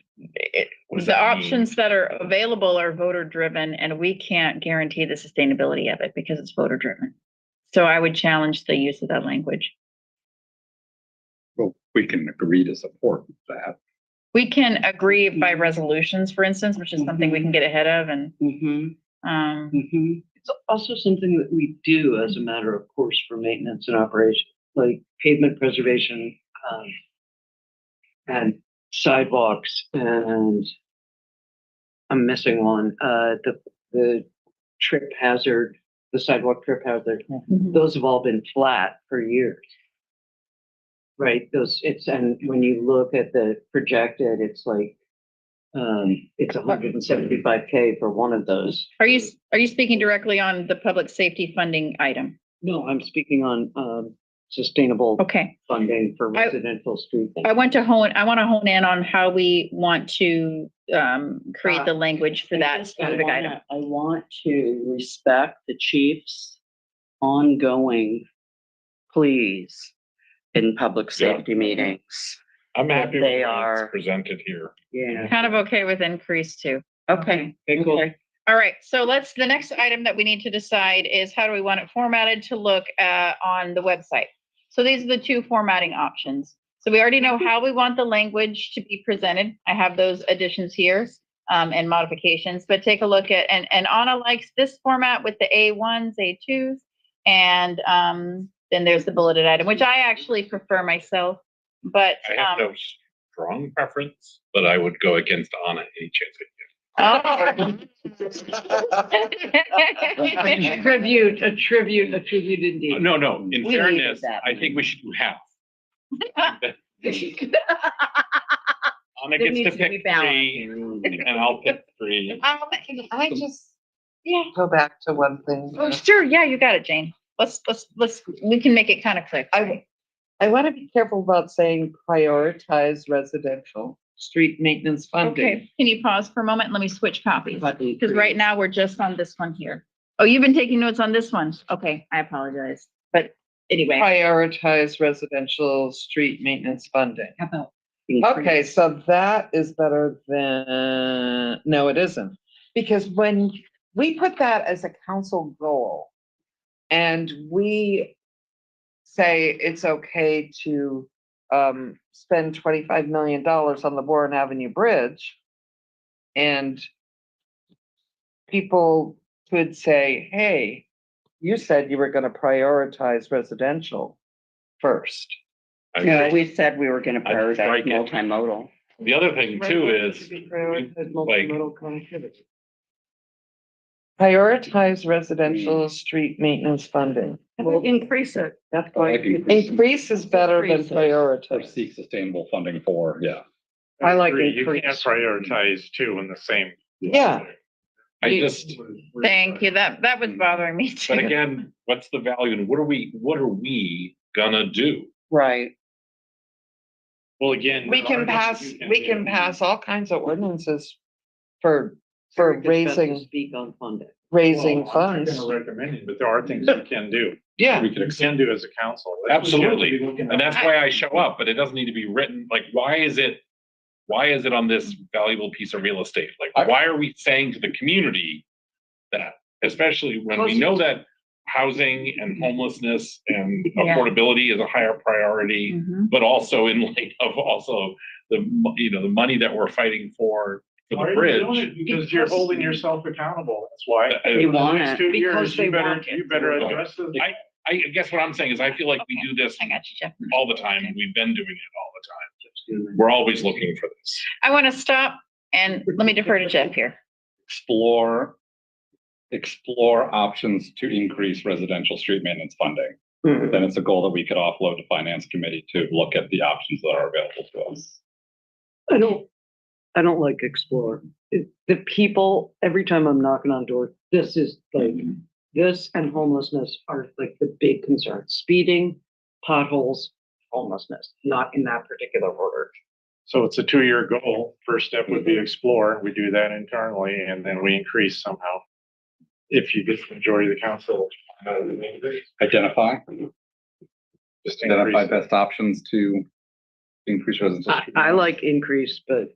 What does the that mean? options that are available are voter driven, and we can't guarantee the sustainability of it because it's voter driven. So I would challenge the use of that language. Well, we can agree to support that. We can agree by resolutions, for instance, which is something we can get ahead of and, It's also something that we do as a matter of course for maintenance and operation, like pavement preservation, and sidewalks, and I'm missing one, the trip hazard, the sidewalk trip hazard, those have all been flat for years. Right, and when you look at the projected, it's like, it's 175K for one of those. are you speaking directly on the public safety funding item? No, I'm speaking on, sustainable funding for residential street. I want to hone in on how we want to create the language for that specific item. I want to respect the chief's ongoing pleas in public safety meetings. I'm happy with They how are- it's presented here. Yeah. Kind of okay with increase too. Okay. Okay. All right, so the next item that we need to decide is how do we want it formatted to look on the website? So these are the two formatting options. So we already know how we want the language to be presented. I have those additions here and modifications, but take a look at, and Anna likes this format with the A1s, A2s, and then there's the bulleted item, which I actually prefer myself, but. I have no strong preference, but I would go against Anna any chance I Oh. A tribute indeed. get. No, in We fairness, needed that. I think we should do half. Anna It gets to needs to be pick three, and I'll pick three. I just go back to one thing. Oh, sure, yeah, you got it, Jane. Let's, we can make it kind of quick. I want to be careful about saying prioritize residential street maintenance funding. Okay, can you pause for a moment? Let me switch copies, because right now we're just on this one here. Oh, you've been taking notes on this one? Okay, I apologize, but anyway. Prioritize residential street maintenance funding. How about? Okay, so that is better than, no, it isn't. Because when we put that as a council goal and we say it's okay to spend $25 million on the Warren Avenue Bridge. And people could say, hey, you said you were gonna prioritize residential first. No, we said we were gonna I'd prioritize strike it. multimodal. The other thing too is, Prioritize like- multimodal connectivity. Prioritize residential street maintenance funding. We'll increase it. That's I like increase. Increase is better than Increase it. Or prioritize. seek sustainable funding for, yeah. I like You can't increase. prioritize two in the same. Yeah. I just, Thank you. That was bothering me too. but again, what's the value and what are we gonna do? Right. Well, again. We there are can pass, things you we do. can pass all kinds of ordinances for Eric is best to raising Speak on funding. Well, I'm funds. not gonna recommend it, but there are things you can do. Yeah. We could You can do as a council. Absolutely. And that's why I show up, but it doesn't need to be written, like, why is it on this valuable piece of real estate? Like, why are we saying to the community that, especially when we know that housing and homelessness and Yeah. affordability is a higher priority, Mhm. but also in light of also the money that we're fighting for Why the are you doing bridge. it? Because you're holding yourself accountable. That's why. They For the want next it. 2 Because years, they you better, want it. you better address it. I guess what I'm saying is I feel like we do this I got you, Jeff. all the time and we've been doing it all the time. We're always looking for this. I want to stop and let me defer to Jeff here. Explore options to increase residential street maintenance funding. Then it's a goal that we could offload to finance committee to look at the options that are available to us. I don't like explore. The people, every time I'm knocking on doors, this is like, this and homelessness are like the big concerns. Speeding, potholes, homelessness, not in that particular order. So it's a 2-year goal. First step would be explore. We do that internally and then we increase somehow. If you get the majority of the council. Identify Just identify increase. best options to increase residential. street I maintenance. like increase, but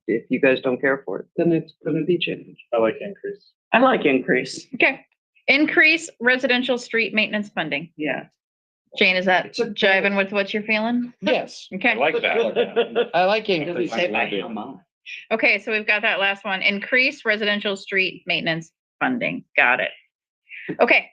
if you guys don't care for it, then it's gonna be changed. I like increase. I like increase. Okay. Increase residential street maintenance funding. Yeah. Jane, is that jiving with what you're feeling? Yes, I Okay. like that. I like Does it increase. say by how much? Okay, so we've got that last one. Increase residential street maintenance funding. Got it. Okay.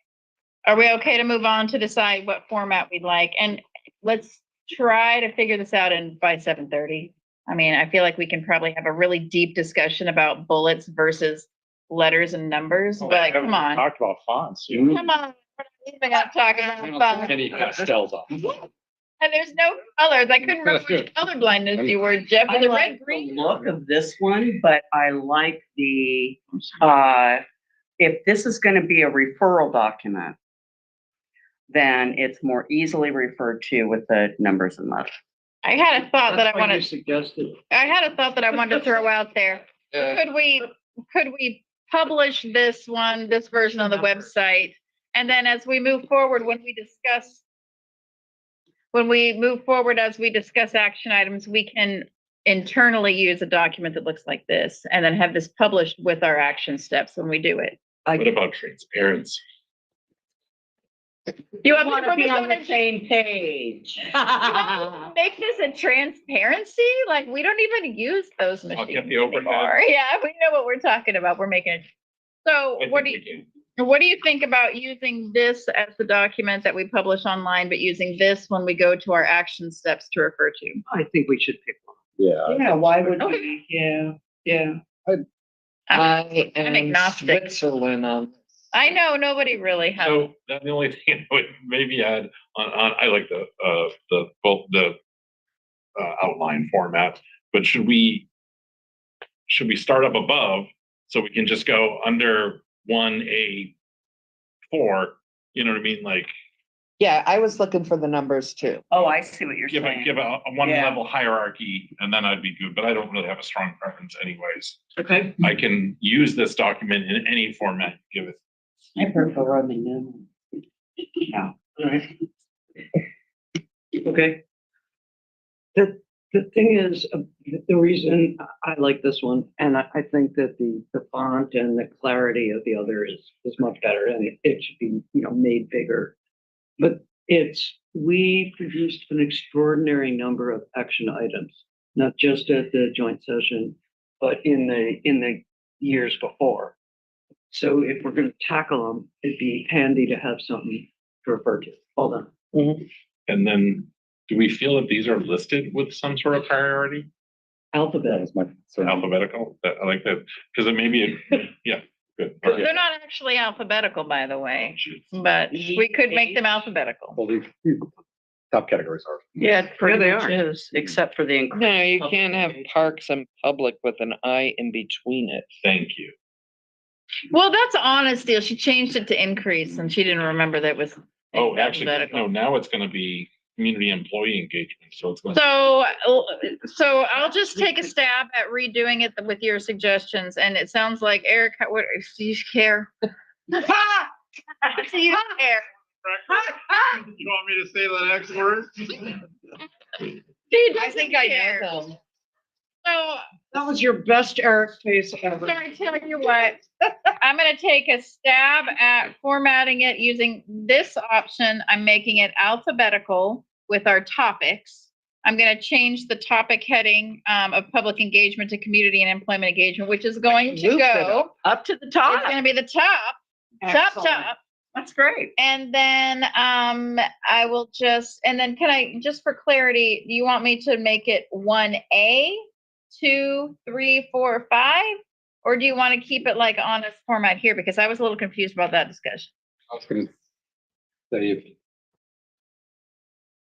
Are we okay to move on to decide what format we'd like? And let's try to figure this out by 7:30. I mean, I feel like we can probably have a really deep discussion about bullets versus letters and numbers, but come on. Talked about fonts. Come on. We're not even gonna talk about fun. Any pastels on. And there's no colors. I couldn't remember which color blindness you were, Jeff. I Was it like red, the green? look of this one, but I like the, if this is gonna be a referral document, then it's more easily referred to with the numbers and letters. I had a thought that I That's why you wanted, suggested. I had a thought that I wanted to throw out there. Could we publish this version on the website? And then as we move forward, as we discuss action items, we can internally use a document that looks like this and then have this published with our action steps when we do it. What about transparency? You want me Wanna to be focus on on the it? same page. Make this a transparency? Like, we don't even use those I'll machines get the overhead. anymore. Yeah, we know what we're talking about. We're making it. So I what think do you? we can. What do you think about using this as the document that we publish online, but using this when we go to our action steps to refer to? I think we should pick one. Yeah. Yeah, why would Okay. we? Yeah. I am agnostic. Switzerland on this. I know nobody really has. So then the only thing I would maybe add I like the outline format, but should we start up above so we can just go under 1A4, you know what I mean? Like Yeah, I was looking for the numbers too. Oh, I see what you're give saying. a one Yeah. level hierarchy and then I'd be good, but I don't really have a strong preference anyways. Okay. I can use this document in any format, give it. I prefer on the new. Yeah. All right. Okay. The thing is, the reason I like this one, and I think that the font and the clarity of the other is much better, and it should be, made bigger. But we produced an extraordinary number of action items, not just at the joint session, but in the years before. So if we're gonna tackle them, it'd be handy to have something to refer to. Hold on. And then, do we feel that these are listed with some sort of priority? Alphabet. Alphabetical? I like that, because it may be, yeah, good. Okay. They're not actually alphabetical, by the way, but we could make them alphabetical. Well, these top categories are. Yeah, it pretty they much are. is, except for the. No, you can't have parks and public with an I in between it. Thank you. Well, that's honest deal. She changed it to increase and she didn't remember that was Oh, actually, alphabetical. no, now it's gonna be community employee engagement, so it's going. So I'll just take a stab at redoing it with your suggestions, and it sounds like Eric, what, do you care? Do you care? You want me to say the next word? I think I know them. So, That was your best Eric face ever. sorry, tell you what, I'm gonna take a stab at formatting it using this option. I'm making it alphabetical with our topics. I'm gonna change the topic heading of public engagement to community and employment engagement, which is going to Loop it go Up to the It's top. gonna be the top. Excellent. That's great. And then I will just, and then can I, just for clarity, do you want me to make it 1A, 2, 3, 4, 5? Or do you want to keep it like on this format here? Because I was a little confused about that discussion. I was gonna say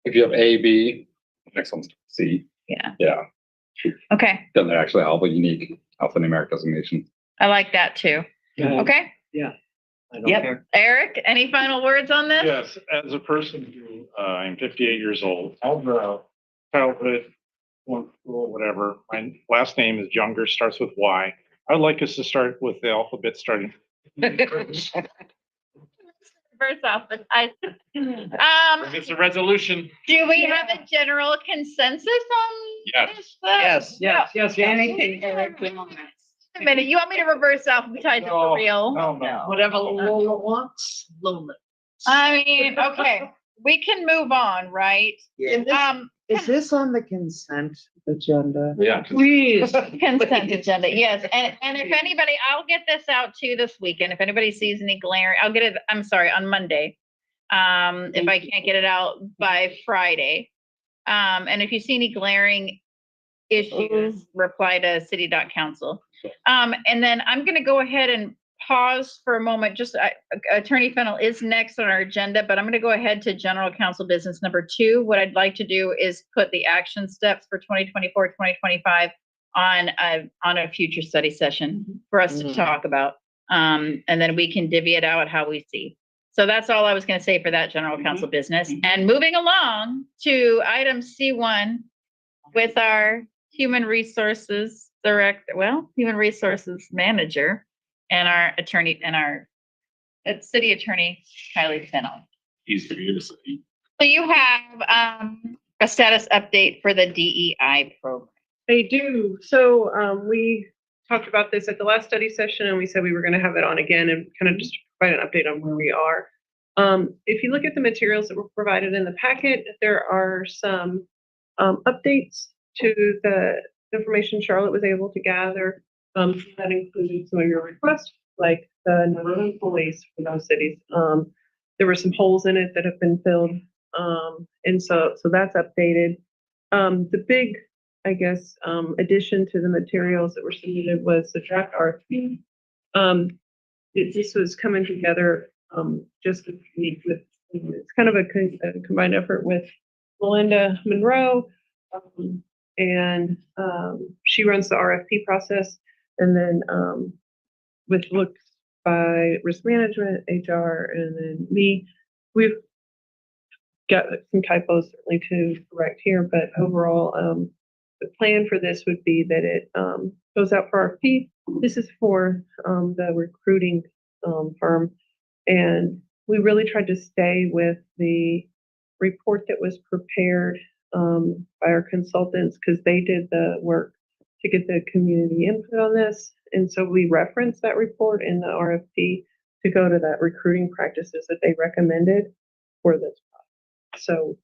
if you have A, B, the next one's C. Yeah. Yeah, Okay, then they're actually all the unique alphanumeric designations. I like that too. Okay, Yeah. I don't Yep. care. Eric, any final words on this? Yes, as a person who, I'm 58 years old, all the childhood, one school, whatever, my last name is Younger, starts with Y. I'd like us to start with the alphabet starting. First off, It's a resolution. do we have a general consensus on Yes. this? Yes. Anything Eric Wait a minute, you want me to reverse alphabetize it for real? No. Whatever Lola wants, Lola. I mean, okay, we can move on, right? Is this on the consent agenda? Yeah. Please. Consent agenda, yes, and if anybody, I'll get this out too this weekend, if anybody sees any glaring, I'll get it, I'm sorry, on Monday. If I can't get it out by Friday. And if you see any glaring issues, reply to city.council. And then I'm gonna go ahead and pause for a moment, just, Attorney Fennel is next on our agenda, but I'm gonna go ahead to general council business number 2. What I'd like to do is put the action steps for 2024, 2025 on a future study session for us to talk about. And then we can divvy it out how we see. So that's all I was gonna say for that general council business. And moving along to item C1 with our human resources human resources manager and our attorney and our city attorney, Kylie Fennel. Easy for you to say. So you have a status update for the DEI program. They do. So we talked about this at the last study session and we said we were going to have it on again and kind of just provide an update on where we are. If you look at the materials that were provided in the packet, there are some updates to the information Charlotte was able to gather. That included some of your requests, like the number of employees for those cities. There were some holes in it that have been filled. And so that's updated. The big, I guess, addition to the materials that were submitted was the draft RFP. This was coming together just with, it's kind of a combined effort with Melinda Monroe. And she runs the RFP process. And then with looks by risk management, HR, and then me, we've got some typos certainly to correct here, but overall, the plan for this would be that it goes out for RFP. This is for the recruiting firm. And we really tried to stay with the report that was prepared by our consultants because they did the work to get the community input on this. And so we referenced that report in the RFP to go to that recruiting practices that they recommended for this. So,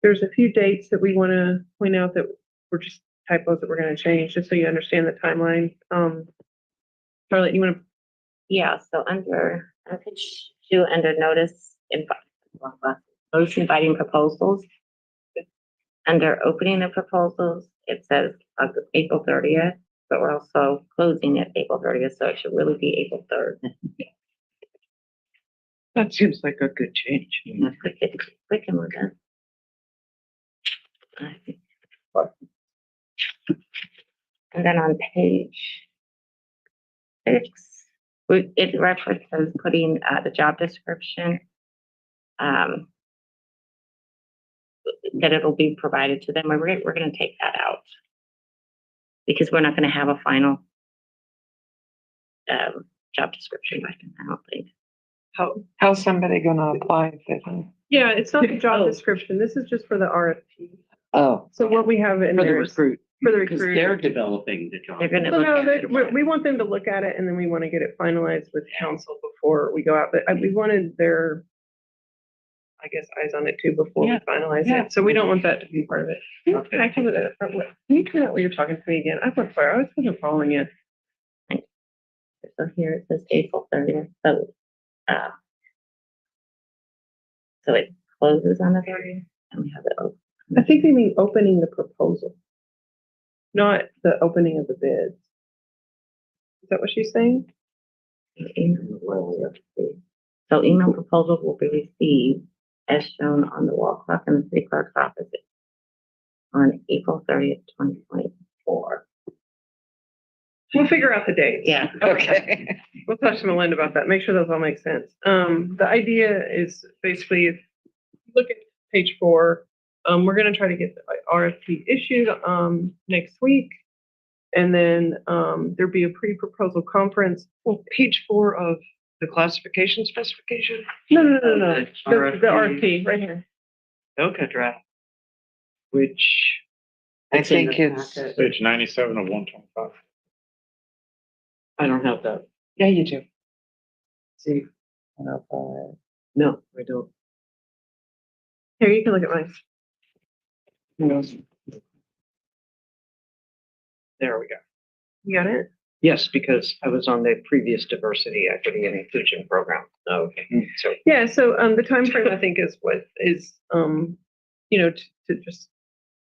there's a few dates that we want to point out that were just typos that we're going to change, just so you understand the timeline. Charlotte, you want to? Yeah, so under, I could do under notice, notice inviting proposals. Under opening of proposals, it says April 30th, but we're also closing it April 30th, so it should really be April 3rd. That seems like a good change. Quick and we're done. And then on page 6, it references putting the job description, that it'll be provided to them. We're going to take that out because we're not going to have a final job description by then, I don't think. How's somebody gonna apply if they don't? Yeah, it's not the job description. This is just for the RFP. Oh, So what we have in For the there is recruit. for the Because they're recruiter. developing the job. They're going to So look no, at it. we want them to look at it and then we want to get it finalized with council before we go out. But we wanted their, I guess, eyes on it too before we finalize it. So we don't want that to be part of it. Can I come to that? Can you turn out when you're talking to me again? I wasn't following you. So here it says April 30th. So it closes on the 30th and we have it open. I think they mean opening the proposal, not the opening of the bids. Is that what she's saying? So email proposal will be received as shown on the wall clock in the city clerk's office on April 30th, 2024. We'll figure out the dates. Yeah. okay. We'll talk to Melinda about that. Make sure those all make sense. The idea is basically, if you look at page 4, we're going to try to get the RFP issued next week. And then there'll be a pre-proposal conference. Well, page 4 of the classification specification. No. The The RFP right here. Okay, draft. Which. I think it's, Page 97 of 125. I don't have that. yeah, you do. See, no, I don't. Here, you can look at mine. There we go. You got it? Yes, because I was on the previous diversity, equity, and inclusion program. Okay, so. Yeah, so the time frame I think is what is to just,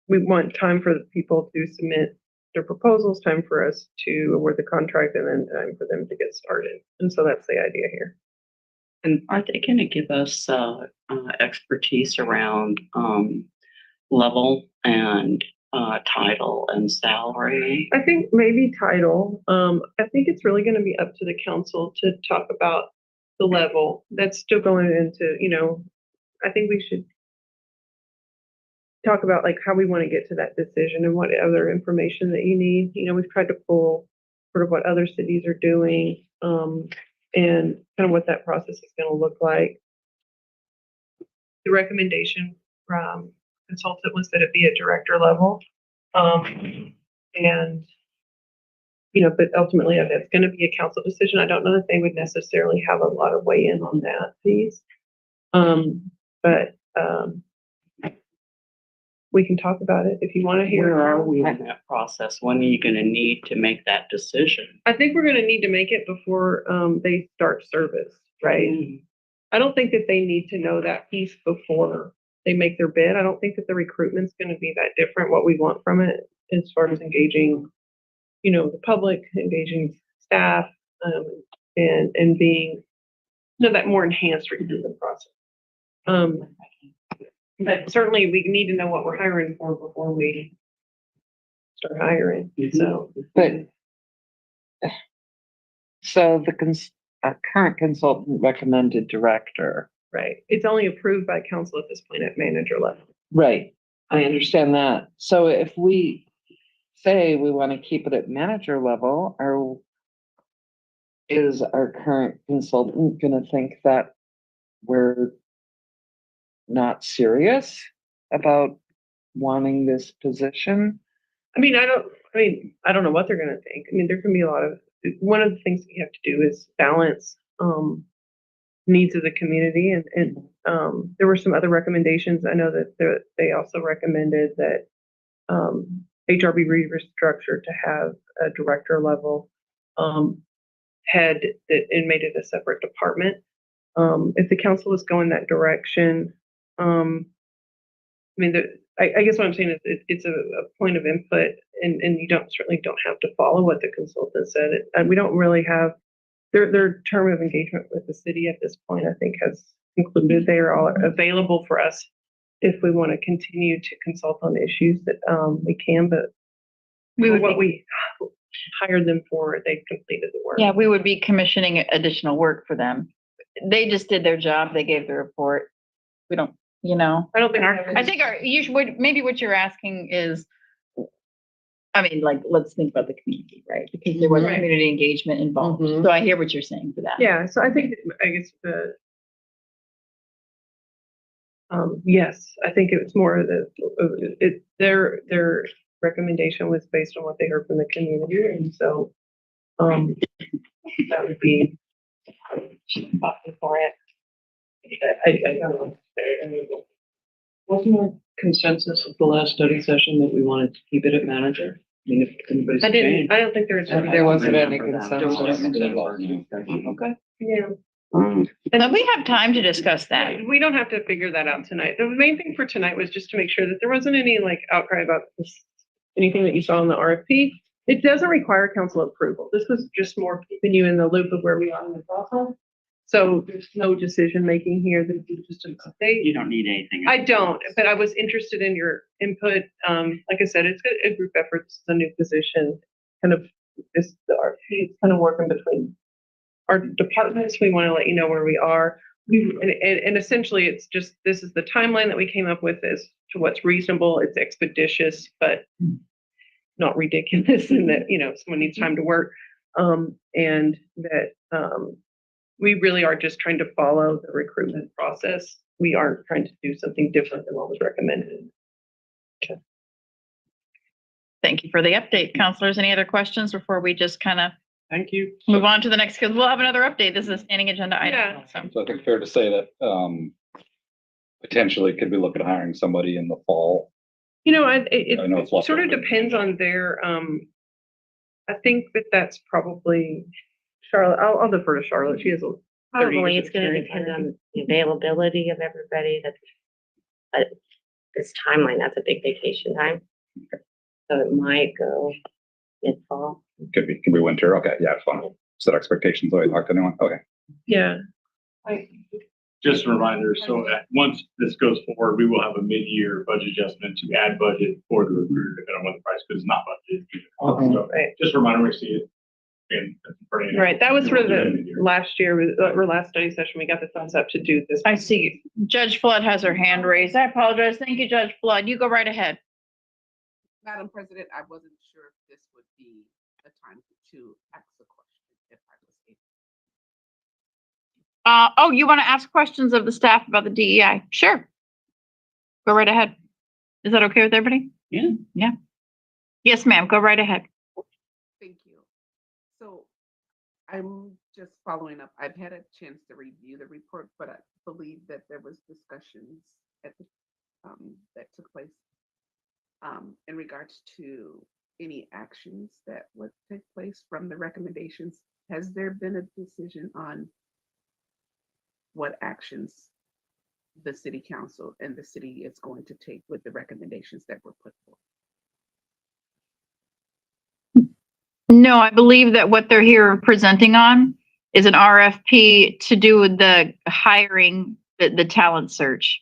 we want time for the people to submit their proposals, time for us to award the contract, and then time for them to get started. And so that's the idea here. And are they going to give us expertise around level and title and salary? I think maybe title. I think it's really going to be up to the council to talk about the level. That's still going into, I think we should talk about like how we want to get to that decision and what other information that you need. We've tried to pull sort of what other cities are doing, and kind of what that process is going to look like. The recommendation from consultant was that it be at director level. But ultimately that's going to be a council decision. I don't know that they would necessarily have a lot of weigh in on that piece. But we can talk about it if you want to hear. Where are we in that process? When are you going to need to make that decision? I think we're going to need to make it before they start service, right? I don't think that they need to know that piece before they make their bid. I don't think that the recruitment's going to be that different, what we want from it as far as engaging, the public, engaging staff, and being, that more enhanced recruitment process. But certainly we need to know what we're hiring for before we start hiring. So, So the current consultant recommended director. right. It's only approved by council at this point at manager level. Right. I understand that. So if we say we want to keep it at manager level, is our current consultant going to think that we're not serious about wanting this position? I don't know what they're going to think. There can be one of the things we have to do is balance, needs of the community. And there were some other recommendations. I know that they also recommended that HRB restructured to have a director level head that and made it a separate department. If the council is going that direction, I mean, I guess what I'm saying is it's a point of input, and you certainly don't have to follow what the consultant said. And we don't really have their term of engagement with the city at this point, I think, has concluded. They are all available for us if we want to continue to consult on issues that we can, but what we hired them for, they completed the work. Yeah, we would be commissioning additional work for them. They just did their job. They gave the report. We don't, you know. I don't think I think maybe what you're asking is, I mean, like, let's think about the community, right? Because there was Right. community engagement involved. Mhm. So I hear what you're saying for that. Yeah, so I guess yes, I think it was more their recommendation was based on what they heard from the community, and so that would be opting for it. I don't know. Wasn't there consensus at the last study session that we wanted to keep it at manager? I mean, if anybody's. I don't think there was. There wasn't any Okay. Yeah. And we have time to discuss that. We don't have to figure that out tonight. The main thing for tonight was just to make sure that there wasn't any like outcry about this, anything that you saw in the RFP. It doesn't require council approval. This was just more keeping you in the loop of where we are in the process. So there's no decision making here. This is just an update. You don't need anything. I don't, but I was interested in your input. Like I said, it's a group effort. This is a new position. Kind of this the RFP is kind of working between our departments. We want to let you know where we are. And essentially it's just, this is the timeline that we came up with as to what's reasonable. It's expeditious, but not ridiculous, and that, you know, someone needs time to work. And that we really are just trying to follow the recruitment process. We aren't trying to do something different than what was recommended. Okay. Thank you for the update, counselors. Any other questions before we just kind of Thank you. move on to the next, because we'll have another update. This is a standing agenda item. Yeah. So I think fair to say that, potentially could we look at hiring somebody in the fall? You know, I know it's it sort of depends on their, I think that's probably Charlotte. I'll defer to Charlotte. She has a 30 Probably years it's gonna experience. depend on the availability of everybody. This timeline, that's a big vacation time. So it might go mid-fall. Could be winter. Okay, yeah, it's fine. Set expectations. So I talk to anyone. Okay. Yeah. Just a reminder, so once this goes forward, we will have a mid-year budget adjustment to add budget for the recruiter, depending on what the price is not budgeted. So Right. just a reminder, we see it. Right. That was for the last year, or last study session. We got the thumbs up to do this. I see Judge Flood has her hand raised. I apologize. Thank you, Judge Flood. You go right ahead. Madam President, I wasn't sure if this would be the time to ask a question, if I was able. Oh, you want to ask questions of the staff about the DEI? Sure. Go right ahead. Is that okay with everybody? Yeah. Yeah. Yes, ma'am. Go right ahead. Thank you. So I'm just following up. I've had a chance to review the report, but I believe that there was discussions at the, that took place in regards to any actions that would take place from the recommendations. Has there been a decision on what actions the city council and the city is going to take with the recommendations that were put forth? No, I believe that what they're here presenting on is an RFP to do with the hiring, the talent search,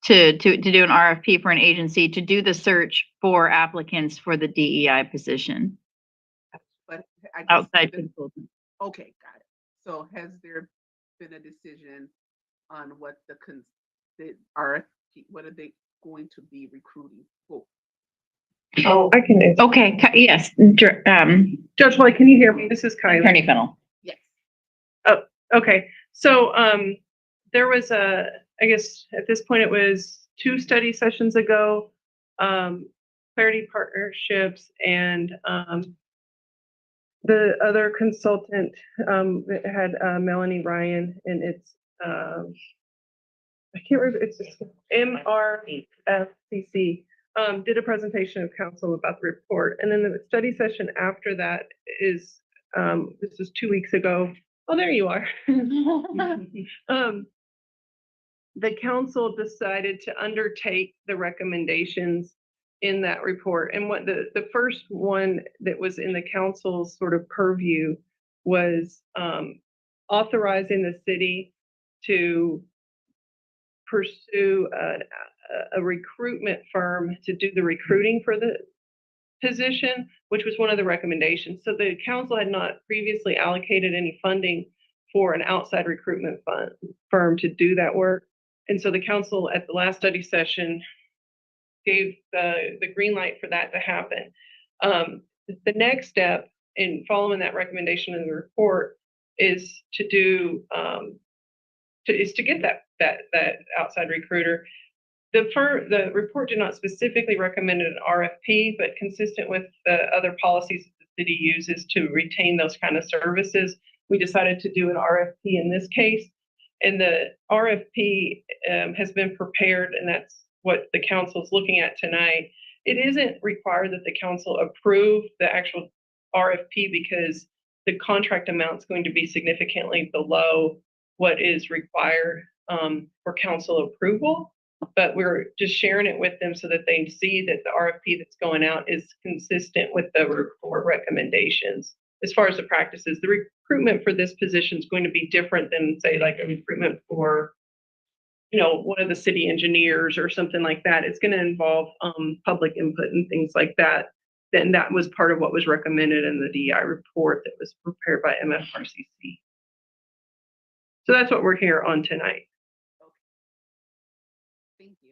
to do an RFP for an agency to do the search for applicants for the DEI position. But I guess Outside consultant. Okay, got it. So has there been a decision on what the RFP, what are they going to be recruiting for? Oh, I can answer. Okay, yes. Judge Lloyd, can you hear me? This is Kylie. Attorney Fennell. Yes. Oh, okay. So there was I guess at this point it was 2 study sessions ago, Clarity Partnerships and The other consultant, that had, Melanie Ryan, and it's, I can't remember, it's just MRFCC, did a presentation of council about the report. And then the study session after that is, this was 2 weeks ago. Oh, there you are. The council decided to undertake the recommendations in that report. And what the first one that was in the council's sort of purview was, authorizing the city to pursue a recruitment firm to do the recruiting for the position, which was one of the recommendations. So the council had not previously allocated any funding for an outside recruitment firm to do that work. And so the council at the last study session gave the green light for that to happen. The next step in following that recommendation in the report is to do is to get that outside recruiter. The report did not specifically recommend an RFP, but consistent with the other policies that the city uses to retain those kind of services, we decided to do an RFP in this case. And the RFP has been prepared, and that's what the council is looking at tonight. It isn't required that the council approve the actual RFP because the contract amount is going to be significantly below what is required for council approval. But we're just sharing it with them so that they see that the RFP that's going out is consistent with the report recommendations. As far as the practices, the recruitment for this position is going to be different than, say, like a recruitment for, one of the city engineers or something like that. It's going to involve public input and things like that. Then that was part of what was recommended in the DEI report that was prepared by MFRCC. So that's what we're here on tonight. Thank you.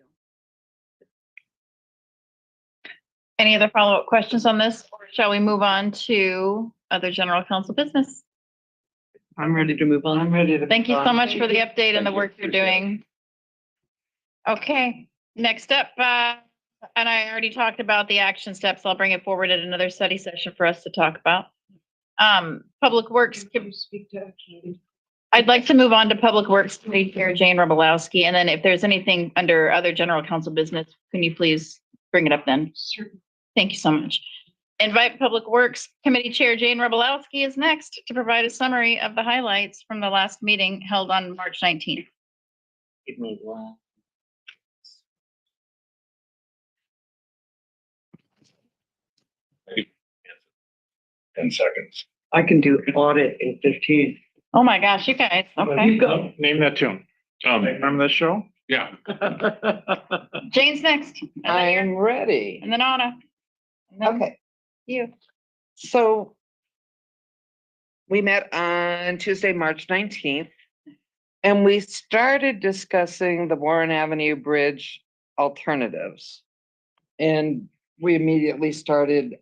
Any other follow-up questions on this, or shall we move on to other general council business? I'm ready to move on. I'm ready to. Thank you so much for the update and the Thank you. work you're Appreciate it. doing. Okay, next up, and I already talked about the action steps. I'll bring it forward at another study session for us to talk about. Public Works. Can you speak to action? I'd like to move on to Public Works Committee Chair Jane Robelowski, and then if there's anything under other general council business, can you please bring it up then? Sure. Thank you so much. Invite Public Works Committee Chair Jane Robelowski is next to provide a summary of the highlights from the last meeting held on March 19th. Give me one. 10 seconds. I can do audit in 15. Oh my gosh, you guys, okay. You go. Name that tune. Remember that show? Yeah. Jane's next. And then I you're- am ready. And then Anna. And then Okay, you. so we met on Tuesday, March 19th, and we started discussing the Warren Avenue Bridge alternatives. And we immediately started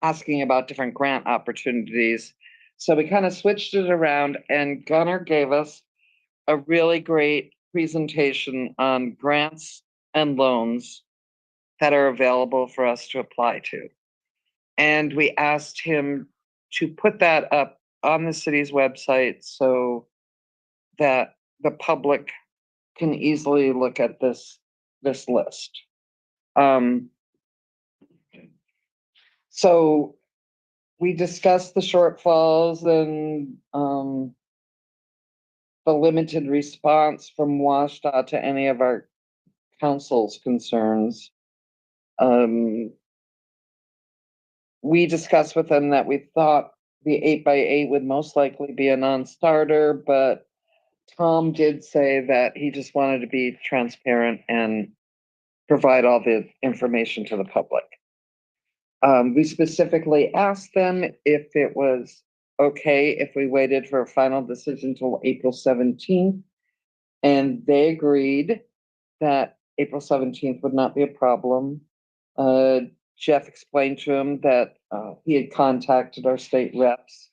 asking about different grant opportunities. So we kind of switched it around, and Gunnar gave us a really great presentation on grants and loans that are available for us to apply to. And we asked him to put that up on the city's website so that the public can easily look at this list. So we discussed the shortfalls and the limited response from WashDOT to any of our council's concerns. We discussed with them that we thought the 8x8 would most likely be a non-starter, but Tom did say that he just wanted to be transparent and provide all the information to the public. We specifically asked them if it was okay if we waited for a final decision till April 17th, and they agreed that April 17th would not be a problem. Jeff explained to him that he had contacted our state reps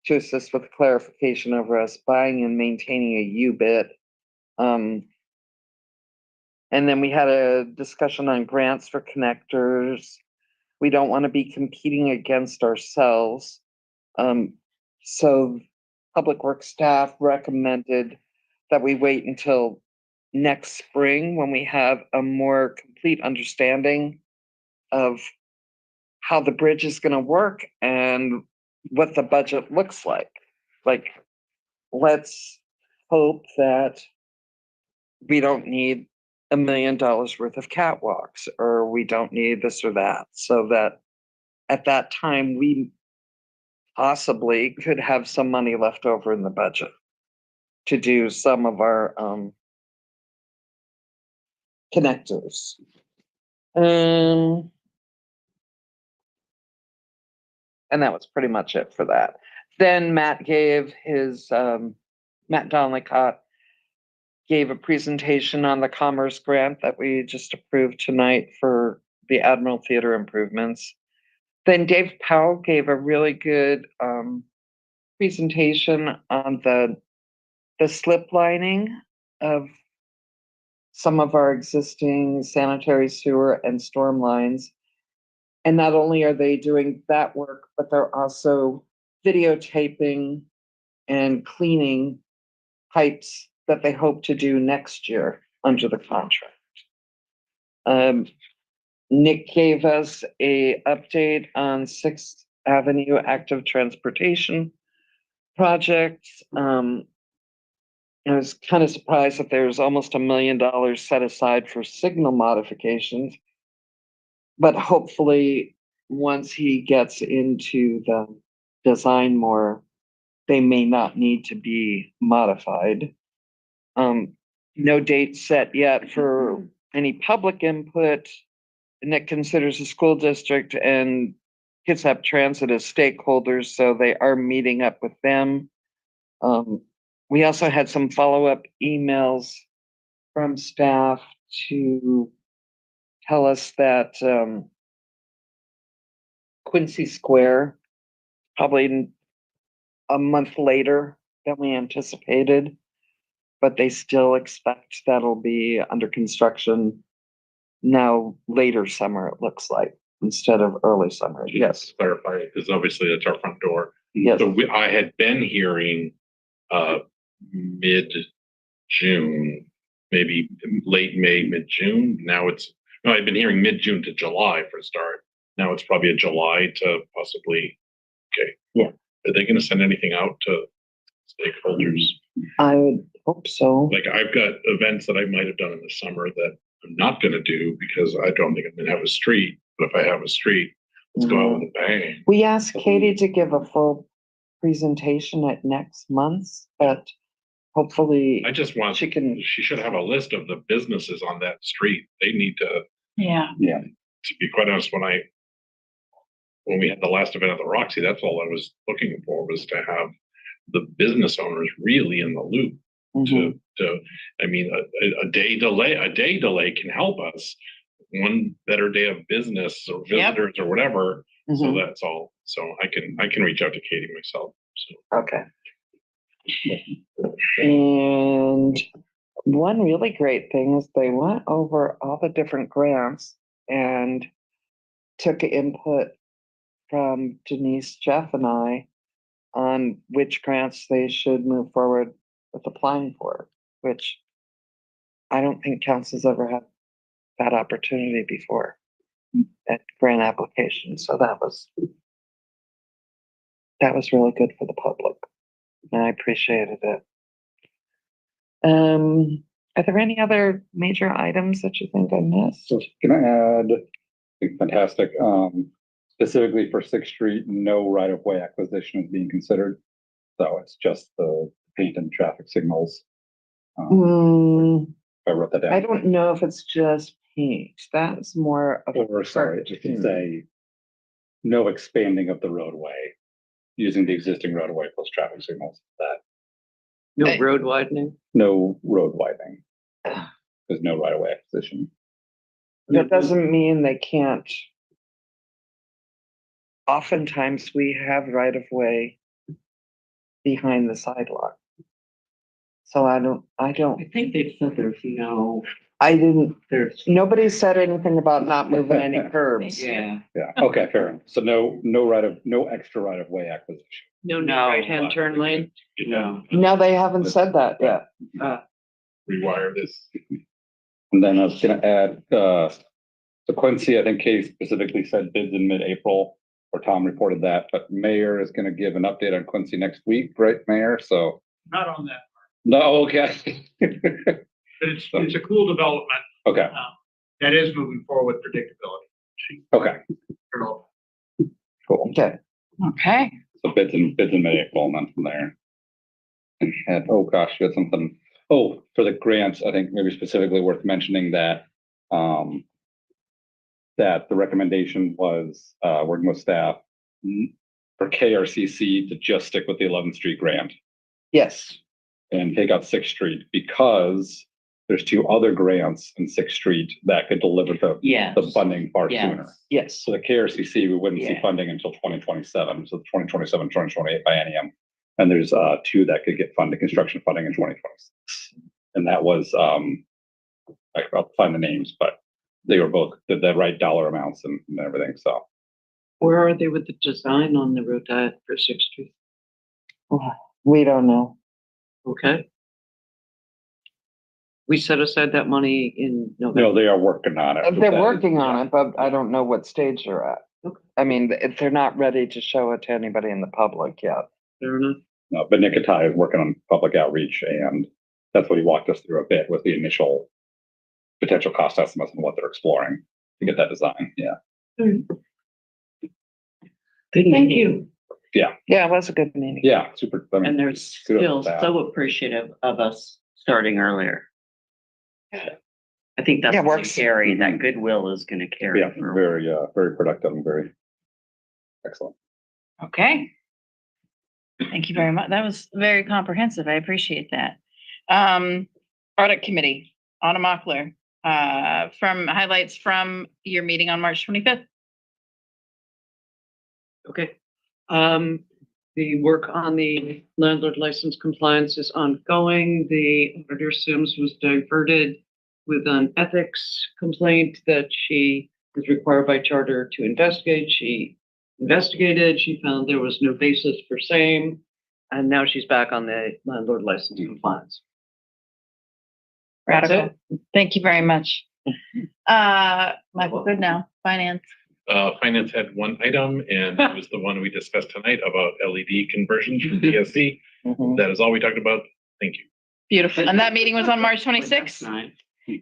to assist with clarification over us buying and maintaining a U-bit. And then we had a discussion on grants for connectors. We don't want to be competing against ourselves. So Public Works staff recommended that we wait until next spring when we have a more complete understanding of how the bridge is going to work and what the budget looks like. Like, let's hope that we don't need $1 million worth of catwalks, or we don't need this or that, so that at that time we possibly could have some money left over in the budget to do some of our connectors. And that was pretty much it for that. Then Matt Donlicott gave a presentation on the Commerce grant that we just approved tonight for the Admiral Theater improvements. Then Dave Powell gave a really good presentation on the slip lining of some of our existing sanitary sewer and storm lines. And not only are they doing that work, but they're also videotaping and cleaning pipes that they hope to do next year under the contract. Nick gave us a update on 6th Avenue active transportation projects. I was kind of surprised that there's almost $1 million set aside for signal modifications, but hopefully once he gets into the design more, they may not need to be modified. No date set yet for any public input. Nick considers the school district and Kitsap Transit as stakeholders, so they are meeting up with them. We also had some follow-up emails from staff to tell us that Quincy Square, probably a month later than we anticipated, but they still expect that'll be under construction now later summer, it looks like, instead of early summer. Yes. Clarify, because obviously that's our front door. Yes. So I had been hearing mid-June, maybe late May, mid-June. Now I've been hearing mid-June to July for a start. Now it's probably a July to possibly, okay. Yeah. Are they gonna send anything out to stakeholders? I would hope so. Like, I've got events that I might have done in the summer that I'm not gonna do because I don't think I'm gonna have a street. But if I have a street, let's go out with a bang. We asked Katie to give a full presentation at next month's, but hopefully I just want, she should have a list of the businesses on that street. They need to, Yeah. to be quite honest, when we had the last event at the Roxy, that's all I was looking for, was to have the business owners really in the loop. I mean, a day delay can help us. One better day of business or visitors or whatever. So that's all. So I can reach out to Katie myself. So. Okay. And one really great thing is they went over all the different grants and took input from Denise, Jeff, and I on which grants they should move forward with applying for, which I don't think council's ever had that opportunity before at grant application. So that was really good for the public. And I appreciated it. Are there any other major items that you think I missed? So can I add, I think fantastic, specifically for 6th Street, no right-of-way acquisition is being considered. So it's just the paint and traffic signals. I wrote that down. I don't know if it's just paint. That's more of Or sorry, just to say no expanding of the roadway using the existing roadway plus traffic signals. No road widening? No road widening. There's no right-of-way acquisition. That doesn't mean they can't. Oftentimes we have right of way behind the sidewalk. So I think they've said there's no I didn't, There's, nobody said anything about not moving any curbs. yeah, Yeah, okay, fair enough. So no extra right of way acquisition. no No. right-hand turn lane. No. No, they haven't said that yet. Rewire this. And then I was gonna add, so Quincy, I think Kay specifically said bids in mid-April, or Tom reported that, but Mayor is gonna give an update on Quincy next week, right, Mayor? So, Not on that, no, okay. but it's a cool development. Okay, That is moving forward with predictability. okay, cool. Okay. Okay. So bids in mid-April, and then from there. And, oh gosh, you had something, oh, for the grants, I think maybe specifically worth mentioning that, that the recommendation was, working with staff for KRCC to just stick with the 11th Street grant Yes. and take out 6th Street, because there's 2 other grants in 6th Street that could deliver Yes. the funding far Yes. sooner. Yes. So the KRCC, we wouldn't see Yeah. funding until 2027, so the 2027, 2028 biennium. And there's 2 that could get funding, construction funding in 2026. And that was, I'll find the names, but they were both the right dollar amounts and everything, so. Where are they with the design on the road diet for 6th Street? We don't know. Okay. We set aside that money in November. No, they are working on it. They're working on it, but I don't know what stage they're at. I mean, they're not ready to show it to anybody in the public yet. Fair enough. No, but Nikitai is working on public outreach, and that's what he walked us through a bit with the initial potential cost estimates and what they're exploring to get that design. Yeah. Thank you. Yeah. Yeah, it was a good meeting. Yeah. Super. I mean, And they're kudos still to that. so appreciative of us starting earlier. I think that's Yeah, gonna works. carry, that goodwill is gonna carry. Yeah. for- Very productive and very excellent. Okay. Thank you very much. That was very comprehensive. I appreciate that. Audit Committee, Anna Mockler, from highlights from your meeting on March 25th. Okay. The work on the landlord license compliance is ongoing. The auditor Sims was diverted with an ethics complaint that she is required by charter to investigate. She investigated, she found there was no basis for same, and now she's back on the landlord license compliance. That's Radical. Thank you very much. Michael Goodnow, Finance. Finance had one item, and it was the one we discussed tonight about LED conversions from DSC. That is all we talked about. Thank you. Beautiful. And that meeting was on March That's 26th. nice.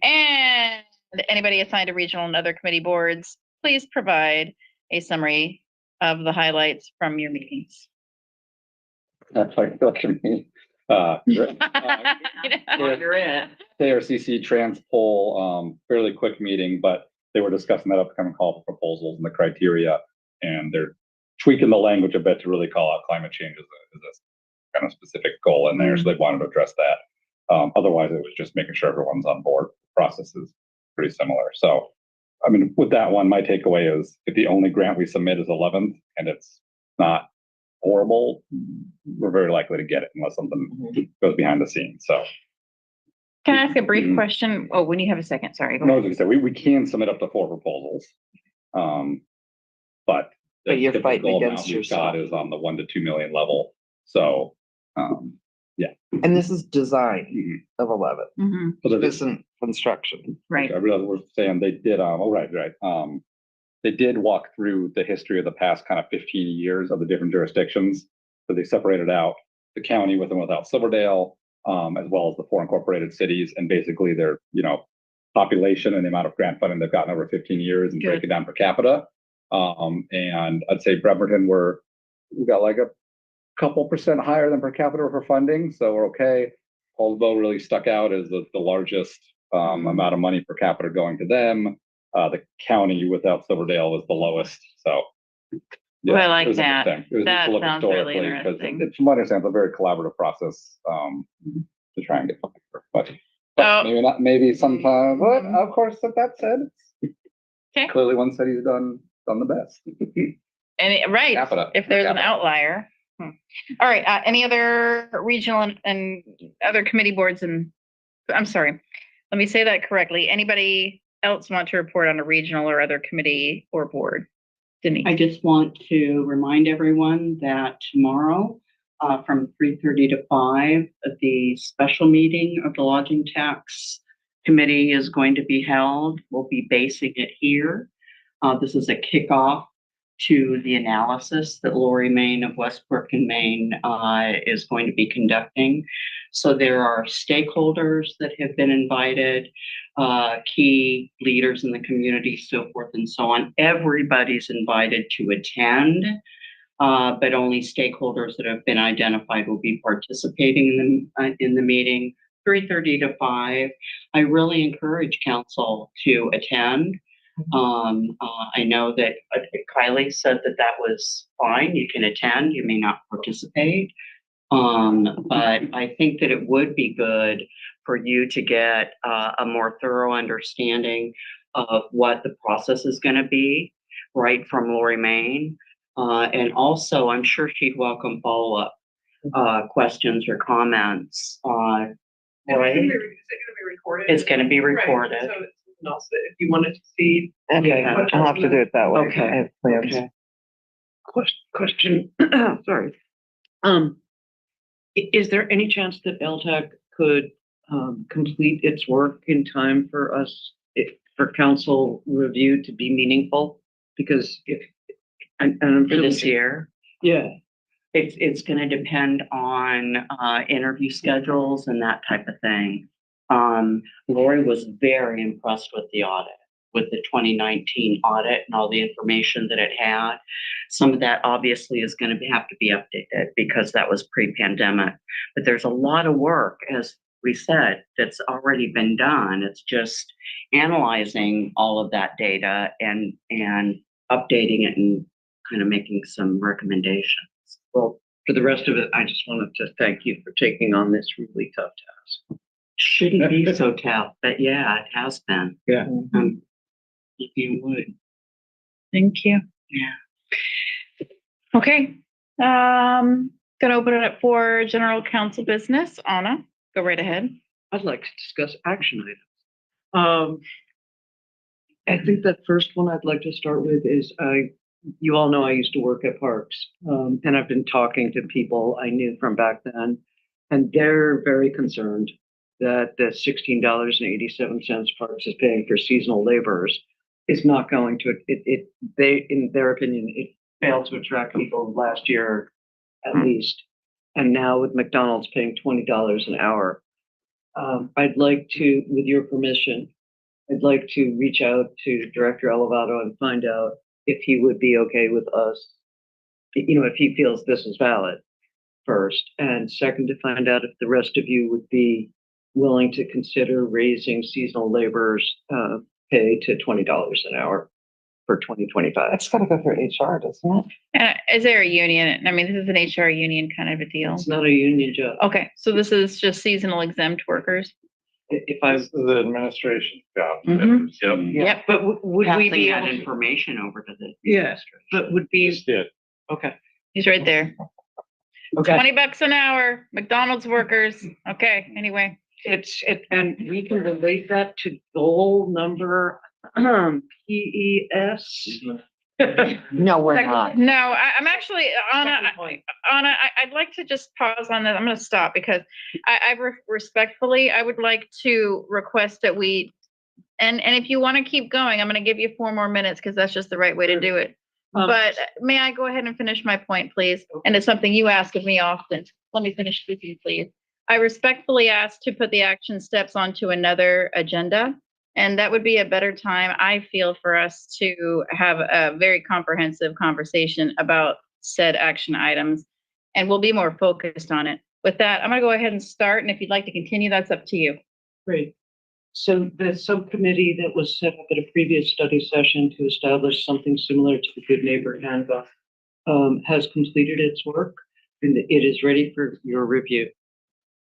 And anybody assigned to regional and other committee boards, please provide a summary of the highlights from your meetings. That's like me. You're in. KRCC Transpol, fairly quick meeting, but they were discussing that upcoming call for proposals and the criteria, and they're tweaking the language a bit to really call out climate change as a kind of specific goal in there. So they wanted to address that. Otherwise, it was just making sure everyone's on board. The process is pretty similar. So, I mean, with that one, my takeaway is if the only grant we submit is 11th and it's not horrible, we're very likely to get it unless something goes behind the scenes. So. Can I ask a brief question? Oh, when you have a second, sorry. Go No, I ahead. was gonna say, we can submit up to 4 proposals. But. the But you're fighting typical amount against we've yourself. got is on the 1 to 2 million level. So, yeah. And this is design of 11. Mhm. So It there's- isn't construction. Right. I realize we're saying they did, right. They did walk through the history of the past kind of 15 years of the different jurisdictions. So they separated out the county with and without Silverdale, as well as the 4 incorporated cities, and basically their, population and the amount of grant funding they've gotten over 15 years and break it down per capita. And I'd say Bremerton, we got like a couple percent higher than per capita for funding, so we're okay. Although really stuck out as the largest amount of money per capita going to them. The county without Silverdale was the lowest, so. Well, I like it was that. interesting. It was That just to look sounds really historically, 'cause interesting. It's from what I understand, it's a very collaborative process to try and get funding, but So- maybe not. Maybe sometimes. But of course, that said, Okay. clearly one city's done the best. And right, Capita, if there's an capita. outlier. All right, any other regional and other committee boards and, I'm sorry, Let me say that correctly. Anybody else want to report on a regional or other committee or board? Denise? I just want to remind everyone that tomorrow, from 3:30 to 5, the special meeting of the Lodging Tax Committee is going to be held. We'll be basing it here. This is a kickoff to the analysis that Lori Main of Westbrook and Maine is going to be conducting. So there are stakeholders that have been invited, key leaders in the community, so forth and so on. Everybody's invited to attend, but only stakeholders that have been identified will be participating in the meeting, 3:30 to 5. I really encourage council to attend. I know that Kylie said that that was fine. You can attend, you may not participate. But I think that it would be good for you to get a more thorough understanding of what the process is going to be, right, from Lori Main. And also, I'm sure she'd welcome follow-up questions or comments. Right? Is it gonna be recorded? It's going to be Right, recorded. so it's something else that if you wanted to see. Okay, Yeah. I'll have to do it that way. Okay. I have plans. Okay. Question, sorry. Is there any chance that LTAC could complete its work in time for us, for council review to be meaningful? Because if, and I'm For this year? Yeah. It's going to depend on interview schedules and that type of thing. Lori was very impressed with the audit, with the 2019 audit and all the information that it had. Some of that obviously is going to have to be updated because that was pre-pandemic. But there's a lot of work, as we said, that's already been done. It's just analyzing all of that data and updating it and kind of making some recommendations. Well, for the rest of it, I just wanted to thank you for taking on this really tough task. Shouldn't be so tough, but yeah, it has been. Yeah. If you would. Thank you. Yeah. Okay. Gonna open it up for general council business. Anna, go right ahead. I'd like to discuss action items. I think that first one I'd like to start with is you all know I used to work at Parks, and I've been talking to people I knew from back then, and they're very concerned that the $16.87 Parks is paying for seasonal laborers is not going to, they, in their opinion, it failed to attract people last year at least. And now with McDonald's paying $20 an hour, I'd like to, with your permission, I'd like to reach out to Director Elevato and find out if he would be okay with us, if he feels this is valid first. And second, to find out if the rest of you would be willing to consider raising seasonal laborers pay to $20 an hour for 2025. That's gotta go through HR, doesn't it? Is there a union? I mean, this is an HR union kind of a deal. It's not a union job. Okay, so this is just seasonal exempt workers. If I This is the administration job. Mhm. Yep. Yep. But would we be Passing that able to, information over to the yeah, but would be, Just did. okay. He's right there. Okay. $20 an hour, McDonald's workers. Okay, anyway. And we can relate that to goal number PES. No, we're not. No, I'm actually, Anna, I'd like to just pause on that. I'm gonna stop because respectfully, I would like to request that we, and if you want to keep going, I'm gonna give you 4 more minutes because that's just the right way to do it. But may I go ahead and finish my point, please? And it's something you ask of me often. Let me finish speaking, please. I respectfully ask to put the action steps onto another agenda. And that would be a better time, I feel, for us to have a very comprehensive conversation about said action items. And we'll be more focused on it. With that, I'm gonna go ahead and start. And if you'd like to continue, that's up to you. Great. So the subcommittee that was set up at a previous study session to establish something similar to the Good Neighbor Handbook has completed its work and it is ready for your review.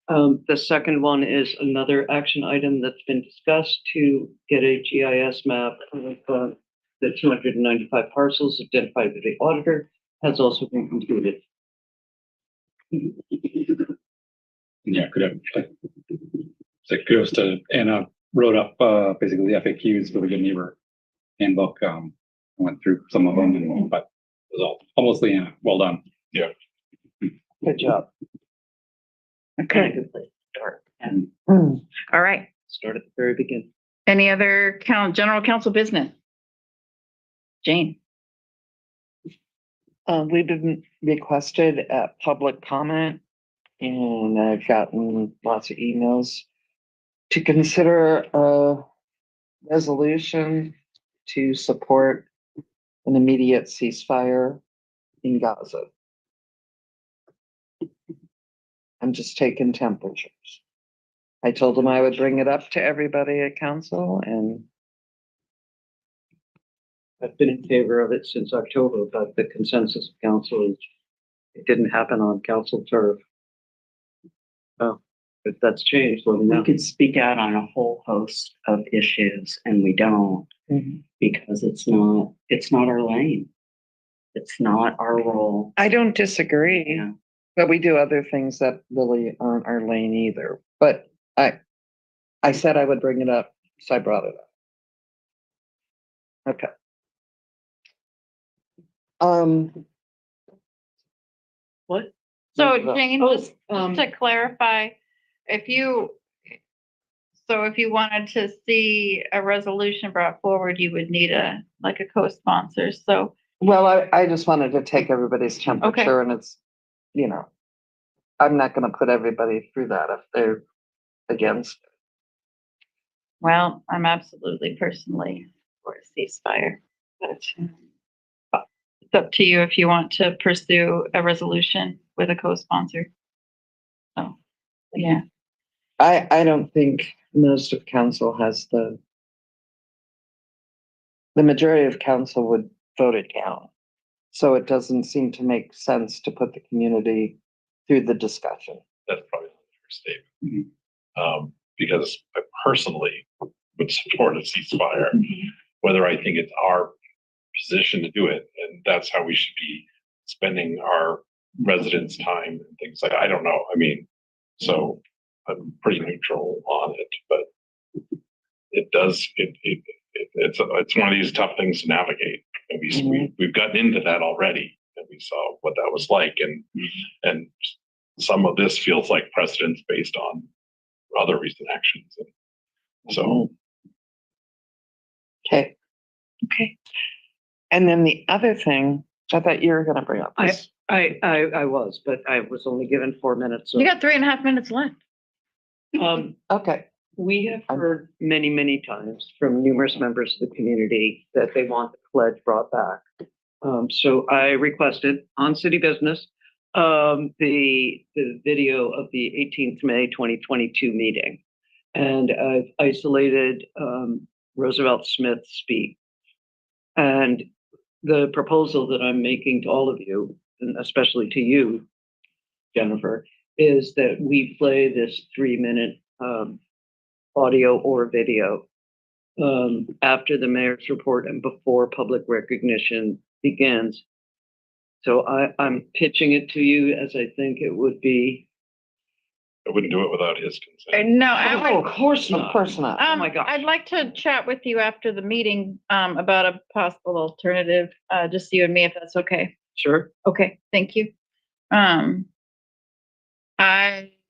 The second one is another action item that's been discussed to get a GIS map of the 295 parcels identified by the auditor has also been completed. Yeah, could have, so kudos to Anna wrote up, basically the FAQs for the Good Neighbor handbook. Went through some of them, but it was all almost well done. Yeah. Good job. Okay. Good place to start. All right. Start at the very beginning. Any other general council business? Jane? We've been requested a public comment, and I've gotten lots of emails to consider a resolution to support an immediate ceasefire in Gaza. I'm just taking temperatures. I told them I would bring it up to everybody at council, and I've been in favor of it since October, but the consensus of council is it didn't happen on council turf. Well, if that's changed, let me We know. could speak out on a whole host of issues and we don't because it's not our lane. It's not our role. I don't disagree, Yeah. but we do other things that really aren't our lane either. But I said I would bring it up, so I brought it up. Okay. What? So Well, Jane, just to clarify, if you wanted to see a resolution brought forward, you would need a co-sponsor. So, well, I just wanted to take everybody's temperature, and it's, I'm not gonna put everybody through that if they're against it. well, I'm absolutely personally for a ceasefire, but it's up to you if you want to pursue a resolution with a co-sponsor. So, yeah. I don't think most of council has the majority of council would vote it down. So it doesn't seem to make sense to put the community through the discussion. That's probably not a fair statement. Because I personally would support a ceasefire, whether I think it's our position to do it, and that's how we should be spending our residents' time and things like, I don't know. I mean, so I'm pretty neutral on it, but it does, it's one of these tough things to navigate. And we've gotten into that already, and we saw what that was like, and some of this feels like precedents based on other recent actions. And so. Okay. And then the other thing, I thought you were gonna bring up. I was, but I was only given 4 minutes. You got 3.5 minutes left. Okay. We have heard many, many times from numerous members of the community that they want the pledge brought back. So I requested on city business, the video of the 18th May 2022 meeting. And I've isolated Roosevelt Smith's speech. And the proposal that I'm making to all of you, and especially to you, Jennifer, is that we play this 3-minute audio or video after the mayor's report and before public recognition begins. So I'm pitching it to you as I think it would be. I wouldn't do it without his consent. No, I would. Of course not. Of course not. Oh my gosh. I'd like to chat with you after the meeting about a possible alternative, just you and me, if that's okay. Sure. Okay, thank you. I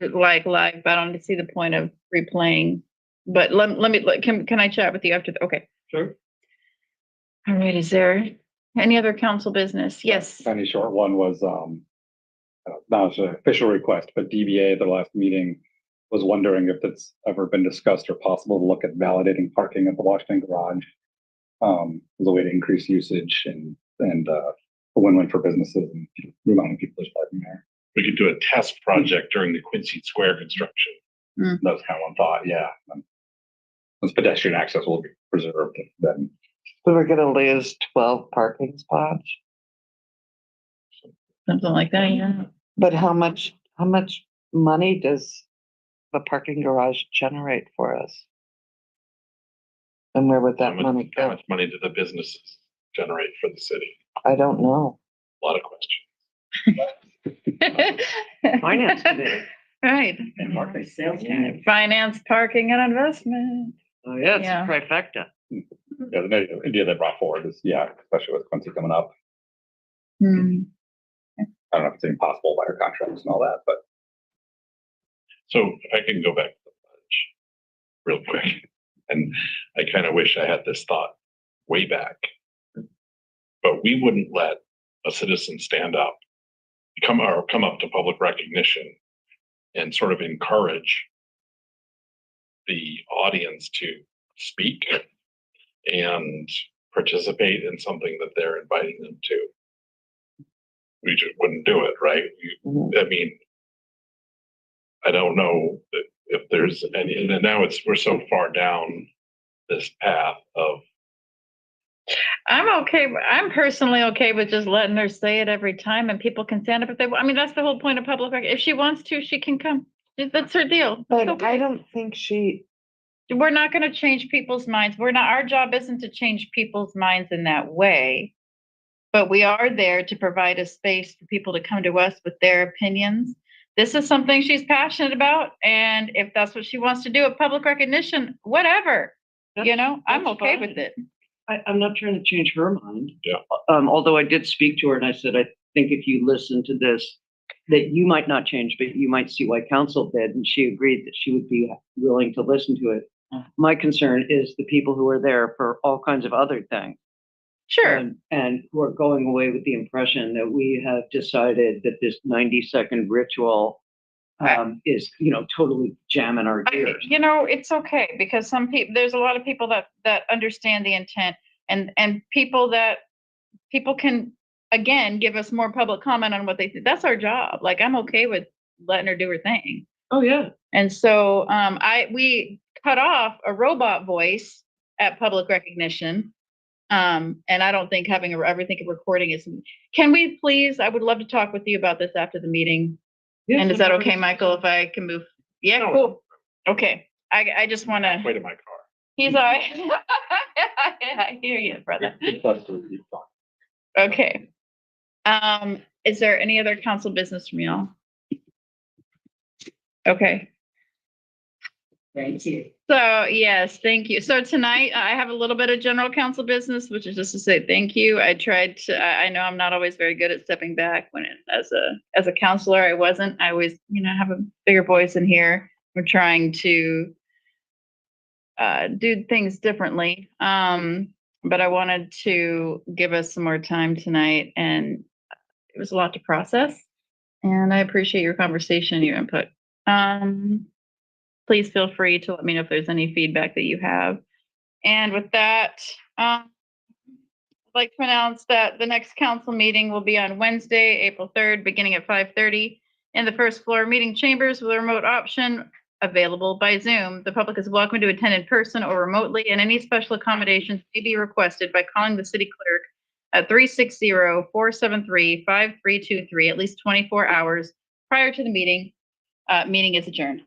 like live, but I don't see the point of replaying. But let me, can I chat with you after okay. Sure. All right, is there any other council business? Yes. Any short one was, not an official request, but DBA at the last meeting was wondering if it's ever been discussed or possible to look at validating parking at the Washington Garage as a way to increase usage and a win-win for businesses and the amount of people there's parking there. We could do a test project during the Quincy Square construction. That's kind of one thought, yeah. As pedestrian access will be preserved, then. So we're gonna lose 12 parking spots? Something like that, yeah. But how much money does the parking garage generate for us? And where would that money How go? much money do the businesses generate for the city? I don't know. A lot of questions. Finance committee. Right. And marketing. Sales tax. Finance, parking, and investment. Oh, yeah, it's Yeah. a trifecta. Yeah, the idea they brought forward is, yeah, especially with Quincy coming up. Hmm. I don't know if it's impossible by our contracts and all that, but So I can go back to the budge real quick. And I kind of wish I had this thought way back. But we wouldn't let a citizen stand up, come up to public recognition and sort of encourage the audience to speak and participate in something that they're inviting them to. We just wouldn't do it, right? I mean, I don't know if there's any, and now we're so far down this path of, I'm personally okay with just letting her say it every time and people can stand up if they want. I mean, that's the whole point of public record. If she wants to, she can come. That's her deal. But I don't think she, We're not gonna change people's minds. Our job isn't to change people's minds in that way. But we are there to provide a space for people to come to us with their opinions. This is something she's passionate about, and if that's what she wants to do at public recognition, whatever. I'm okay with it. I'm not trying to change her mind. Yeah. Although I did speak to her and I said, I think if you listen to this, that you might not change, but you might see why council did. And she agreed that she would be willing to listen to it. My concern is the people who are there for all kinds of other things. Sure. And who are going away with the impression that we have decided that this 90-second ritual is, totally jamming our gears. It's okay because some people, there's a lot of people that understand the intent and people can, again, give us more public comment on what they think. That's our job. Like, I'm okay with letting her do her thing. Oh, yeah. And so we cut off a robot voice at public recognition. And I don't think having a recording is, can we please, I would love to talk with you about this after the meeting. Yes, And is that okay, Michael, if I can move? Yeah, cool. Okay. I just want to. wait in my car. He's all right. I hear you, brother. Okay. Is there any other council business from y'all? Okay. thank you. So yes, thank you. So tonight I have a little bit of general council business, which is just to say thank you. I know I'm not always very good at stepping back as a counselor. I wasn't. I always, have a bigger voice in here. We're trying to do things differently. But I wanted to give us some more time tonight, and it was a lot to process. And I appreciate your conversation and your input. Please feel free to let me know if there's any feedback that you have. And with that, I'd like to announce that the next council meeting will be on Wednesday, April 3rd, beginning at 5:30 in the first floor meeting chambers with a remote option available by Zoom. The public is welcome to attend in person or remotely, and any special accommodations may be requested by calling the city clerk at 360-473-5323 at least 24 hours prior to the meeting. Meeting is adjourned.